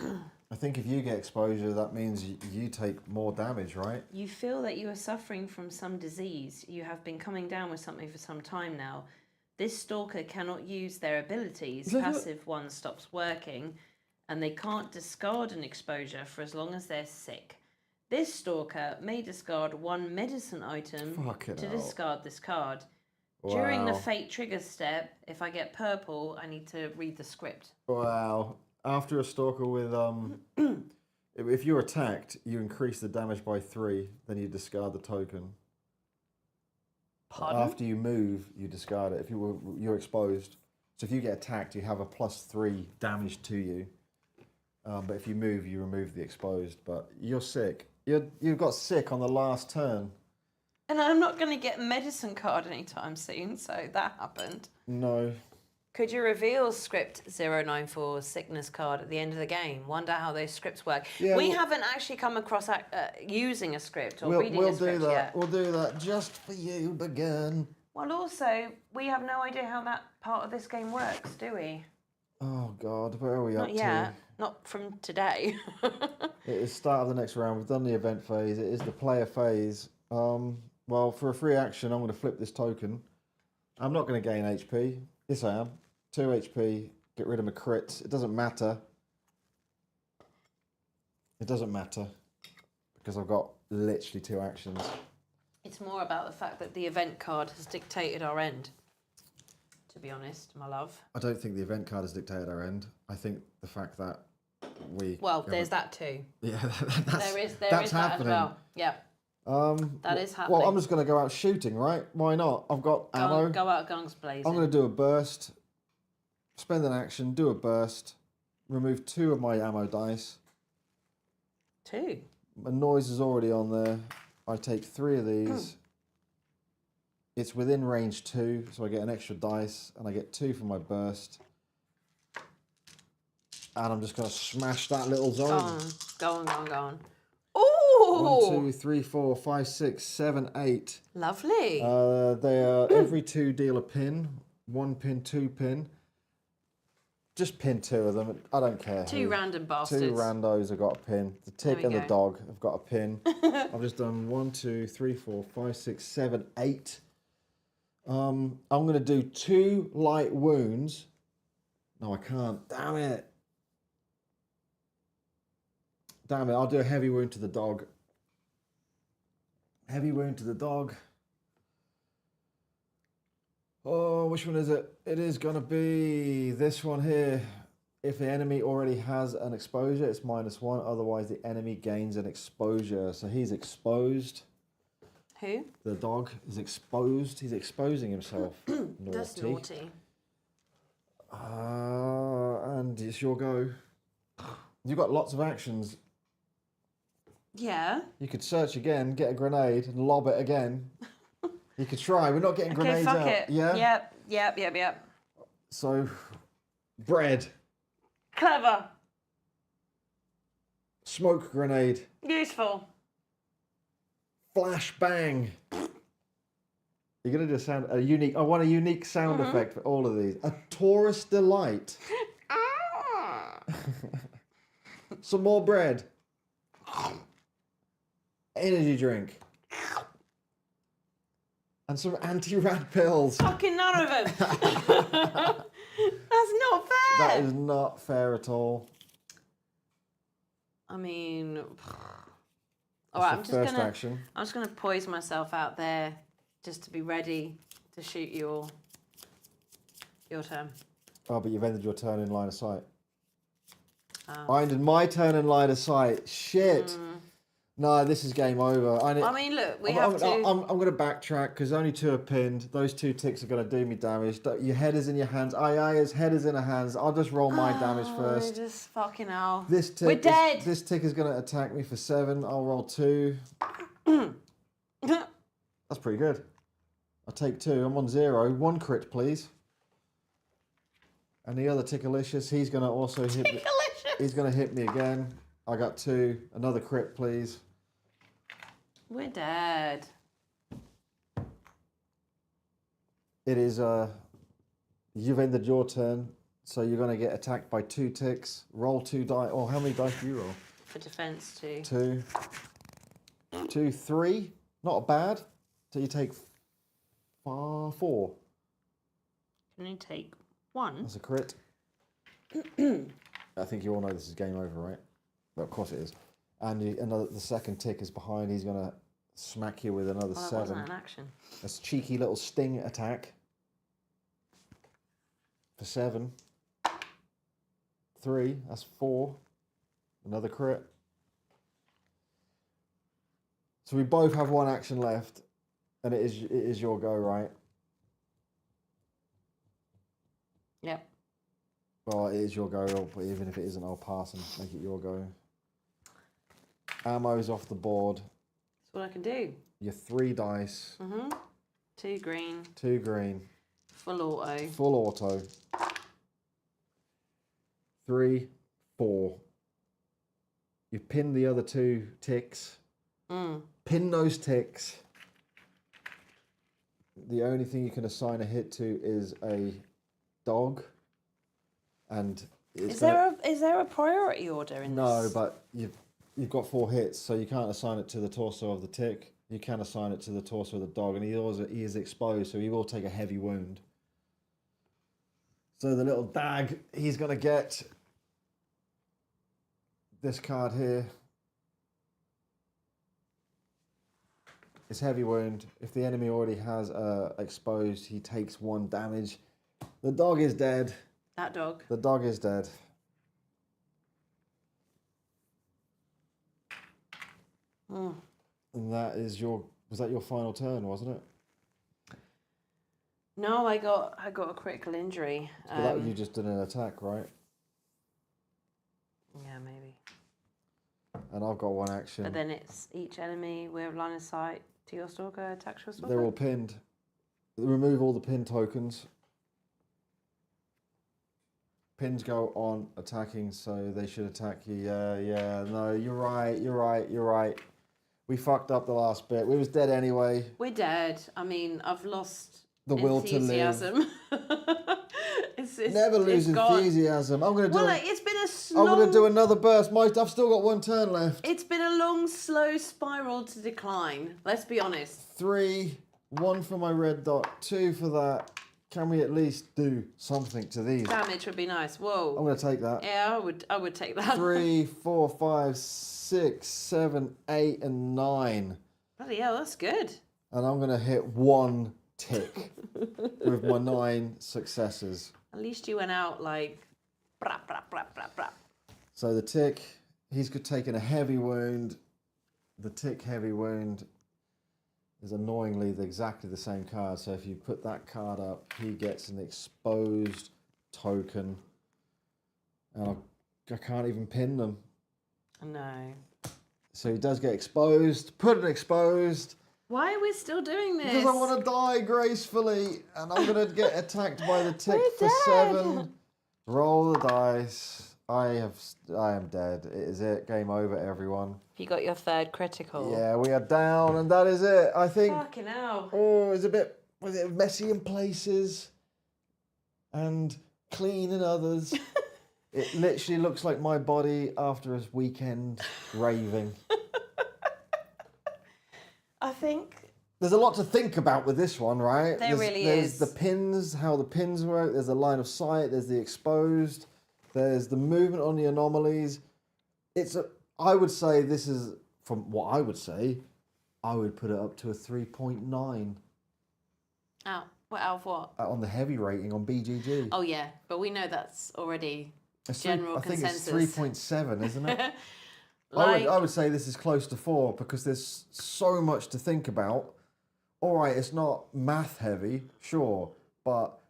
I think if you get exposure, that means you take more damage, right? You feel that you are suffering from some disease. You have been coming down with something for some time now. This stalker cannot use their abilities. Passive one stops working, and they can't discard an exposure for as long as they're sick. This stalker may discard 1 medicine item Fucking to hell. discard this card. During the Wow. fate trigger step, if I get purple, I need to read the script. Wow. After a stalker with if you're attacked, you increase the damage by 3, then you discard the token. Pardon? After you move, you discard it. If you're exposed, so if you get attacked, you have a +3 damage to you. But if you move, you remove the exposed. But you're sick. You got sick on the last turn. And I'm not going to get a medicine card anytime soon, so that happened. No. Could you reveal script 094 sickness card at the end of the game? Wonder how those scripts work. Yeah, we we'll- haven't actually come across using a script or We'll reading a do script that. yet. We'll do that just for you, Begin. Well, also, we have no idea how that part of this game works, do we? Oh God, where are we up Not yet. Not from today. It is start of the next round. We've done the event phase. It is the player phase. Well, for a free action, I'm going to flip this token. I'm not going to gain HP. Yes, I am. 2 HP. Get rid of my crits. It doesn't matter. It doesn't matter. Because I've got literally 2 actions. It's more about the fact that the event card has dictated our end. To be honest, my love. I don't think the event card has dictated our end. I think the fact that we... Well, there's that too. Yeah, There is that's that happening. as well. Yeah. That is happening. Well, I'm just going to go out shooting, right? Why not? I've got ammo. Go out guns blazing. I'm going to do a burst, spend an action, do a burst, remove 2 of my ammo dice. 2. My noise is already on there. I take 3 of these. It's within range 2, so I get an extra dice, and I get 2 for my burst. And I'm just going to smash that little zone. Go on. Ooh! 1, 2, 3, 4, 5, 6, 7, 8. Lovely. They are every 2 deal a pin. 1 pin, 2 pin. Just pin 2 of them. I don't care. 2 random bastards. 2 randos have got a pin. The tick There and we the go. dog have got a pin. I've just done 1, 2, 3, 4, 5, 6, 7, 8. I'm going to do 2 light wounds. No, I can't. Damn it. Damn it. I'll do a heavy wound to the dog. Heavy wound to the dog. Oh, which one is it? It is going to be this one here. If the enemy already has an exposure, it's -1. Otherwise, the enemy gains an exposure. So he's exposed. Who? The dog is exposed. He's exposing himself. That's naughty. And it's your go. You've got lots of actions. Yeah. You could search again, get a grenade, and lob it again. You could try. We're not getting grenades fuck out. it. Yeah? Yep. So, bread. Clever. Smoke grenade. Useful. Flash bang. You're going to do a unique... I want a unique sound effect for all of these. A Taurus delight. Some more bread. Energy drink. And some anti-rat pills. Fucking none of them. That's not fair. That is not fair at all. I mean, all That's right. the first action. I'm just gonna poise myself out there, just to be ready to shoot your turn. Oh, but you've ended your turn in line of sight. Oh. I ended my turn in line of sight. Shit. No, this is game over. I mean, look, I'm going to backtrack because only 2 are pinned. Those 2 ticks are going to do me damage. Your head is in your hands. His head is in her hands. I'll just roll my damage first. Just fucking hell. This tick We're dead. This tick is going to attack me for 7. I'll roll 2. That's pretty good. I'll take 2. I'm on 0. 1 crit, please. And the other tickalicious, he's going to also hit me. He's going to hit me again. I got 2. Another crit, please. We're dead. It is, you've ended your turn, so you're going to get attacked by 2 ticks. Roll 2 die. Oh, how many dice do you roll? For defense, 2. 2. 2, 3. Not bad. So you take 4. Can you take 1? That's a crit. I think you all know this is game over, right? Well, of course it is. And the second tick is behind. He's going to smack you with another 7. That wasn't an action. That's a cheeky little sting attack. For 7. 3. That's 4. Another crit. So we both have 1 action left. And it is your go, right? Yep. Well, it is your go, but even if it isn't, I'll pass and make it your go. Ammo's off the board. That's what I can do. Your 3 dice. 2 green. 2 green. Full auto. Full auto. 3, 4. You pin the other 2 ticks. Pin those ticks. The only thing you can assign a hit to is a dog. And is there a priority order in this? No, but you've got 4 hits, so you can't assign it to the torso of the tick. You can assign it to the torso of the dog, and he is exposed, so he will take a heavy wound. So the little dag, he's going to get this card here. It's heavy wound. If the enemy already has exposed, he takes 1 damage. The dog is dead. That dog. The dog is dead. And that is was that your final turn, wasn't it? No, I got a critical injury. But you just did an attack, right? Yeah, maybe. And I've got 1 action. But then it's each enemy with line of sight to your stalker attacks your stalker. They're all pinned. Remove all the pin tokens. Pins go on attacking, so they should attack you. Yeah, no, you're right. We fucked up the last bit. We was dead anyway. We're dead. I mean, I've lost the will to live. it's Never lose enthusiasm. I'm gonna do. Well, it's been I'm gonna do another burst. I've still got 1 turn left. It's been a long, slow spiral to decline. Let's be honest. 3, 1 for my red dot, 2 for that. Can we at least do something to these? Damage would be nice. Whoa. I'm going to take that. Yeah, I would take that. 3, 4, 5, 6, 7, 8, and 9. Bloody hell, that's good. And I'm going to hit 1 tick with my 9 successes. At least you went out like... Brap, brap, brap, brap, brap. So the tick, he's taken a heavy wound. The tick heavy wound is annoyingly exactly the same card. So if you put that card up, he gets an exposed token. And I can't even pin them. No. So he does get exposed. Put it exposed. Why are we still doing this? Because I want to die gracefully. And I'm going to get attacked by the tick We're for dead. 7. Roll the dice. I am dead. It is it. Game over, everyone. You got your 3rd critical. Yeah, we are down, and that is it. I think. Fucking hell. Oh, was it messy in places, and clean in others. It literally looks like my body after a weekend raving. I think. There's a lot to think about with this one, right? There really there's is. the pins, how the pins work. There's the line of sight. There's the exposed. There's the movement on the anomalies. I would say this is, from what I would say, I would put it up to a 3.9. Out. What, out of what? On the heavy rating on BGG. Oh, yeah. But we know that's already It's general I think consensus. it's 3.7, isn't it? Like, I would say this is close to 4 because there's so much to think about. All right, it's not math heavy, sure, but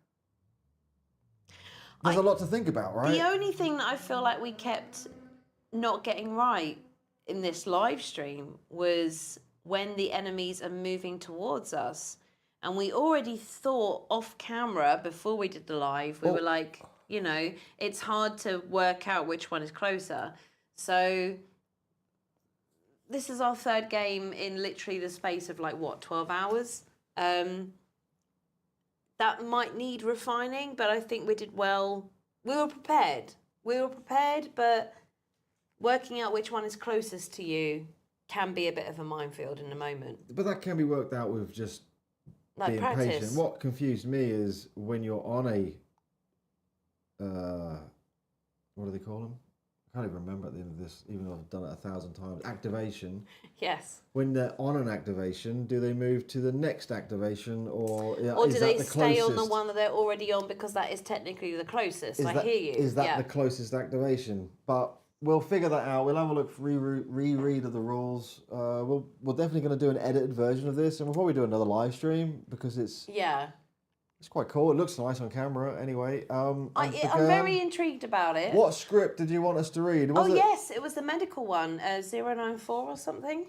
there's a lot to think about, right? the only thing that I feel like we kept not getting right in this live stream was when the enemies are moving towards us. And we already thought off camera before we did the live, we were like, you know, it's hard to work out which one is closer. So this is our 3rd game in literally the space of 12 hours. That might need refining, but I think we did well. We were prepared, but working out which one is closest to you can be a bit of a minefield in the moment. But that can be worked out with just being practice. patient. What confused me is when you're on a, what do they call them? I can't even remember at the end of this, even though I've done it 1,000 times. Activation. Yes. When they're on an activation, do they move to the next activation, or Or is do that they the stay on the closest? one that they're already on because that is technically the closest? I hear you. Is that yeah. the closest activation? But we'll figure that out. We'll have a look, reread of the rules. We're definitely going to do an edited version of this, and we'll probably do another live stream because it's quite cool. It looks nice on camera. Anyway, I'm very intrigued about it. What script did you want us to read? Yes, it was the medical one, 094 or something.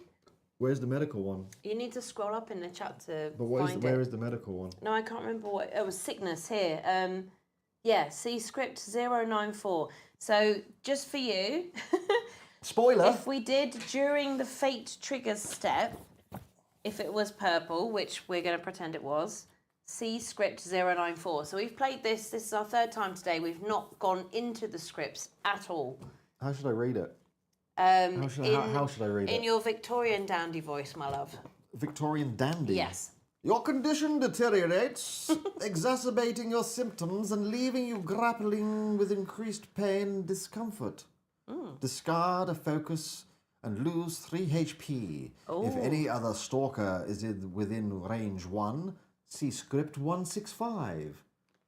Where's the medical one? You need to scroll up in the chat to But find where it. is the medical one? No, I can't remember what it was. Sickness here. See script 094. So just for you, Spoiler. if we did during the fate triggers step, if it was purple, which we're going to pretend it was, see script 094. So we've played this. This is our 3rd time today. We've not gone into the scripts at all. How should I read it? How should I read it? In your Victorian dandy voice, my love. Victorian dandy. Yes. Your condition deteriorates, exacerbating your symptoms and leaving you grappling with increased pain and discomfort. Discard a focus and lose 3 HP. If any other stalker is within range 1, see script 165.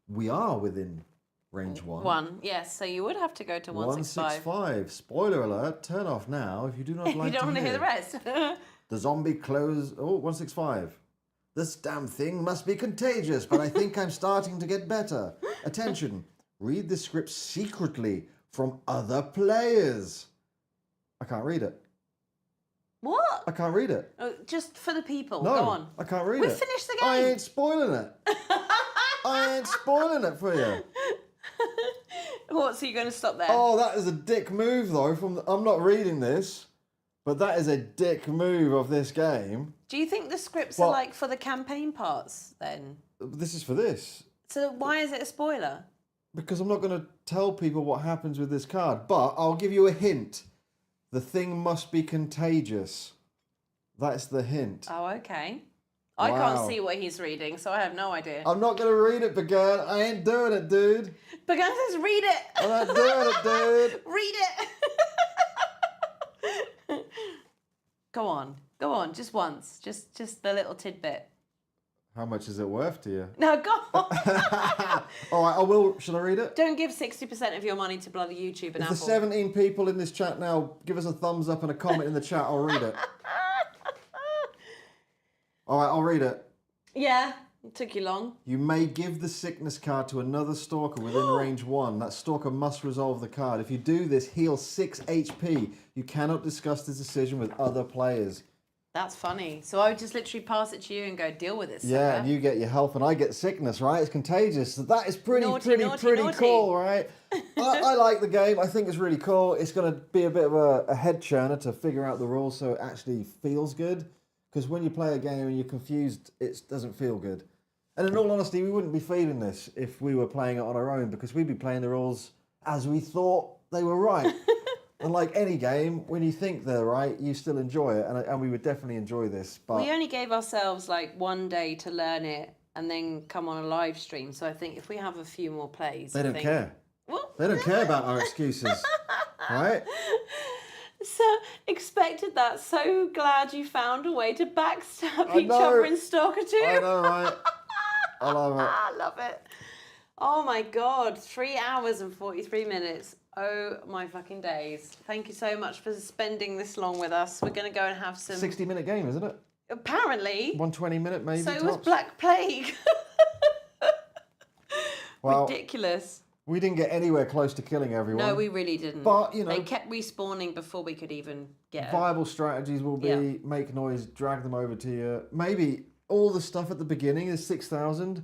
We are within range 1. 1, yes. So you would have to go to 165. 165. Spoiler alert, turn off now if you do not like You don't want to hear the rest. The zombie close... Oh, 165. This damn thing must be contagious, but I think I'm starting to get better. Attention. Read the script secretly from other players. I can't read it. What? I can't read it. Oh, just for the people. No, Go on. I can't read We've it. finished the I game. ain't spoiling it. I ain't spoiling it for you. What, so you're going to stop there? Oh, that is a dick move, though. I'm not reading this, but that is a dick move of this game. Do you think the scripts are like for the campaign parts then? This is for this. So why is it a spoiler? Because I'm not going to tell people what happens with this card, but I'll give you a hint. The thing must be contagious. That's the hint. Oh, okay. I can't Wow. see what he's reading, so I have no idea. I'm not going to read it, Began. I ain't doing it, dude. But guys, let's read it. I'm not doing it, dude. Read it. Go on, just once, just the little tidbit. How much is it worth to you? No, go on. All right, I will. Shall I read it? Don't give 60% of your money to bloody YouTube and If Apple. the 17 people in this chat now give us a thumbs up and a comment in the chat, I'll read it. All right, I'll read it. Yeah, it took you long. You may give the sickness card to another stalker within range 1. That stalker must resolve the card. If you do this, heal 6 HP. You cannot discuss this decision with other players. That's funny. So I would just literally pass it to you and go, deal with it, sucker. Yeah, and you get your health and I get sickness, right? It's contagious. So that is pretty Naughty. cool, right? I like the game. I think it's really cool. It's going to be a bit of a head churner to figure out the rules so it actually feels good. Because when you play a game and you're confused, it doesn't feel good. And in all honesty, we wouldn't be feeling this if we were playing it on our own because we'd be playing the rules as we thought they were right. And like any game, when you think they're right, you still enjoy it. And we would definitely enjoy this. But we only gave ourselves like one day to learn it and then come on a live stream. So I think if we have a few more plays... They don't care. What? They don't care about our excuses, right? So expected that. So glad you found a way to backstab I each know. other in Stalker 2. I know, right? I love it. I love it. Oh my God, 3 hours and 43 minutes. Oh my fucking days. Thank you so much for spending this long with us. We're going to go and have some... 60-minute game, isn't it? Apparently. 120-minute maybe. So it tops. was Black Plague. Well, ridiculous. We didn't get anywhere close to killing everyone. No, we really didn't. But, you know... They kept respawning before we could even get... Viable strategies will be make noise, drag them over to you. Maybe all the stuff at the beginning is 6,000.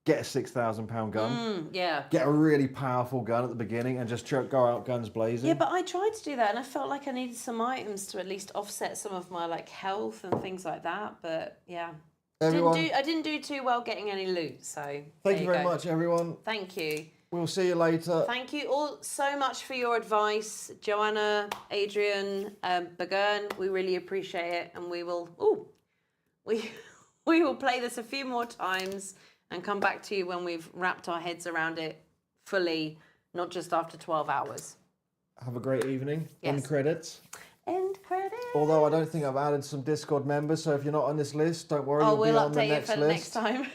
Get a £6,000 gun. Yeah. Get a really powerful gun at the beginning and just go out guns blazing. Yeah, but I tried to do that and I felt like I needed some items to at least offset some of my like health and things like that. But yeah. Everyone, I didn't do too well getting any loot, so thank you very much, everyone. Thank you. We'll see you later. Thank you all so much for your advice, Joanna, Adrian, Bagern. We really appreciate it, and we will we will play this a few more times and come back to you when we've wrapped our heads around it fully, not just after 12 hours. Have a great evening. Yes. End credits. End credits. Although I don't think I've added some Discord members, so if you're not on this list, don't worry, you'll be we'll on the update it next for the list. next time.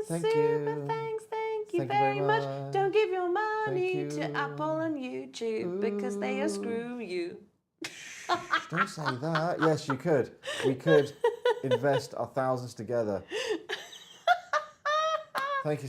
Thank Super you. thanks, thank you Thank you very very much. much. Don't give your money Thank to you. Apple and YouTube because they screw you. Don't say that. Yes, you could. We could invest our thousands together. Thank you